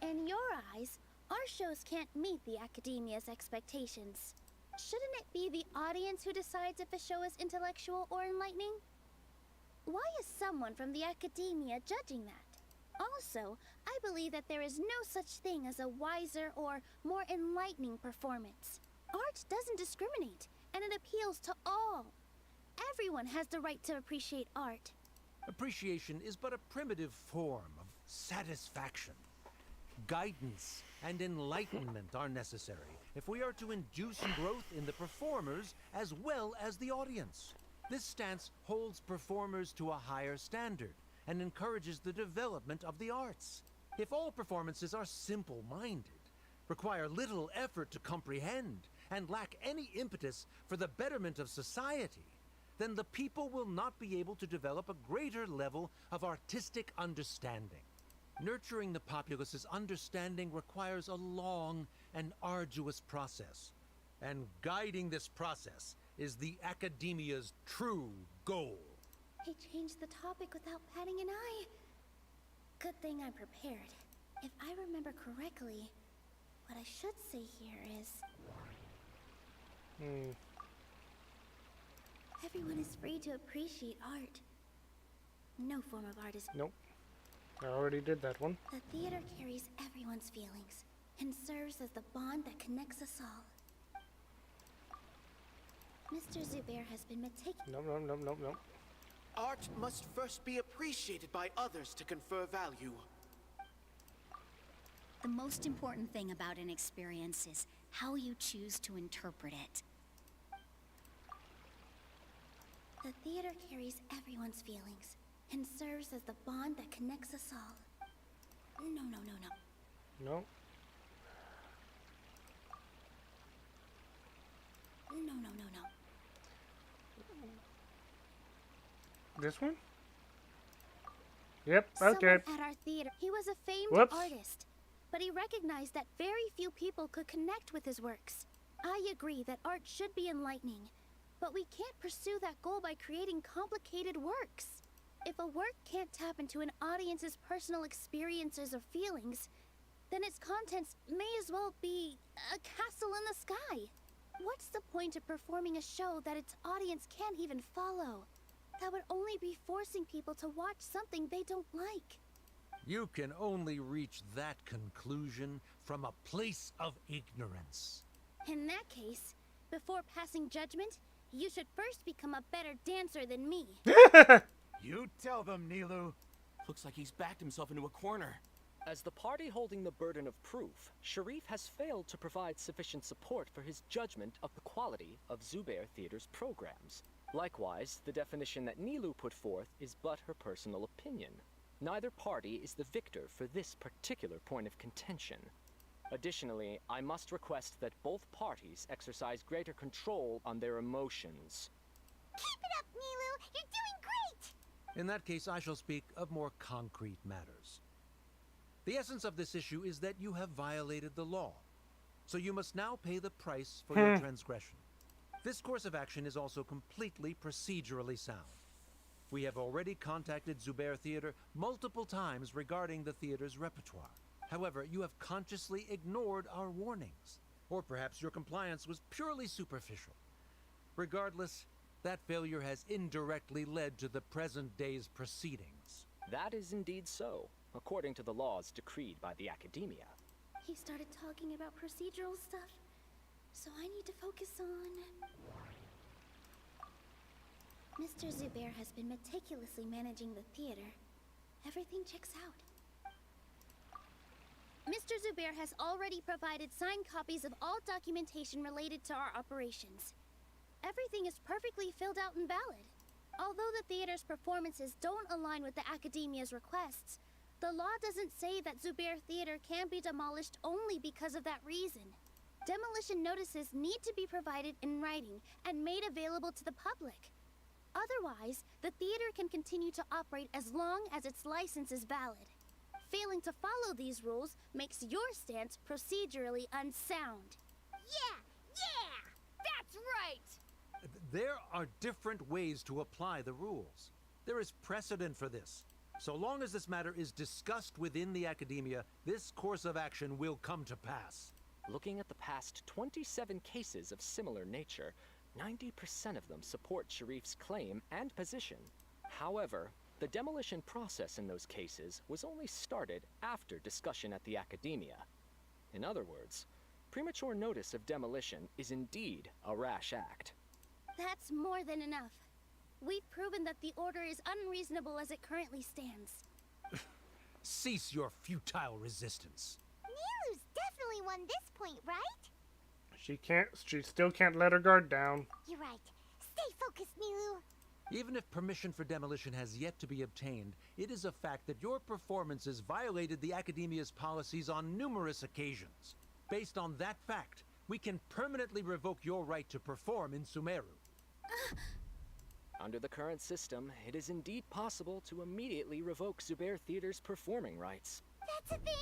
In your eyes, our shows can't meet the Academia's expectations. Shouldn't it be the audience who decides if a show is intellectual or enlightening? Why is someone from the Academia judging that? Also, I believe that there is no such thing as a wiser or more enlightening performance. Art doesn't discriminate, and it appeals to all. Everyone has the right to appreciate art. Appreciation is but a primitive form of satisfaction. Guidance and enlightenment are necessary if we are to induce growth in the performers as well as the audience. This stance holds performers to a higher standard and encourages the development of the arts. If all performances are simple-minded, require little effort to comprehend, and lack any impetus for the betterment of society, then the people will not be able to develop a greater level of artistic understanding. Nurturing the populace's understanding requires a long and arduous process, and guiding this process is the Academia's true goal. He changed the topic without batting an eye. Good thing I'm prepared. If I remember correctly, what I should say here is... Everyone is free to appreciate art. No form of art is... Nope. I already did that one. The theater carries everyone's feelings and serves as the bond that connects us all. Mr. Zubair has been Nope. Art must first be appreciated by others to confer value. The most important thing about an experience is how you choose to interpret it. The theater carries everyone's feelings and serves as the bond that connects us all. No. No. No. This one? Yep, okay. Someone at our theater, he was a famed artist, but he recognized that very few people could connect with his works. I agree that art should be enlightening, but we can't pursue that goal by creating complicated works. If a work can't tap into an audience's personal experiences or feelings, then its contents may as well be a castle in the sky. What's the point of performing a show that its audience can't even follow? That would only be forcing people to watch something they don't like. You can only reach that conclusion from a place of ignorance. In that case, before passing judgment, you should first become a better dancer than me. You tell them, Nilou. Looks like he's backed himself into a corner. As the party holding the burden of proof, Sharif has failed to provide sufficient support for his judgment of the quality of Zubair Theater's programs. Likewise, the definition that Nilou put forth is but her personal opinion. Neither party is the victor for this particular point of contention. Additionally, I must request that both parties exercise greater control on their emotions. Keep it up, Nilou! You're doing great! In that case, I shall speak of more concrete matters. The essence of this issue is that you have violated the law, so you must now pay the price for your transgression. This course of action is also completely procedurally sound. We have already contacted Zubair Theater multiple times regarding the theater's repertoire. However, you have consciously ignored our warnings, or perhaps your compliance was purely superficial. Regardless, that failure has indirectly led to the present day's proceedings. That is indeed so, according to the laws decreed by the Academia. He started talking about procedural stuff, so I need to focus on... Mr. Zubair has been meticulously managing the theater. Everything checks out. Mr. Zubair has already provided signed copies of all documentation related to our operations. Everything is perfectly filled out and valid. Although the theater's performances don't align with the Academia's requests, the law doesn't say that Zubair Theater can be demolished only because of that reason. Demolition notices need to be provided in writing and made available to the public. Otherwise, the theater can continue to operate as long as its license is valid. Failing to follow these rules makes your stance procedurally unsound. Yeah! That's right! There are different ways to apply the rules. There is precedent for this. So long as this matter is discussed within the Academia, this course of action will come to pass. Looking at the past 27 cases of similar nature, 90% of them support Sharif's claim and position. However, the demolition process in those cases was only started after discussion at the Academia. In other words, premature notice of demolition is indeed a rash act. That's more than enough. We've proven that the order is unreasonable as it currently stands. Cease your futile resistance. Nilou's definitely won this point, right? She still can't let her guard down. You're right. Stay focused, Nilou. Even if permission for demolition has yet to be obtained, it is a fact that your performances violated the Academia's policies on numerous occasions. Based on that fact, we can permanently revoke your right to perform in Sumeru. Under the current system, it is indeed possible to immediately revoke Zubair Theater's performing rights. That's a thing?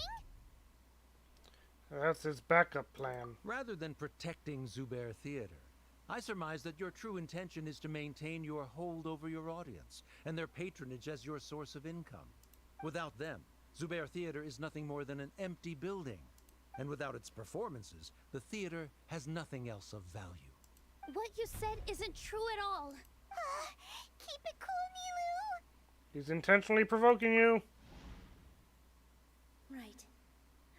That's his backup plan. Rather than protecting Zubair Theater, I surmise that your true intention is to maintain your hold over your audience and their patronage as your source of income. Without them, Zubair Theater is nothing more than an empty building. And without its performances, the theater has nothing else of value. What you said isn't true at all. Keep it cool, Nilou. He's intentionally provoking you. Right.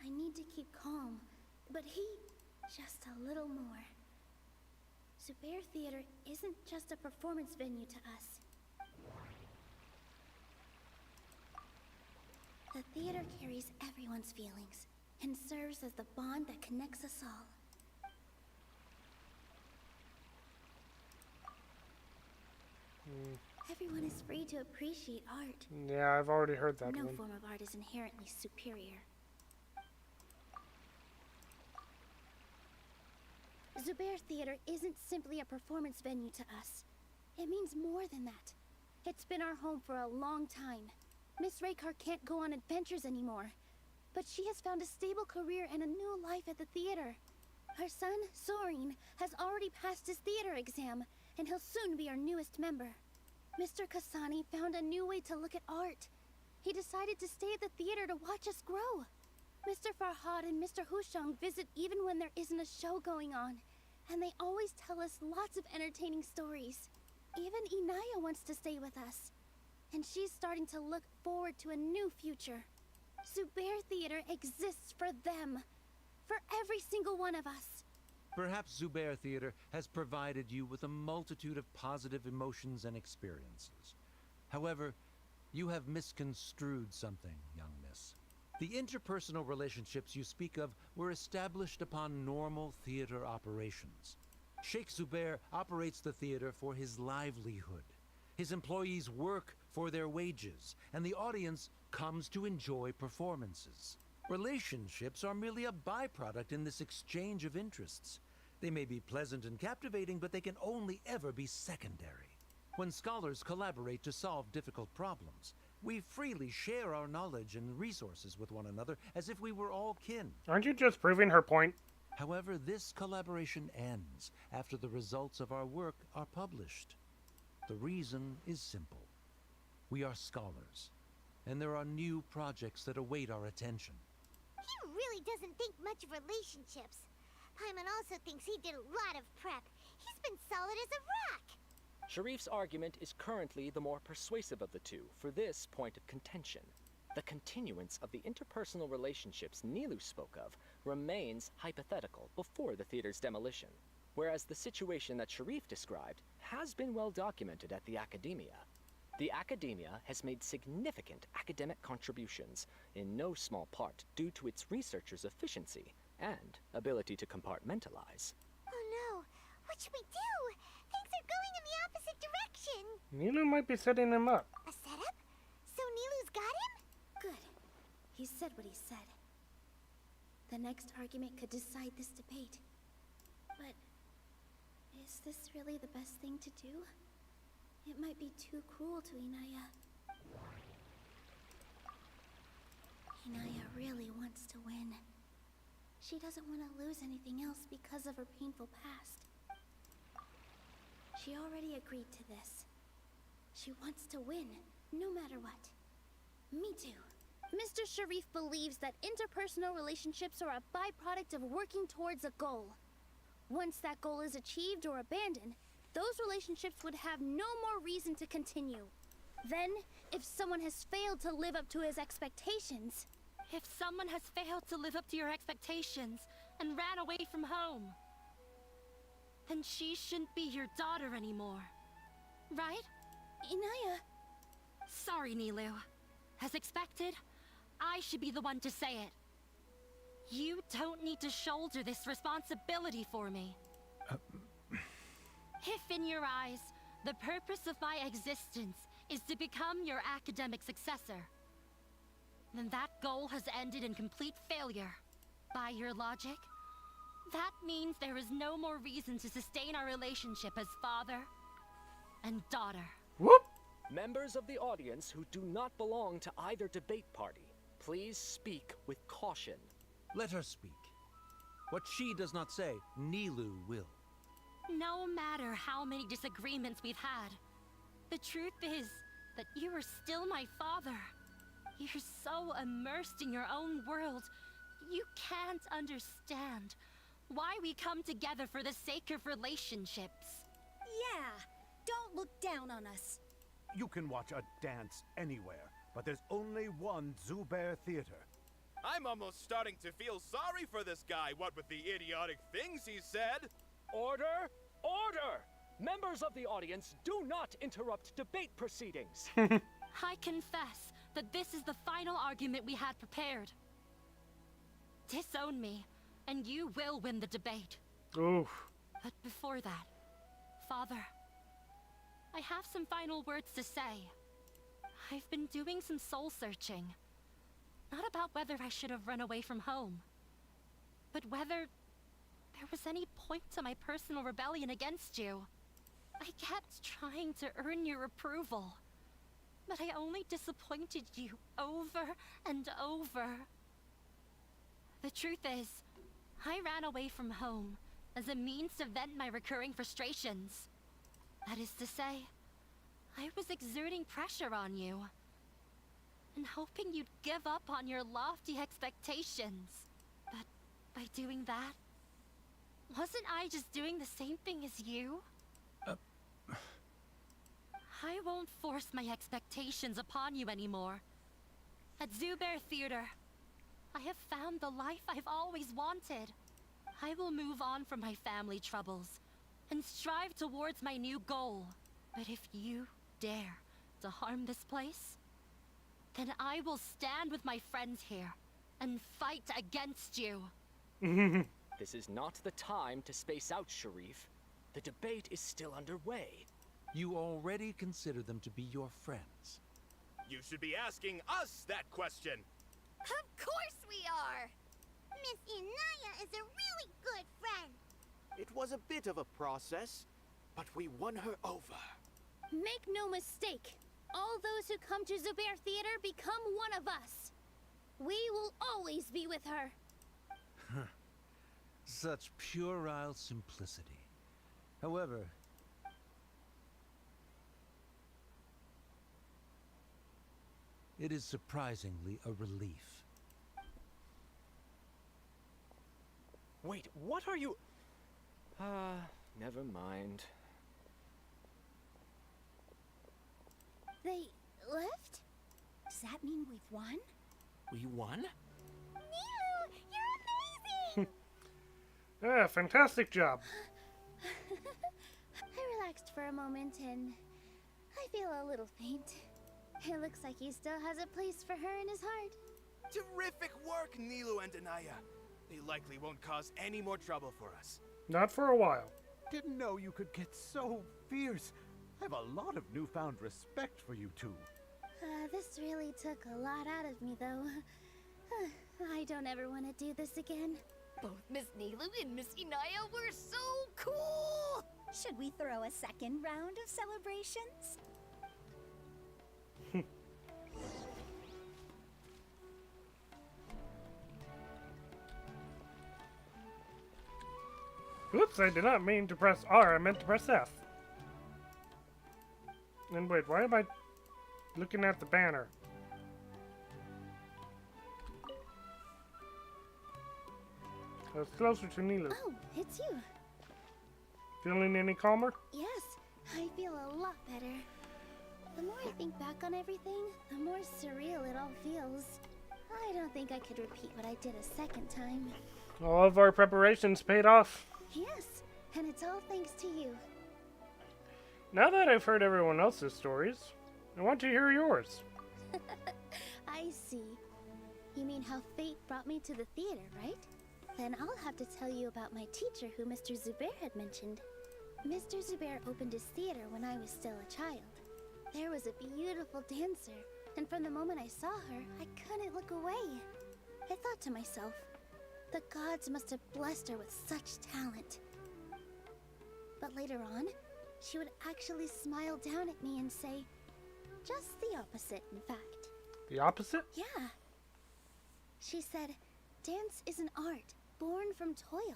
I need to keep calm, but just a little more. Zubair Theater isn't just a performance venue to us. The theater carries everyone's feelings and serves as the bond that connects us all. Everyone is free to appreciate art. Yeah, I've already heard that No one. form of art is inherently superior. Zubair Theater isn't simply a performance venue to us. It means more than that. It's been our home for a long time. Miss Raykar can't go on adventures anymore, but she has found a stable career and a new life at the theater. Her son, Sorin, has already passed his theater exam, and he'll soon be our newest member. Mr. Kasani found a new way to look at art. He decided to stay at the theater to watch us grow. Mr. Farhad and Mr. Hushang visit even when there isn't a show going on, and they always tell us lots of entertaining stories. Even Inaya wants to stay with us, and she's starting to look forward to a new future. Zubair Theater exists for them, for every single one of us. Perhaps Zubair Theater has provided you with a multitude of positive emotions and experiences. However, you have misconstrued something, young miss. The interpersonal relationships you speak of were established upon normal theater operations. Sheikh Zubair operates the theater for his livelihood. His employees work for their wages, and the audience comes to enjoy performances. Relationships are merely a byproduct in this exchange of interests. They may be pleasant and captivating, but they can only ever be secondary. When scholars collaborate to solve difficult problems, we freely share our knowledge and resources with one another as if we were all kin. Aren't you just proving her point? However, this collaboration ends after the results of our work are published. The reason is simple. We are scholars, and there are new projects that await our attention. He really doesn't think much of relationships. Paimon also thinks he did a lot of prep. He's been solid as a rock. Sharif's argument is currently the more persuasive of the two for this point of contention. The continuance of the interpersonal relationships Nilou spoke of remains hypothetical before the theater's demolition, whereas the situation that Sharif described has been well documented at the Academia. The Academia has made significant academic contributions, in no small part due to its researchers' efficiency and ability to compartmentalize. Oh no, what should we do? Things are going in the opposite direction. Nilou might be setting him up. A setup? So Nilou's got him? Good. He said what he said. The next argument could decide this debate. But is this really the best thing to do? It might be too cruel to Inaya. Inaya really wants to win. She doesn't want to lose anything else because of her painful past. She already agreed to this. She wants to win, no matter what. Me too. Mr. Sharif believes that interpersonal relationships are a byproduct of working towards a goal. Once that goal is achieved or abandoned, those relationships would have no more reason to continue. Then, if someone has failed to live up to his expectations... If someone has failed to live up to your expectations and ran away from home, then she shouldn't be your daughter anymore. Right? Inaya... Sorry, Nilou. As expected, I should be the one to say it. You don't need to shoulder this responsibility for me. If in your eyes, the purpose of my existence is to become your academic successor, then that goal has ended in complete failure. By your logic, that means there is no more reason to sustain our relationship as father and daughter. Whoop! Members of the audience who do not belong to either debate party, please speak with caution. Let her speak. What she does not say, Nilou will. No matter how many disagreements we've had, the truth is that you are still my father. You're so immersed in your own world, you can't understand why we come together for the sake of relationships. Yeah, don't look down on us. You can watch a dance anywhere, but there's only one Zubair Theater. I'm almost starting to feel sorry for this guy, what with the idiotic things he said. Order! Order! Members of the audience, do not interrupt debate proceedings. I confess that this is the final argument we had prepared. Disown me, and you will win the debate. Oof. But before that, Father, I have some final words to say. I've been doing some soul searching. Not about whether I should have run away from home, but whether there was any point to my personal rebellion against you. I kept trying to earn your approval, but I only disappointed you over and over. The truth is, I ran away from home as a means to vent my recurring frustrations. That is to say, I was exerting pressure on you, and hoping you'd give up on your lofty expectations. But by doing that, wasn't I just doing the same thing as you? I won't force my expectations upon you anymore. At Zubair Theater, I have found the life I've always wanted. I will move on from my family troubles and strive towards my new goal. But if you dare to harm this place, then I will stand with my friends here and fight against you. This is not the time to space out, Sharif. The debate is still underway. You already consider them to be your friends. You should be asking us that question. Of course we are! Miss Inaya is a really good friend. It was a bit of a process, but we won her over. Make no mistake, all those who come to Zubair Theater become one of us. We will always be with her. Such puerile simplicity. However, it is surprisingly a relief. Wait, what are you... never mind. They left? Does that mean we've won? We won? Nilou, you're amazing! Yeah, fantastic job. I relaxed for a moment and I feel a little faint. It looks like he still has a place for her in his heart. Terrific work, Nilou and Anaya. They likely won't cause any more trouble for us. Not for a while. Didn't know you could get so fierce. I have a lot of newfound respect for you two. This really took a lot out of me, though. I don't ever want to do this again. Both Miss Nilou and Miss Inaya were so cool! Should we throw a second round of celebrations? Oops, I did not mean to press R, I meant to press F. And wait, why am I looking at the banner? I was closer to Nilou. Oh, it's you. Feeling any calmer? Yes, I feel a lot better. The more I think back on everything, the more surreal it all feels. I don't think I could repeat what I did a second time. All of our preparations paid off. Yes, and it's all thanks to you. Now that I've heard everyone else's stories, I want to hear yours. I see. You mean how fate brought me to the theater, right? Then I'll have to tell you about my teacher who Mr. Zubair had mentioned. Mr. Zubair opened his theater when I was still a child. There was a beautiful dancer, and from the moment I saw her, I couldn't look away. I thought to myself, the gods must have blessed her with such talent. But later on, she would actually smile down at me and say, just the opposite, in fact. The opposite? Yeah. She said, dance is an art born from toil.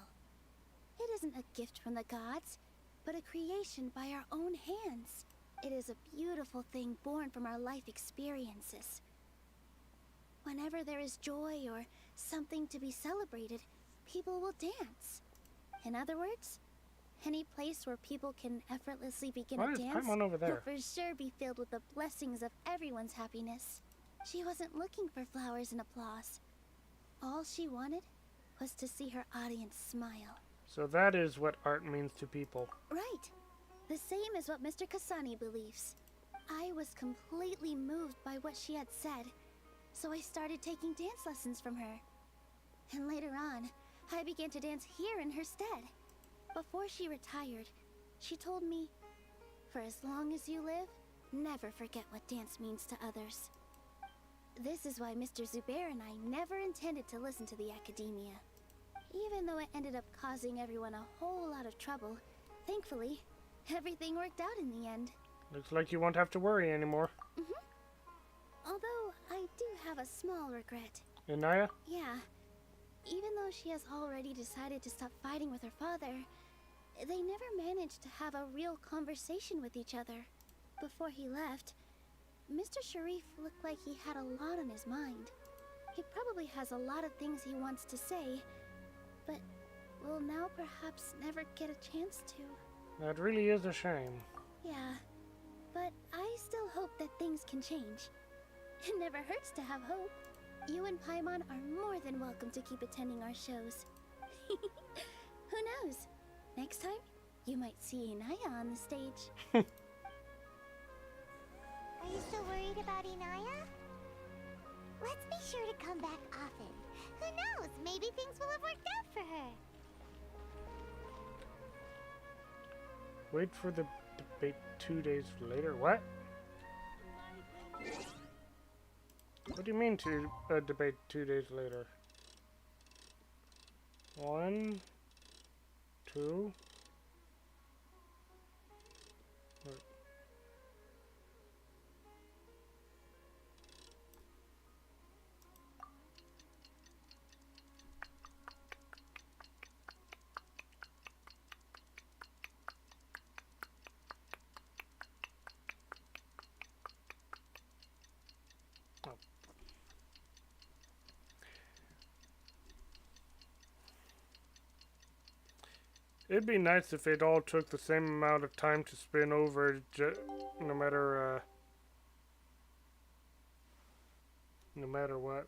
It isn't a gift from the gods, but a creation by our own hands. It is a beautiful thing born from our life experiences. Whenever there is joy or something to be celebrated, people will dance. In other words, any place where people can effortlessly begin Why a is dance Paimon over there? will for sure be filled with the blessings of everyone's happiness. She wasn't looking for flowers and applause. All she wanted was to see her audience smile. So that is what art means to people. Right. The same as what Mr. Kasani believes. I was completely moved by what she had said, so I started taking dance lessons from her. And later on, I began to dance here in her stead. Before she retired, she told me, for as long as you live, never forget what dance means to others. This is why Mr. Zubair and I never intended to listen to the academia. Even though it ended up causing everyone a whole lot of trouble, thankfully, everything worked out in the end. Looks like you won't have to worry anymore. Although, I do have a small regret. Anaya? Yeah. Even though she has already decided to stop fighting with her father, they never managed to have a real conversation with each other. Before he left, Mr. Sharif looked like he had a lot on his mind. He probably has a lot of things he wants to say, but will now perhaps never get a chance to. That really is a shame. Yeah, but I still hope that things can change. It never hurts to have hope. You and Paimon are more than welcome to keep attending our shows. Who knows? Next time, you might see Inaya on the stage. Are you still worried about Inaya? Let's be sure to come back often. Who knows? Maybe things will have worked out for her. Wait for the debate 2 days later. What? What do you mean to debate 2 days later? 1, 2. Wait. Oh. It'd be nice if it all took the same amount of time to spin over, no matter what.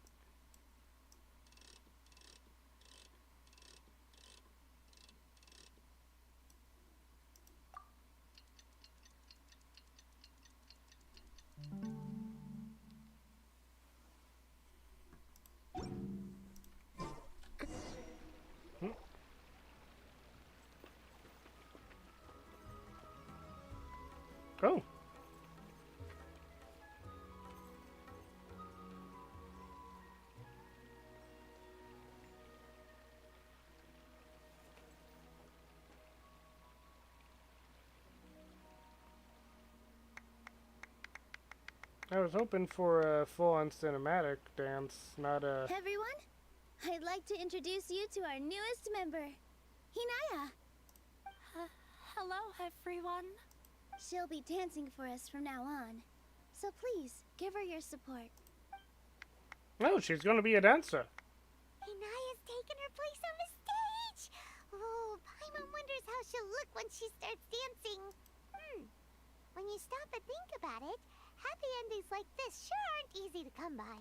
Oh. I was hoping for a full-on cinematic dance, not a... Everyone, I'd like to introduce you to our newest member, Hinaya. Hello, everyone. She'll be dancing for us from now on, so please give her your support. Oh, she's going to be a dancer. Hinaya's taken her place on the stage. Oh, Paimon wonders how she'll look when she starts dancing. When you stop and think about it, happy endings like this sure aren't easy to come by.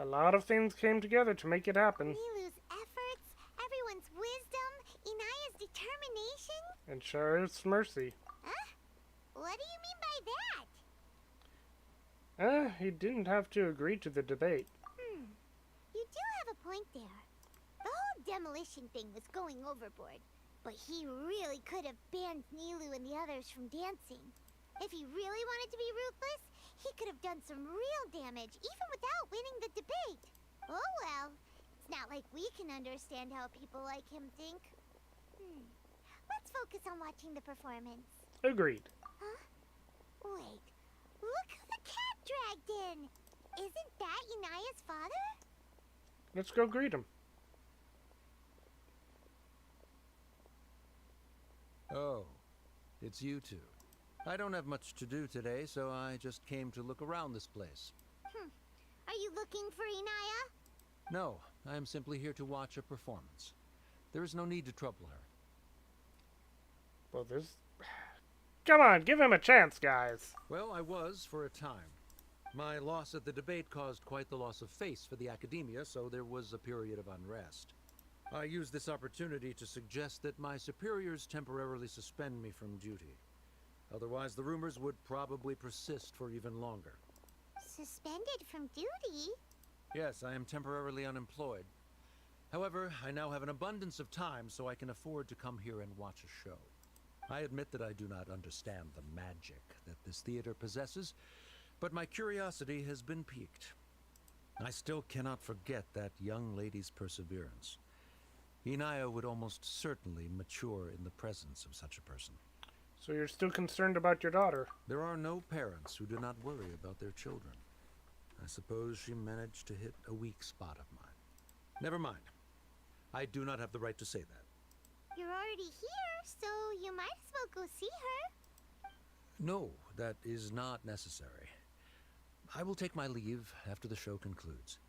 A lot of things came together to make it happen. Nilou's efforts, everyone's wisdom, Inaya's determination. And Sheriff's mercy. Huh? What do you mean by that? He didn't have to agree to the debate. You do have a point there. The whole demolition thing was going overboard, but he really could have banned Nilou and the others from dancing. If he really wanted to be ruthless, he could have done some real damage, even without winning the debate. Oh well, it's not like we can understand how people like him think. Let's focus on watching the performance. Agreed. Huh? Wait, look who the cat dragged in! Isn't that Inaya's father? Let's go greet him. Oh, it's you two. I don't have much to do today, so I just came to look around this place. Are you looking for Inaya? No, I am simply here to watch a performance. There is no need to trouble her. Well, this... Come on, give him a chance, guys. Well, I was for a time. My loss at the debate caused quite the loss of face for the academia, so there was a period of unrest. I used this opportunity to suggest that my superiors temporarily suspend me from duty. Otherwise, the rumors would probably persist for even longer. Suspended from duty? Yes, I am temporarily unemployed. However, I now have an abundance of time, so I can afford to come here and watch a show. I admit that I do not understand the magic that this theater possesses, but my curiosity has been piqued. I still cannot forget that young lady's perseverance. Inaya would almost certainly mature in the presence of such a person. So you're still concerned about your daughter? There are no parents who do not worry about their children. I suppose she managed to hit a weak spot of mine. Never mind. I do not have the right to say that. You're already here, so you might as well go see her. No, that is not necessary. I will take my leave after the show concludes.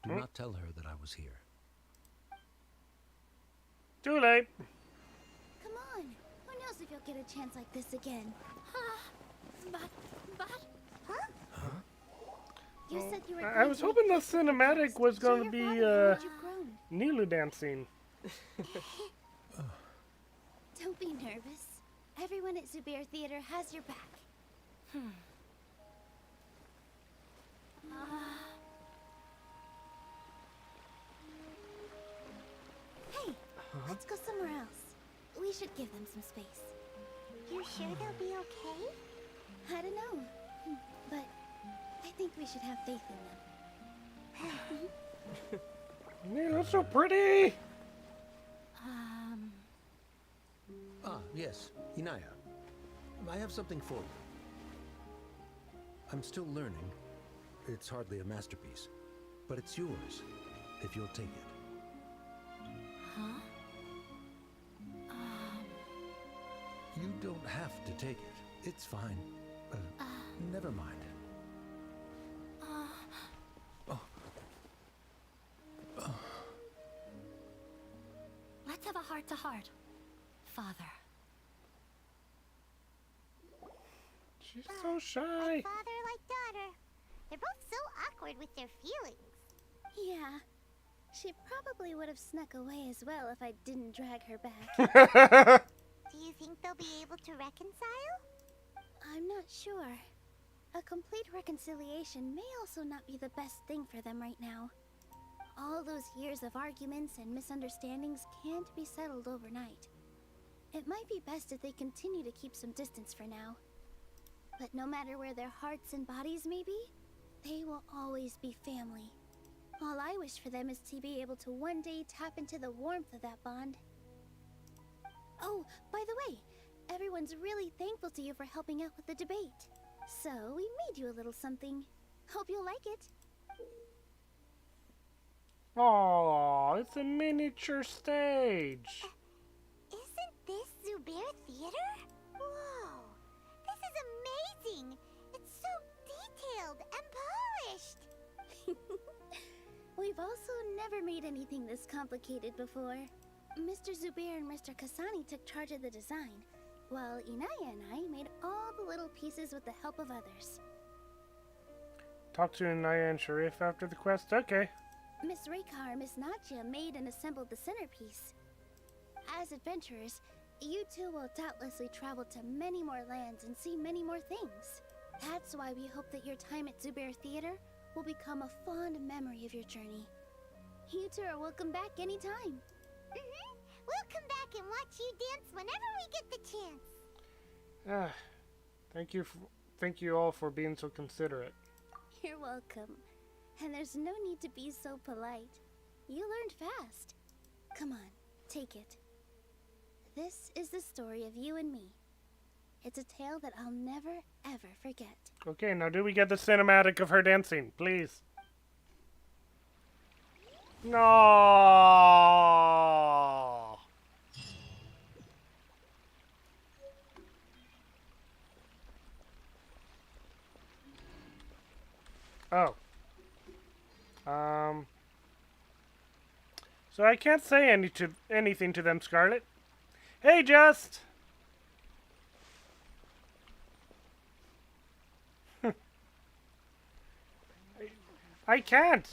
Do not tell her that I was here. Too late. Come on. Who knows if you'll get a chance like this again? But... Huh? You said you were I was hoping the cinematic was going to be Nilou dancing. Don't be nervous. Everyone at Zubair Theater has your back. Hey, let's go somewhere else. We should give them some space. You sure they'll be okay? I don't know, but I think we should have faith in them. Nilou's so pretty! Ah, yes, Inaya. I have something for you. I'm still learning. It's hardly a masterpiece, but it's yours, if you'll take it. Huh? You don't have to take it. It's fine. Never mind. Let's have a heart-to-heart, Father. She's so shy. Like father, like daughter. They're both so awkward with their feelings. Yeah. She probably would have snuck away as well if I didn't drag her back. Do you think they'll be able to reconcile? I'm not sure. A complete reconciliation may also not be the best thing for them right now. All those years of arguments and misunderstandings can't be settled overnight. It might be best if they continue to keep some distance for now. But no matter where their hearts and bodies may be, they will always be family. All I wish for them is to be able to one day tap into the warmth of that bond. Oh, by the way, everyone's really thankful to you for helping out with the debate. So, we made you a little something. Hope you'll like it. Oh, it's a miniature stage. Isn't this Zubair Theater? Whoa, this is amazing! It's so detailed and polished! We've also never made anything this complicated before. Mr. Zubair and Mr. Kasani took charge of the design, while Inaya and I made all the little pieces with the help of others. Talk to Inaya and Sharif after the quest? Okay. Miss Reikar and Miss Nadja made and assembled the centerpiece. As adventurers, you two will doubtlessly travel to many more lands and see many more things. That's why we hope that your time at Zubair Theater will become a fond memory of your journey. You two are welcome back anytime. We'll come back and watch you dance whenever we get the chance. Thank you all for being so considerate. You're welcome. And there's no need to be so polite. You learned fast. Come on, take it. This is the story of you and me. It's a tale that I'll never, ever forget. Okay, now do we get the cinematic of her dancing, please? No. Oh. So I can't say anything to them, Scarlet. Hey, Just! I can't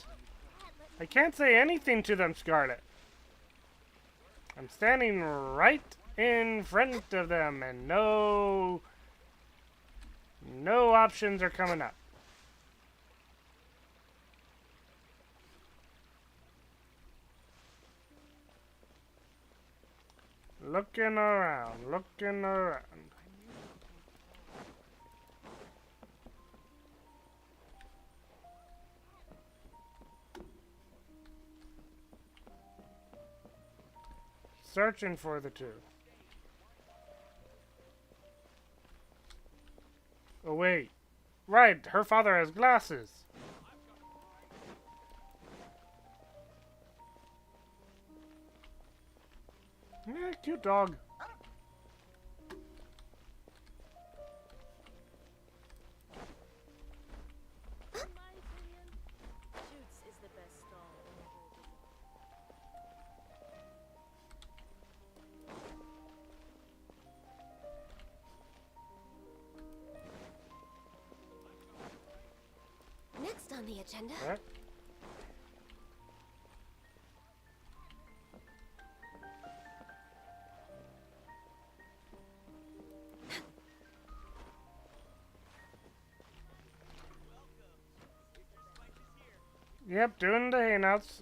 say anything to them, Scarlet. I'm standing right in front of them, and no options are coming up. Looking around. Searching for the two. Oh, wait. Right, her father has glasses. Yeah, cute dog. Next on the agenda. What? Yep, doing the hangouts.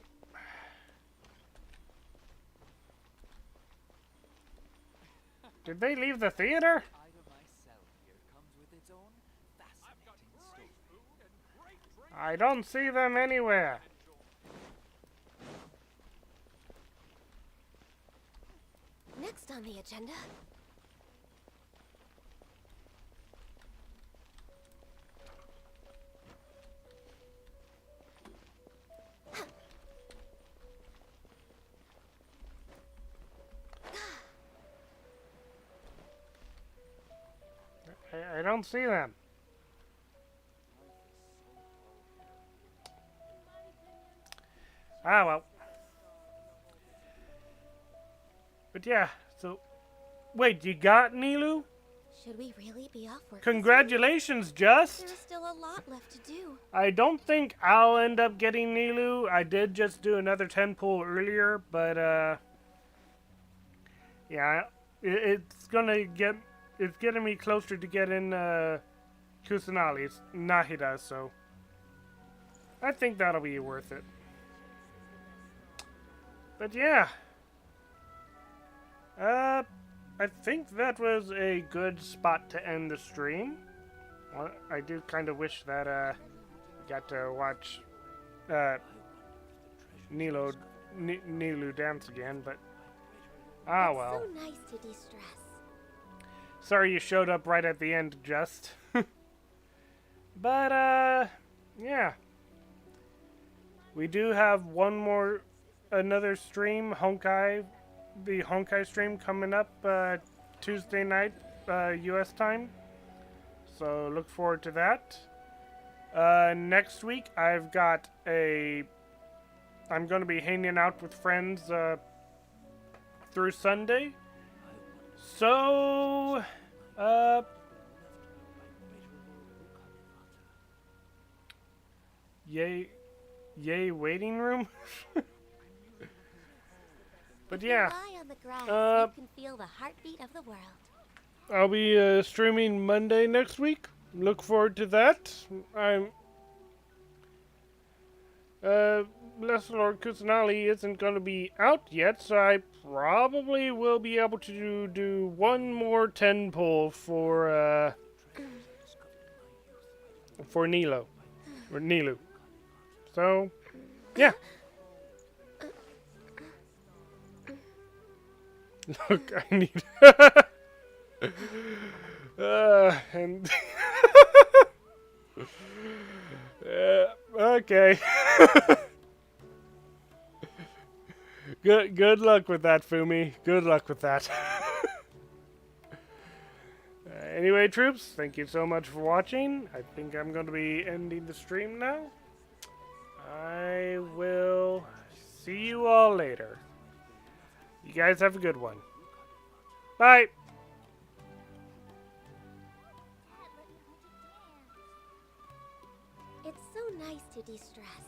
Did they leave the theater? I don't see them anywhere. Next on the agenda. I don't see them. Ah, well. But yeah, so... Wait, you got Nilou? Should we really be off work? Congratulations, Just! There's still a lot left to do. I don't think I'll end up getting Nilou. I did just do another 10 pull earlier, but, yeah, it's getting me closer to getting, Kusanali's Nahida, so... I think that'll be worth it. But yeah. I think that was a good spot to end the stream. I do kind of wish that got to watch Nilou dance again, but well. It's so nice to de-stress. Sorry you showed up right at the end, Just. But yeah. We do have another stream, the Honkai stream coming up Tuesday night, US time. So look forward to that. Next week I'm going to be hanging out with friends through Sunday. So yay waiting room. But yeah, Lie on the grass, you can feel the heartbeat of the world. I'll be streaming Monday next week. Look forward to that. Blessed Lord Kusanali isn't going to be out yet, so I probably will be able to do one more 10 pull for Nilou. So, yeah. Look, I need... and... okay. Good luck with that, Fumi. Good luck with that. Anyway, troops, thank you so much for watching. I think I'm going to be ending the stream now. I will see you all later. You guys have a good one. Bye. It's so nice to de-stress.